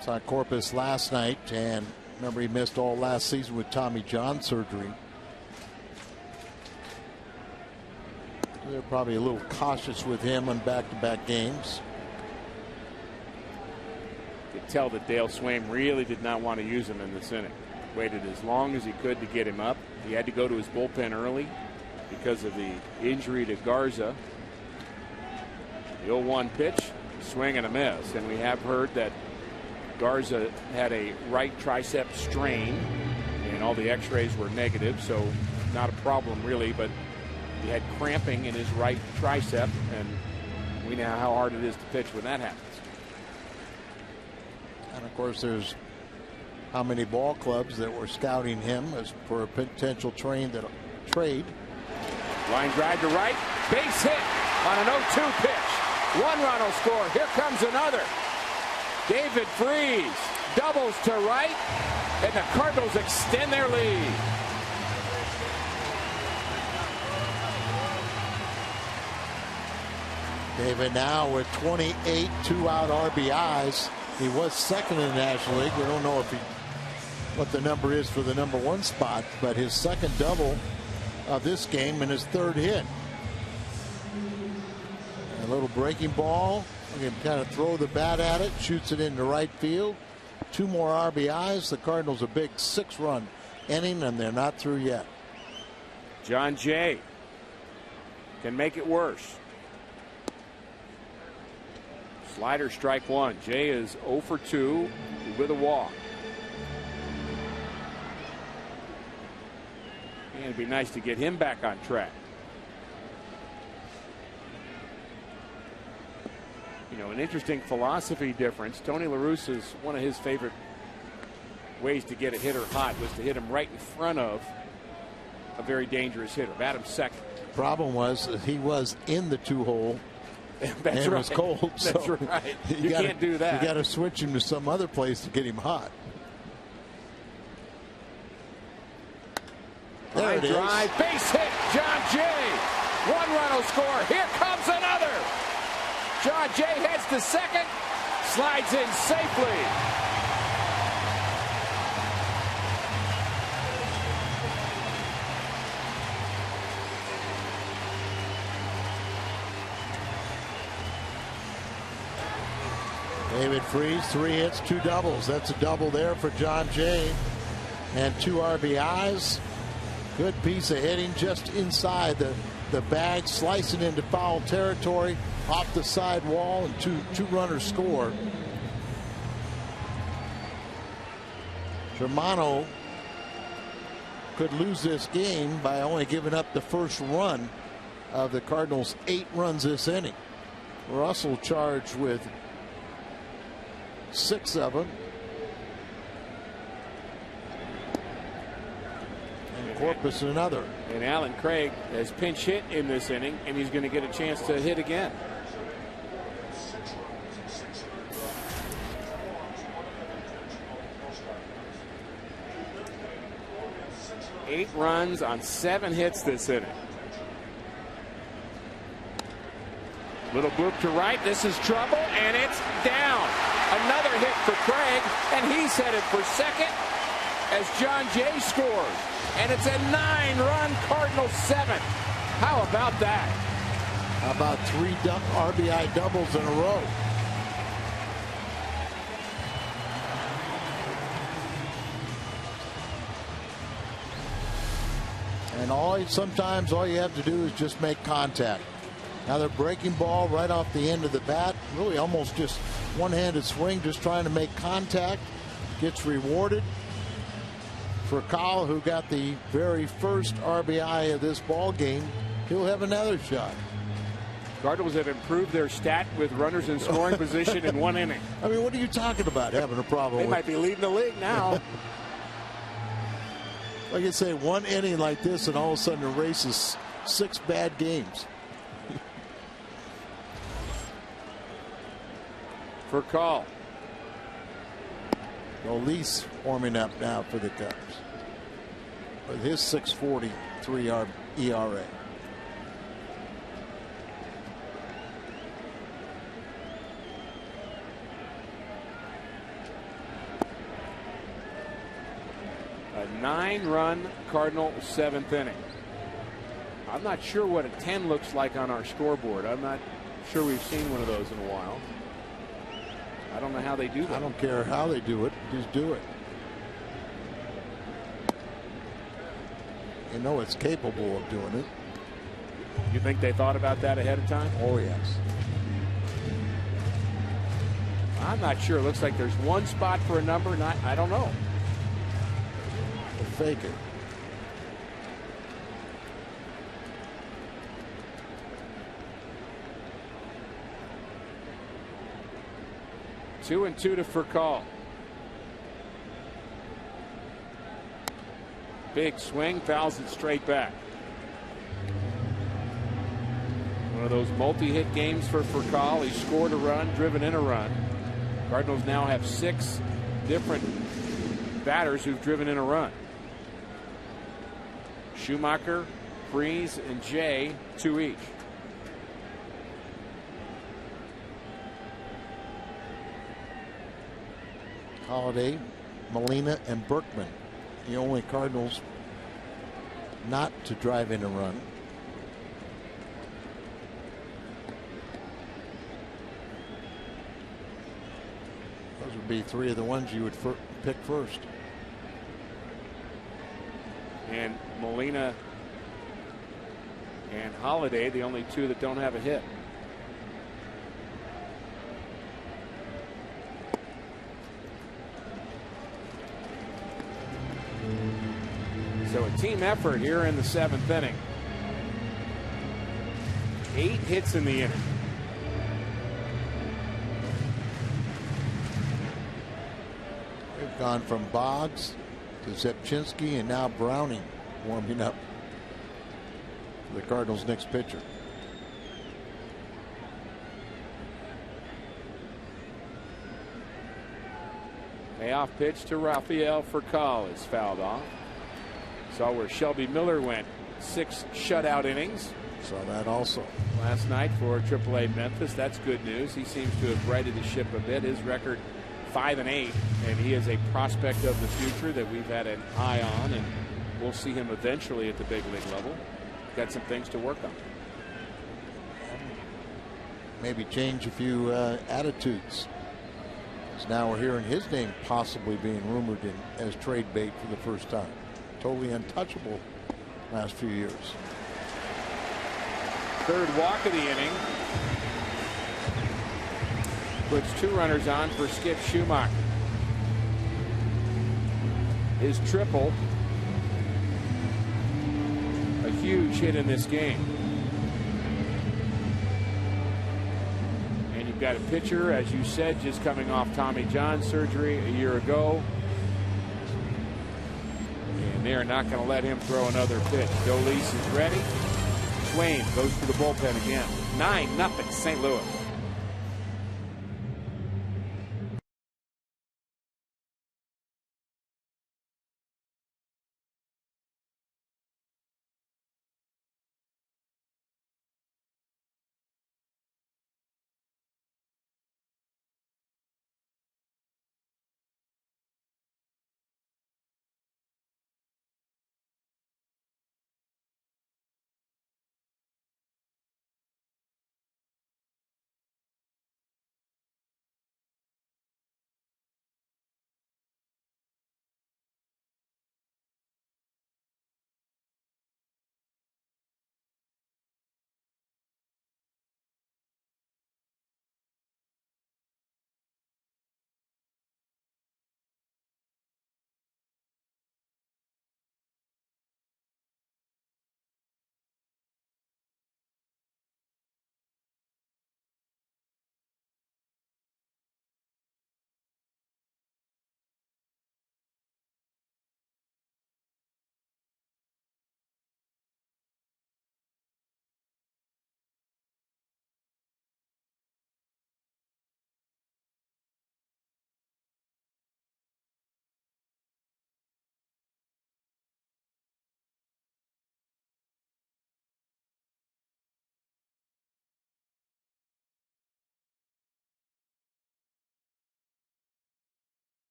Saw Corpus last night, and remember he missed all last season with Tommy John surgery. They're probably a little cautious with him on back-to-back games. You could tell that Dale Swaim really did not want to use him in this inning. Waited as long as he could to get him up. He had to go to his bullpen early because of the injury to Garza. The 0-1 pitch, swing and a miss. And we have heard that Garza had a right tricep strain, and all the x-rays were negative, so not a problem really, but he had cramping in his right tricep, and we know how hard it is to pitch when that happens. And of course there's how many ball clubs that were scouting him as for a potential trade. Line drive to right, base hit on an 0-2 pitch. 1 run will score. Here comes another. David Freese doubles to right, and the Cardinals extend their lead. David now with 28 2-out RBIs. He was second in the National League. We don't know what the number is for the #1 spot, but his second double of this game and his 3rd hit. A little breaking ball. We can kind of throw the bat at it, shoots it into right field. 2 more RBIs. The Cardinals a big 6-run inning, and they're not through yet. John Jay can make it worse. Slider, strike 1. Jay is 0 for 2 with a walk. And it'd be nice to get him back on track. You know, an interesting philosophy difference. Tony La Russa's one of his favorite ways to get a hitter hot was to hit him right in front of a very dangerous hitter. Bat him second. Problem was he was in the 2-hole. That's and it right. was cold. That's so right. You can't do that. You got to switch him to some other place to get him hot. There Line it is. drive, base hit, John Jay. 1 run will score. Here comes another. John Jay heads to second, slides in safely. David Freese, 3 hits, 2 doubles. That's a double there for John Jay. And 2 RBIs. Good piece of hitting just inside the bag, slicing into foul territory, off the side wall, and two runners score. Germano could lose this game by only giving up the first run of the Cardinals' 8 runs this inning. Russell charged with 6 of them. And Corpus another. And Alan Craig has pinch hit in this inning, and he's going to get a chance to hit again. Eight runs on 7 hits this inning. Little bloop to right. This is trouble, and it's down. Another hit for Craig, and he's headed for second as John Jay scores. And it's a 9-run Cardinals 7th. How about that? How about 3 RBI doubles in a row? And sometimes all you have to do is just make contact. Now they're breaking ball right off the end of the bat. Really almost just one-handed swing, just trying to make contact. Gets rewarded. For Kyle, who got the very first RBI of this ball game, he'll have another shot. Cardinals have improved their stat with runners in scoring position in 1 inning. I mean, what are you talking about having a problem They with? might be leading the league now. Like I say, 1 inning like this, and all of a sudden erases 6 bad games. For call. Elise warming up now for the Cubs with his 6.43 ERA. A 9-run Cardinal 7th inning. I'm not sure what a 10 looks like on our scoreboard. I'm not sure we've seen one of those in a while. I don't know how they do that. I don't care how they do it, just do it. You know it's capable of doing it. You think they thought about that ahead of time? Oh, yes. I'm not sure. It looks like there's one spot for a number. I don't know. They'll fake it. Two and two to Furcal. Big swing, fouls it straight back. One of those multi-hit games for Furcal. He scored a run, driven in a run. Cardinals now have 6 different batters who've driven in a run. Schumacher, Freese, and Jay, 2 each. Holiday, Molina, and Berkman, the only Cardinals not to drive in a run. Those Those would be three of the ones you would pick first. And Molina and Holiday, the only two that don't have a hit. So a team effort here in the 7th inning. 8 hits in the inning. They've gone from Boggs to Zepchinski and now Browning warming up for the Cardinals' next pitcher. Payoff pitch to Rafael Furcal is fouled off. Saw where Shelby Miller went 6 shutout innings. Saw that also last night for AAA Memphis. That's good news. He seems to have righted the ship a bit. His record 5-8, and he is a prospect of the future that we've had an eye on, and we'll see him eventually at the big league level. Got some things to work on. Maybe change a few attitudes. Because now we're hearing his name possibly being rumored as trade bait for the first time. Totally untouchable last few years. 3rd walk of the inning. Puts 2 runners on for Skip Schumacher. His triple. A huge hit in this game. And you've got a pitcher, as you said, just coming off Tommy John surgery a year ago. And they're not going to let him throw another pitch. Dolis is ready. Swain goes to the bullpen again. 9-0 St. Louis.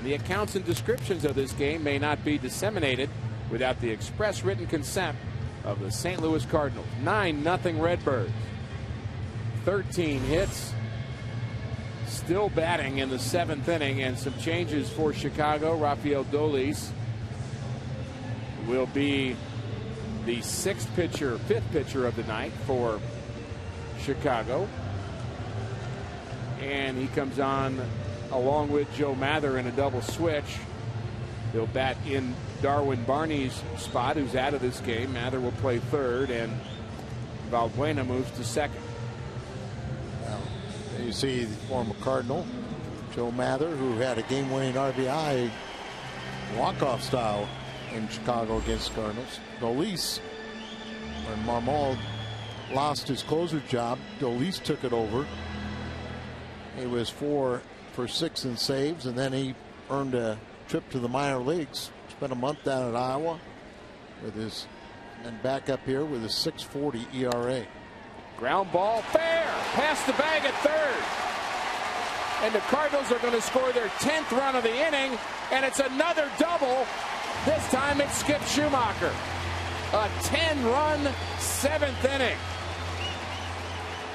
The accounts and descriptions of this game may not be disseminated without the express written consent of the St. Louis Cardinals. 9-0 Redbirds. 13 hits. Still batting in the 7th inning, and some changes for Chicago. Rafael Dolis will be the 5th pitcher of the night for Chicago. And he comes on along with Joe Mather in a double switch. They'll bat in Darwin Barney's spot, who's out of this game. Mather will play 3rd, and Valbuena moves to 2nd. Well, you see the former Cardinal, Joe Mather, who had a game-winning RBI walk-off style in Chicago against Cardinals. Dolis, when Marmol lost his closer job, Dolis took it over. He was 4 for 6 in saves, and then he earned a trip to the minor leagues. Spent a month down at Iowa with his, and back up here with his 6.40 ERA. Ground ball fair, past the bag at 3rd. and the Cardinals are going to score their 10th run of the inning, and it's another double. This time it's Skip Schumacher. A 10-run 7th inning.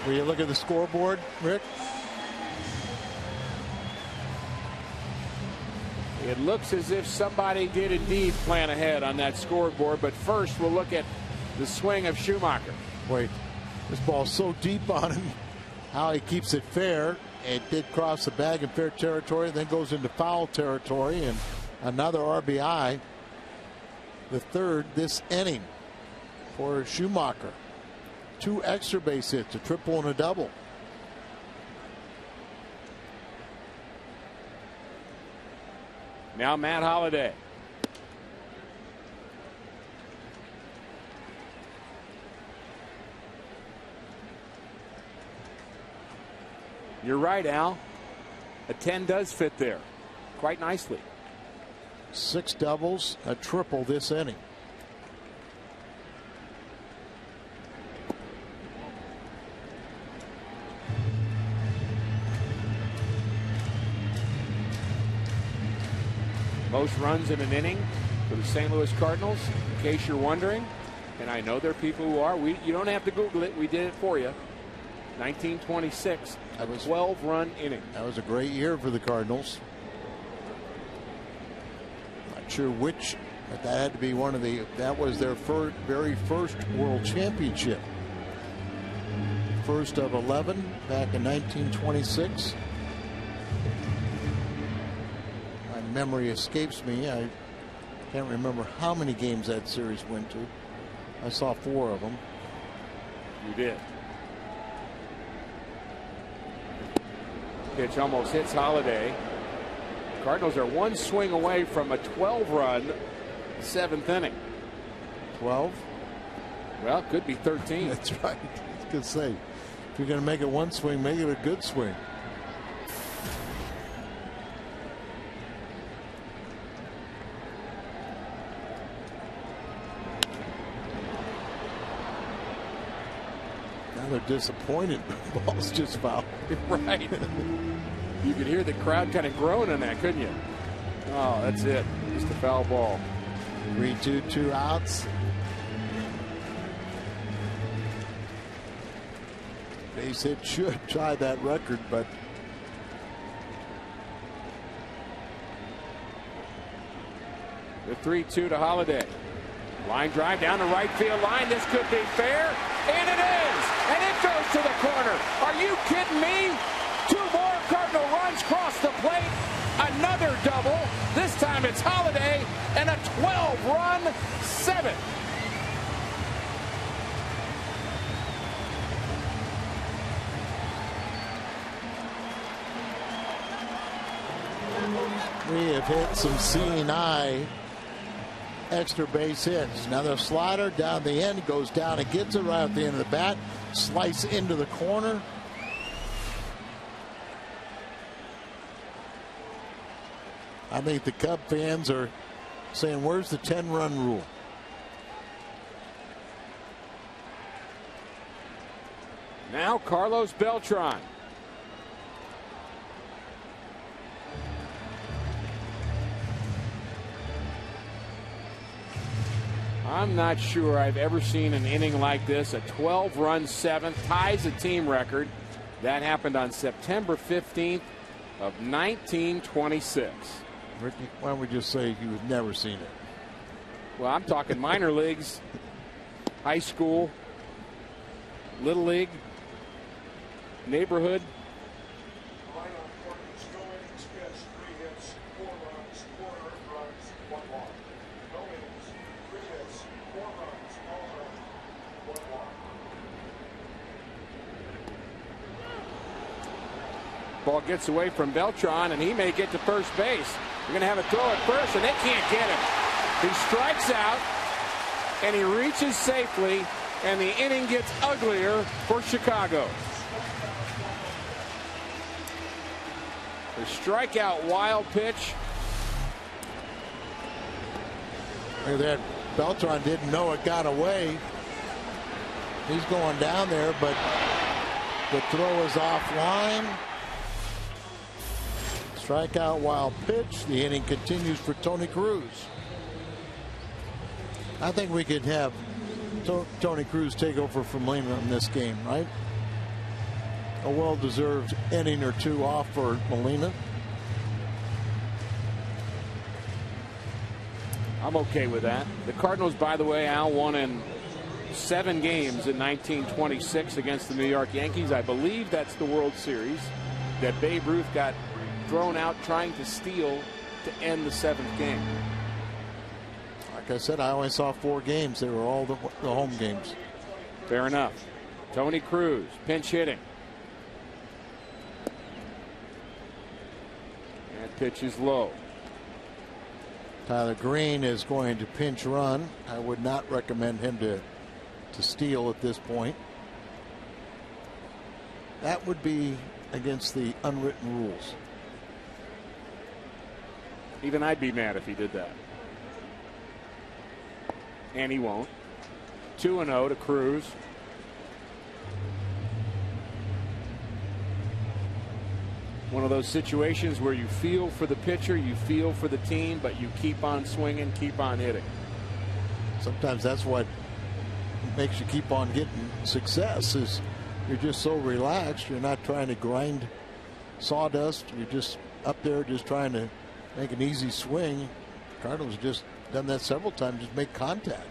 Will you look at the scoreboard, Rick? It looks as if somebody did indeed plan ahead on that scoreboard, but first we'll look at the swing of Schumacher. Wait, this ball's so deep on him. How he keeps it fair. It did cross the bag in fair territory, then goes into foul territory, and another RBI. The third this inning for Schumacher. 2 extra base hits, a triple and a double. Now Matt Holliday. You're right, Al. A 10 does fit there quite nicely. 6 doubles, a triple this inning. Most runs in an inning for the St. Louis Cardinals, in case you're wondering. And I know there are people who are. You don't have to Google it. We did it for you. 1926, a 12-run inning. That was a great year for the Cardinals. Not sure which, but that had to be one of the. That was their very first World Championship. First of 11 back in 1926. My memory escapes me. I can't remember how many games that series went to. I saw 4 of them. You did. Pitch almost hits Holliday. Cardinals are 1 swing away from a 12-run 7th inning. 12? Well, it could be 13. That's right. I was going to say, if you're going to make it 1 swing, make it a good swing. Now they're disappointed. The ball's just foul. Right. You could hear the crowd kind of groan on that, couldn't you? Oh, that's it. Just a foul ball. 3-2, 2 outs. Base hit should try that record, but the 3-2 to Holliday. Line drive down the right field line. This could be fair, and it is. And it goes to the corner. Are you kidding me? 2 more Cardinal runs cross the plate. Another double. This time it's Holliday and a 12-run 7th. we have hit some seeing eye extra base hits. Another slider down the end, goes down and gets it right at the end of the bat. Slice into the corner. I think the Cub fans are saying, where's the 10-run rule? Now Carlos Beltran. I'm not sure I've ever seen an inning like this. A 12-run 7th ties a team record. That happened on September 15th of 1926. Ricky, why don't we just say you've never seen it? Well, I'm talking minor leagues, high school, little league, neighborhood. Ball gets away from Beltran, and he may get to first base. We're going to have a throw at first, and they can't get him. He strikes out, and he reaches safely, and the inning gets uglier for Chicago. The strikeout wild pitch. Look at that. Beltran didn't know it got away. He's going down there, but the throw is offline. Strikeout, wild pitch. The inning continues for Tony Cruz. I think we could have Tony Cruz take over from Molina in this game, right? A well-deserved inning or two off for Molina. I'm okay with that. The Cardinals, by the way, Al, won in 7 games in 1926 against the New York Yankees. I believe that's the World Series that Babe Ruth got thrown out trying to steal to end the 7th game. Like I said, I only saw 4 games. They were all the home games. Fair enough. Tony Cruz, pinch hitting. That pitch is low. Tyler Green is going to pinch run. I would not recommend him to steal at this point. That would be against the unwritten rules. Even I'd be mad if he did that. And he won't. 2-0 to Cruz. One of those situations where you feel for the pitcher, you feel for the team, but you keep on swinging, keep on hitting. Sometimes that's what makes you keep on getting success, is you're just so relaxed. You're not trying to grind sawdust. You're just up there just trying to make an easy swing. Cardinals just done that several times, just make contact.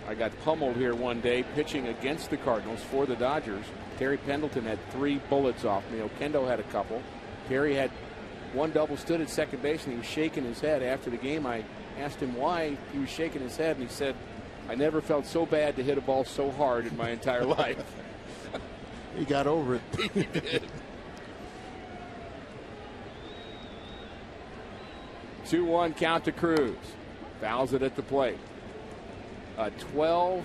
I got pummeled here one day pitching against the Cardinals for the Dodgers. Terry Pendleton had 3 bullets off me. Okendo had a couple. Terry had 1 double, stood at second base, and he was shaking his head. After the game, I asked him why he was shaking his head, and he said, "I never felt so bad to hit a ball so hard in my entire life." He got over it. He did. 2-1 count to Cruz. Fouls it at the plate. A 12-run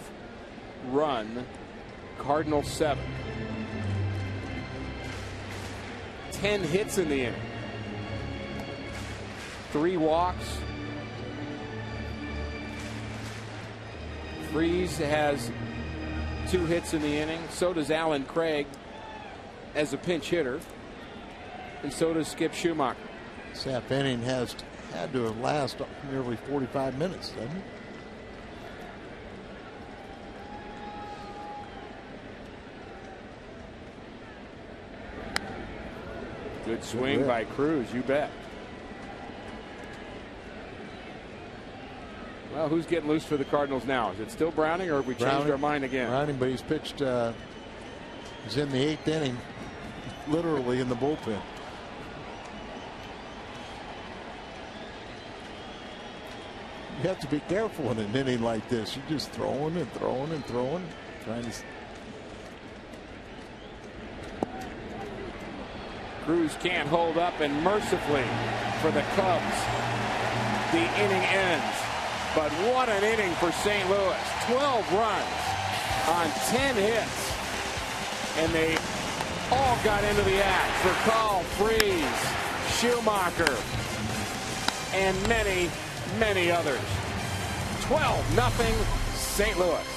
Cardinals 7. 10 hits in the inning. 3 walks. Freese has 2 hits in the inning. So does Alan Craig as a pinch hitter. And so does Skip Schumacher. That inning has had to have lasted nearly 45 minutes, doesn't it? Good swing by Cruz, you bet. Well, who's getting loose for the Cardinals now? Is it still Browning, or have we changed our mind again? Browning, but he's pitched. He's in the 8th inning, literally in the bullpen. You have to be careful in an inning like this. You're just throwing and throwing and throwing, trying to. Cruz can't hold up, and mercifully for the Cubs, the inning ends. But what an inning for St. Louis. 12 runs on 10 hits. And they all got into the act for Carl Freese, Schumacher, and many, many others. 12-0 St. Louis.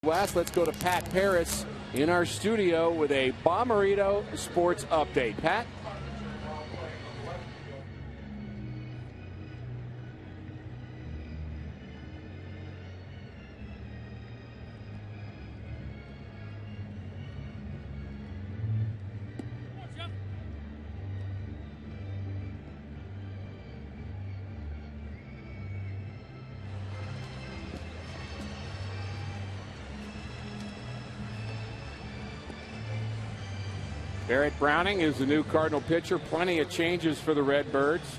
West. Let's go to Pat Paris in our studio with a Bomberito Sports Update. Pat? Barrett Browning is the new Cardinal pitcher. Plenty of changes for the Redbirds.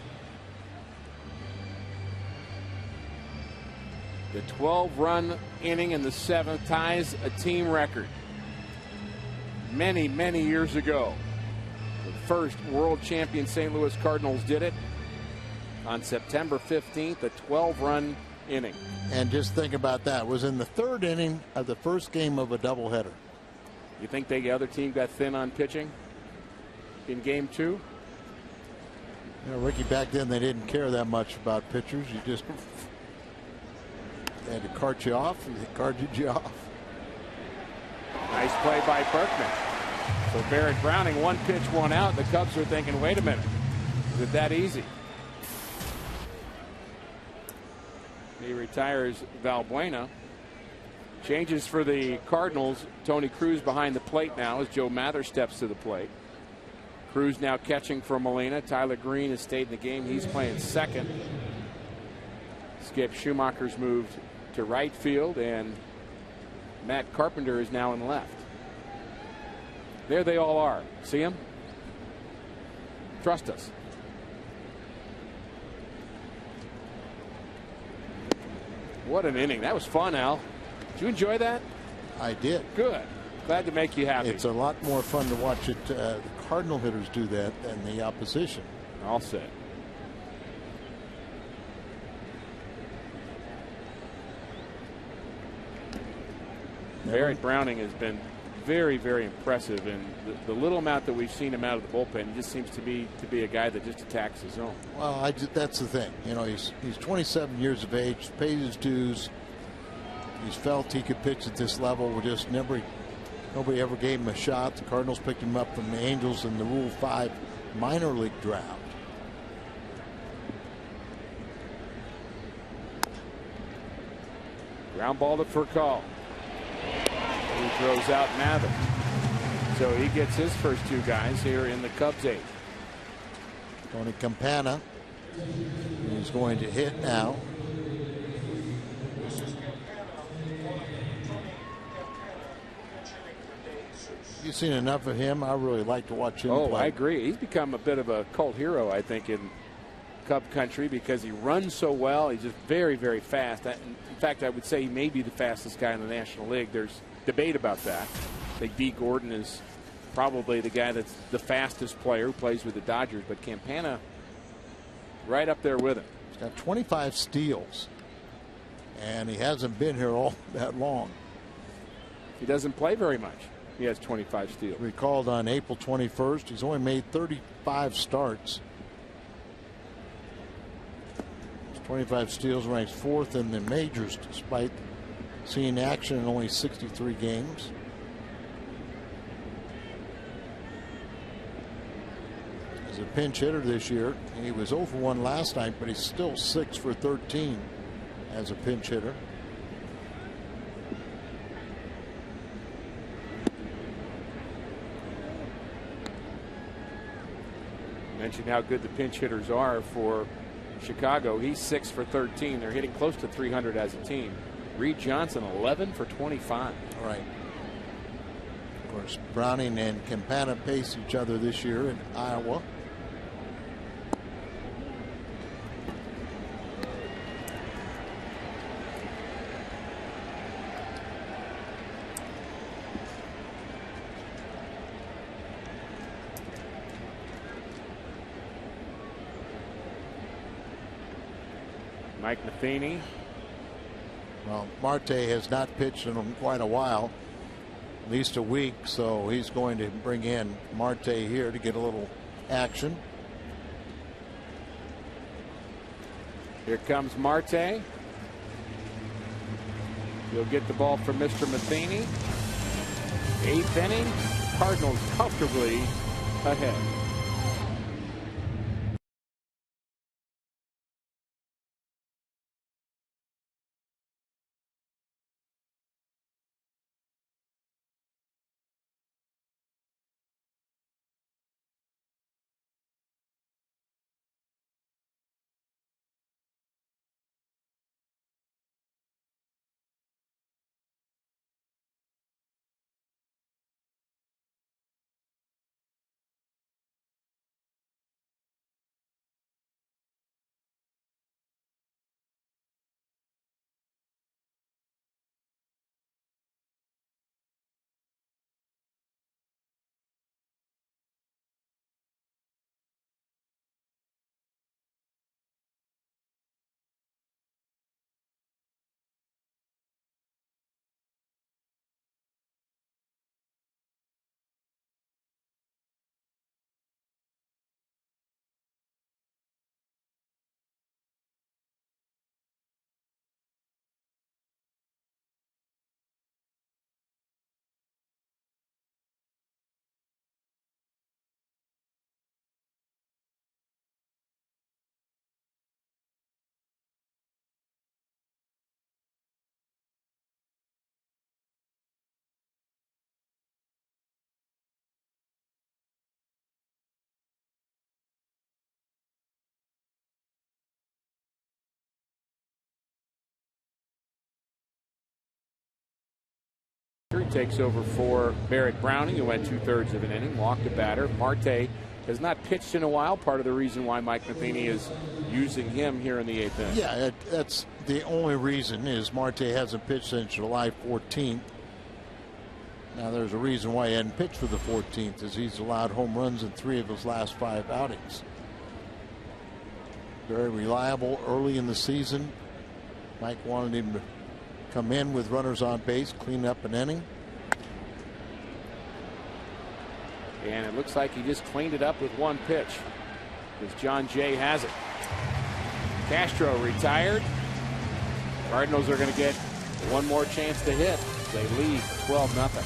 The 12-run inning in the 7th ties a team record. Many, many years ago, the first world champion St. Louis Cardinals did it on September 15th, a 12-run inning. And just think about that. It was in the 3rd inning of the first game of a doubleheader. You think the other team got thin on pitching in game 2? You know, Ricky, back then they didn't care that much about pitchers. You just had to cart you off, and they carted you off. Nice play by Berkman. So Barrett Browning, 1 pitch, 1 out. The Cubs are thinking, wait a minute, is it that easy? He retires Valbuena. Changes for the Cardinals. Tony Cruz behind the plate now as Joe Mather steps to the plate. Cruz now catching for Molina. Tyler Green has stayed in the game. He's playing second. Skip Schumacher's moved to right field, and Matt Carpenter is now in left. There they all are. See them? Trust us. What an inning. That was fun, Al. Did you enjoy that? I did. Good. Glad to make you happy. It's a lot more fun to watch it. The Cardinal hitters do that than the opposition. All set. Barrett Browning has been very, very impressive, and the little amount that we've seen him out of the bullpen, he just seems to be a guy that just attacks his own. Well, that's the thing. You know, he's 27 years of age, paid his dues. He's felt he could pitch at this level. Nobody ever gave him a shot. The Cardinals picked him up from the Angels in the Rule 5 minor league draft. Ground ball to Furcal. He throws out Mather. So he gets his first 2 guys here in the Cubs 8th. Tony Campana is going to hit now. You've seen enough of him. I really like to watch him play. I agree. He's become a bit of a cult hero, I think, in Cub country because he runs so well. He's just very, very fast. In fact, I would say he may be the fastest guy in the National League. There's debate about that. I think D. Gordon is probably the guy that's the fastest player who plays with the Dodgers, but Campana right up there with him. He's got 25 steals, and he hasn't been here all that long. He doesn't play very much. He has 25 steals. Recalled on April 21st. He's only made 35 starts. 25 steals, ranks 4th in the majors despite seeing action in only 63 games. As a pinch hitter this year, he was 0 for 1 last night, but he's still 6 for 13 as a pinch hitter. Mentioned how good the pinch hitters are for Chicago. He's 6 for 13. They're hitting close to 300 as a team. Reed Johnson 11 for 25. Right. Of course, Browning and Campana pace each other this year in Iowa. Mike Matheny. Well, Marte has not pitched in quite a while, at least a week, so he's going to bring in Marte here to get a little action. Here comes Marte. He'll get the ball from Mr. Matheny. 8th inning, Cardinals comfortably ahead. He takes over for Barrett Browning, who went 2/3 of an inning, walked a batter. Marte has not pitched in a while, part of the reason why Mike Matheny is using him here in the 8th inning. Yeah, that's the only reason is Marte hasn't pitched since July 14th. Now there's a reason why he hadn't pitched for the 14th, is he's allowed home runs in 3 of his last 5 outings. Very reliable early in the season. Mike wanted him to come in with runners on base, clean up an inning. And it looks like he just cleaned it up with 1 pitch, because John Jay has it. Castro retired. Cardinals are going to get one more chance to hit. They lead 12-0.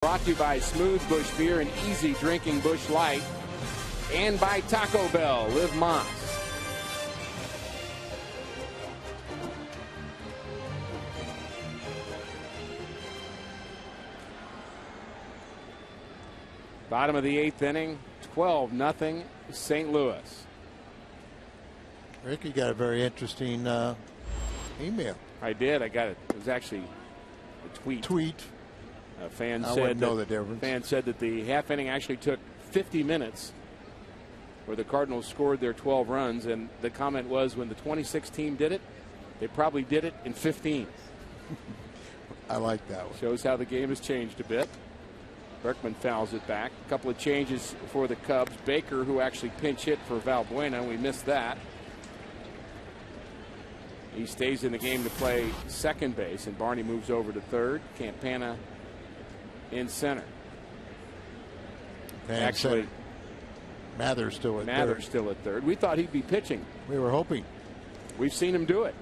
Brought to you by Smooth Bush Beer and Easy Drinking Bush Light, and by Taco Bell. Live Moss. Bottom of the 8th inning, 12-0 St. Louis. Rick, you got a very interesting email. I did. I got it. It was actually a tweet. A fan I said wouldn't know the difference. Fan said that the half inning actually took 50 minutes. where the Cardinals scored their 12 runs, and the comment was when the 26 team did it, they probably did it in 15. I like that one. Shows how the game has changed a bit. Berkman fouls it back. A couple of changes for the Cubs. Baker, who actually pinch hit for Valbuena, we missed that. He stays in the game to play second base, and Barney moves over to third. Campana in center. And Actually, Mather's still at Mather's third. still at third. We thought he'd be pitching. We were hoping. We've seen him do it.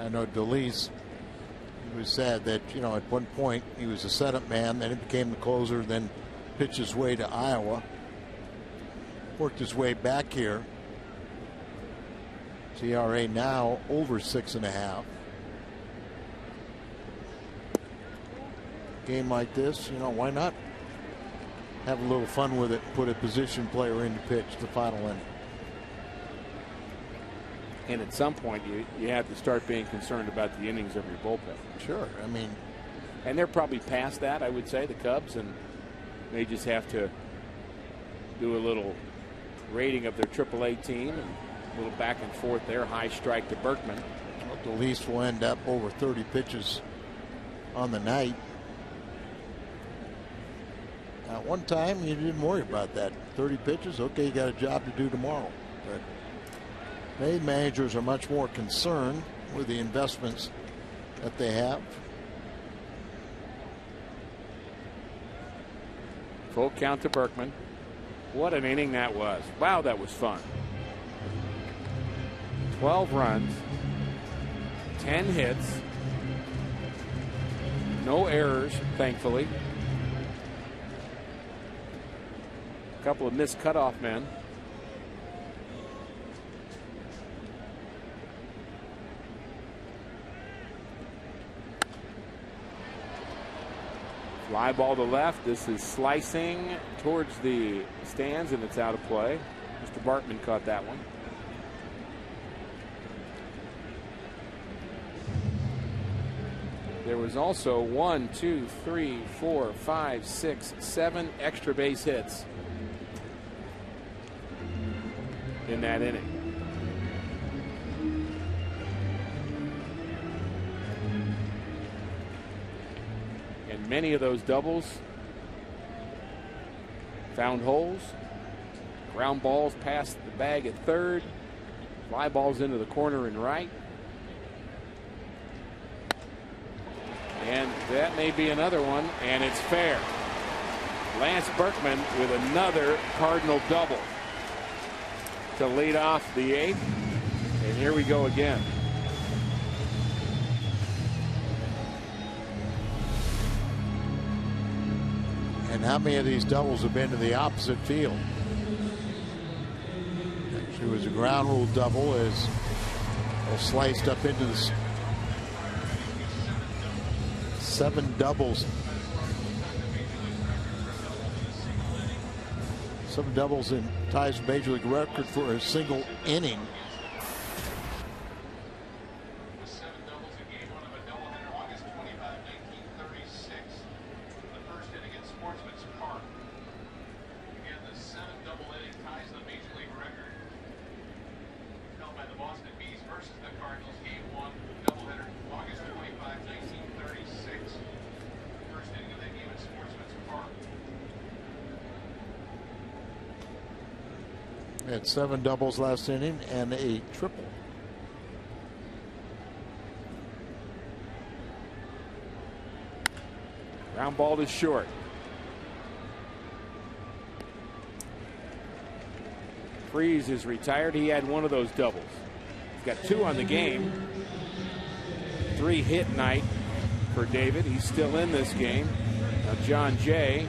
I know DeLeese, he was sad that, you know, at one point he was a setup man, then he became the closer, then pitched his way to Iowa. Worked his way back here. ERA now over 6.5. Game like this, you know, why not have a little fun with it, put a position player in to pitch the final inning. And at some point, you have to start being concerned about the innings of your bullpen. Sure, I mean, and they're probably past that, I would say, the Cubs, and they just have to do a little rating of their AAA team and a little back and forth there. High strike to Berkman. Well, DeLeese will end up over 30 pitches on the night. At one time, you didn't worry about that. 30 pitches, okay, you got a job to do tomorrow. But many managers are much more concerned with the investments that they have. Full count to Berkman. What an inning that was. Wow, that was fun. 12 runs, 10 hits, no errors, thankfully. A couple of missed cutoff men. Fly ball to left. This is slicing towards the stands, and it's out of play. Mr. Bartman caught that one. There was also 1, 2, 3, 4, 5, 6, 7 extra base hits in that inning. And many of those doubles found holes. Ground balls past the bag at third. Fly balls into the corner and right. And that may be another one, and it's fair. Lance Berkman with another Cardinal double to lead off the eighth. And here we go again. And how many of these doubles have been to the opposite field? Actually, it was a ground rule double as sliced up into the 7 doubles. 7 doubles in ties Major League record for a single inning. Had 7 doubles last inning and a triple. Ground ball to short. Freeze is retired. He had one of those doubles. He's got 2 on the game. 3 hit night for David. He's still in this game. Now John Jay.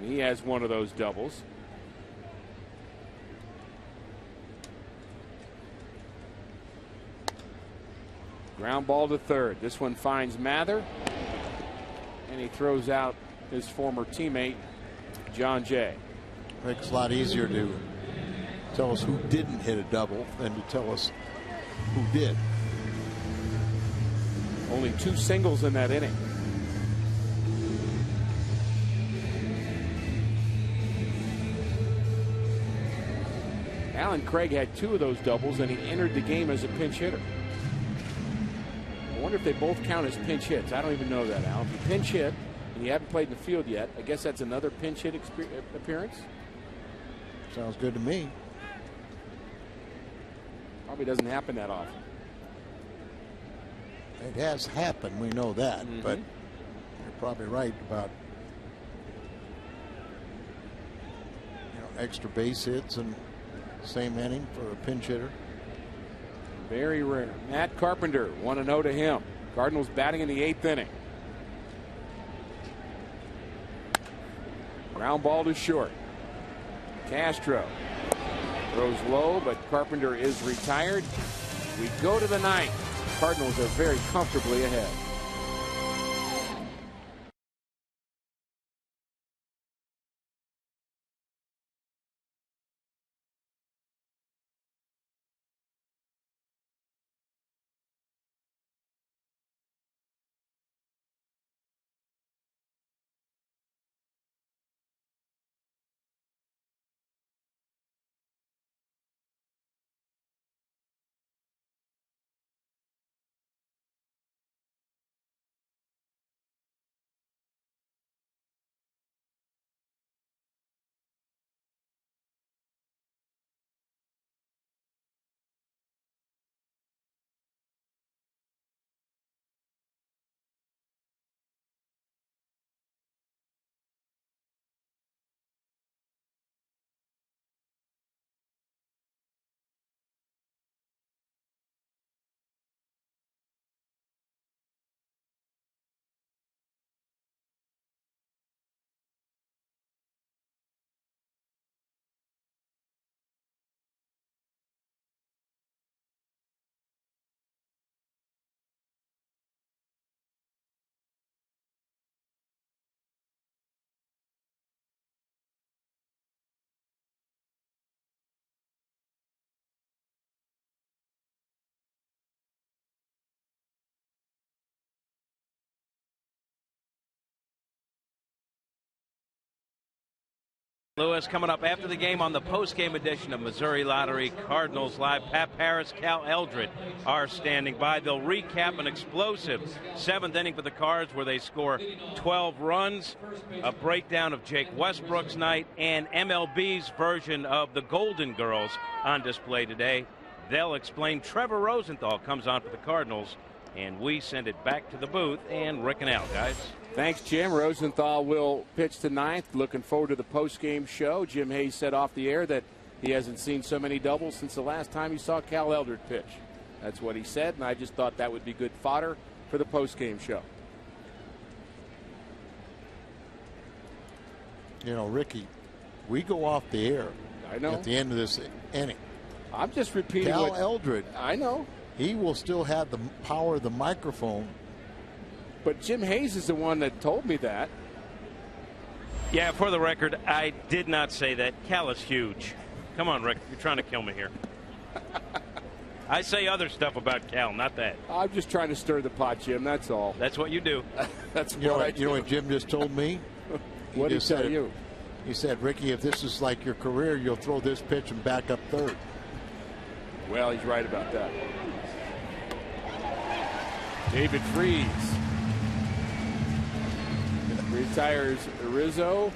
He has one of those doubles. Ground ball to third. This one finds Mather, and he throws out his former teammate John Jay. Makes it a lot easier to tell us who didn't hit a double than to tell us who did. Only 2 singles in that inning. Alan Craig had 2 of those doubles, and he entered the game as a pinch hitter. I wonder if they both count as pinch hits. I don't even know that, Al. If you pinch hit and you haven't played in the field yet, I guess that's another pinch hit appearance. Sounds good to me. Probably doesn't happen that often. It has happened, we know that, but you're probably right about extra base hits and same inning for a pinch hitter. Very rare. Matt Carpenter, 1-0 to him. Cardinals batting in the 8th inning. Ground ball to short. Castro throws low, but Carpenter is retired. We go to the 9th. Cardinals are very comfortably ahead. Lewis coming up after the game on the post-game edition of Missouri Lottery Cardinals Live. Pat Paris, Cal Eldred are standing by. They'll recap an explosive 7th inning for the Cards where they score 12 runs, a breakdown of Jake Westbrook's night, and MLB's version of the Golden Girls on display today. They'll explain. Trevor Rosenthal comes on for the Cardinals, and we send it back to the booth and Rick and Al, guys. Thanks, Jim. Rosenthal will pitch to 9th. Looking forward to the post-game show. Jim Hayes said off the air that he hasn't seen so many doubles since the last time he saw Cal Eldred pitch. That's what he said, and I just thought that would be good fodder for the post-game show. You know, Ricky, we go off the air at the end of this inning. I'm just repeating Cal Eldred. I know. He will still have the power of the microphone. But Jim Hayes is the one that told me that. Yeah, for the record, I did not say that. Cal is huge. Come on, Rick. You're trying to kill me here. I say other stuff about Cal, not that. I'm just trying to stir the pot, Jim. That's all. That's what you do. That's You know what I do. You know what Jim just told me? What did he tell you? He said, Ricky, if this is like your career, you'll throw this pitch and back up third. Well, he's right about that. David Freese retires Rizzo,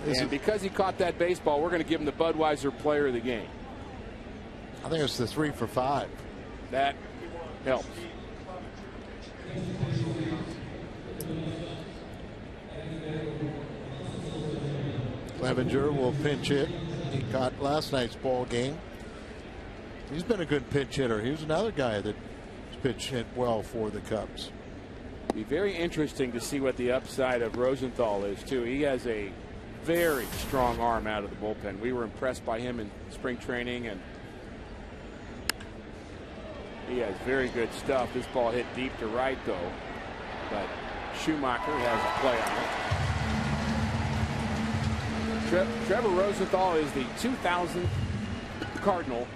and because he caught that baseball, we're going to give him the Budweiser Player of the Game. I think it's the 3 for 5. That helps. Clevenger will pinch hit. He caught last night's ball game. He's been a good pinch hitter. He was another guy that pitch hit well for the Cubs. Be very interesting to see what the upside of Rosenthal is too. He has a very strong arm out of the bullpen. We were impressed by him in spring training, and he has very good stuff. This ball hit deep to right though, but Schumacher has a play on it. Trevor Rosenthal is the 2000th Cardinal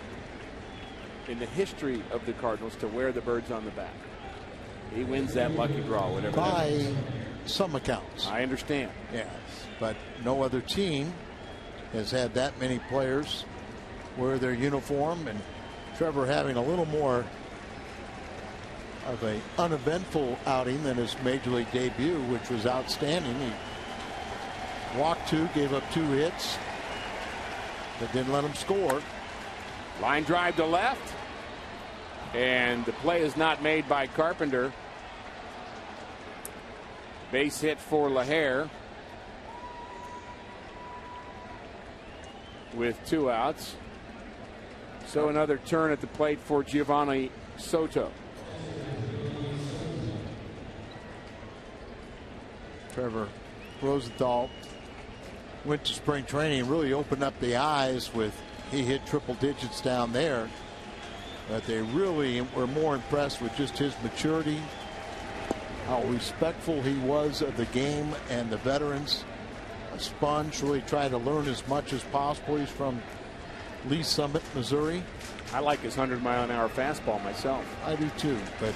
in the history of the Cardinals to wear the birds on the back. He wins that lucky draw, whatever. By some accounts. I understand. Yes, but no other team has had that many players wear their uniform, and Trevor having a little more of an uneventful outing than his major league debut, which was outstanding. He walked 2, gave up 2 hits, but didn't let him score. Line drive to left, and the play is not made by Carpenter. Base hit for LaHare with 2 outs. So another turn at the plate for Giovanni Soto. Trevor Rosenthal went to spring training and really opened up the eyes with, he hit triple digits down there, but they really were more impressed with just his maturity, how respectful he was of the game and the veterans. A sponge, really tried to learn as much as possible. He's from Lee Summit, Missouri. I like his 100-mile-an-hour fastball myself. I do too, but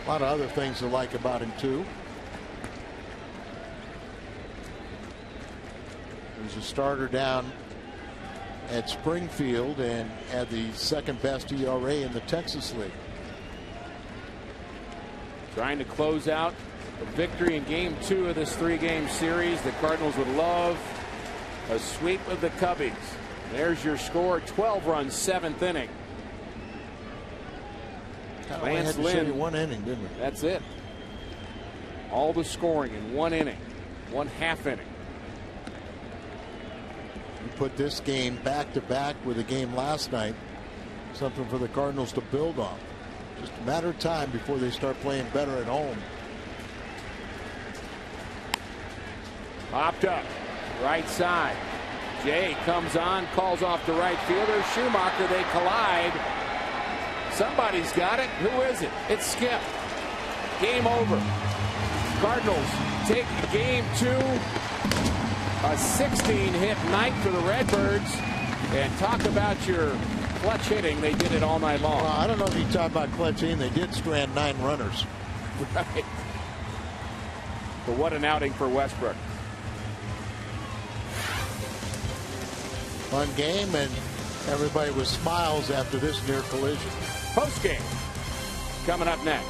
a lot of other things to like about him too. He was a starter down at Springfield and had the second best ERA in the Texas League. Trying to close out a victory in game 2 of this 3-game series. The Cardinals would love a sweep of the Cubbies. There's your score, 12 runs, 7th inning. Lance Lynn, 1 inning, didn't we? That's it. All the scoring in 1 inning, 1/2 inning. You put this game back to back with a game last night, something for the Cardinals to build on. Just a matter of time before they start playing better at home. Popped up, right side. Jay comes on, calls off the right fielder. Schumacher, they collide. Somebody's got it. Who is it? It's Skip. Game over. Cardinals take game 2. A 16-hit night for the Redbirds. And talk about your clutch hitting. They did it all night long. Well, I don't know if you talk about clutch hitting. They did strand 9 runners. Right. But what an outing for Westbrook. Fun game, and everybody with smiles after this near collision. Post game coming up next.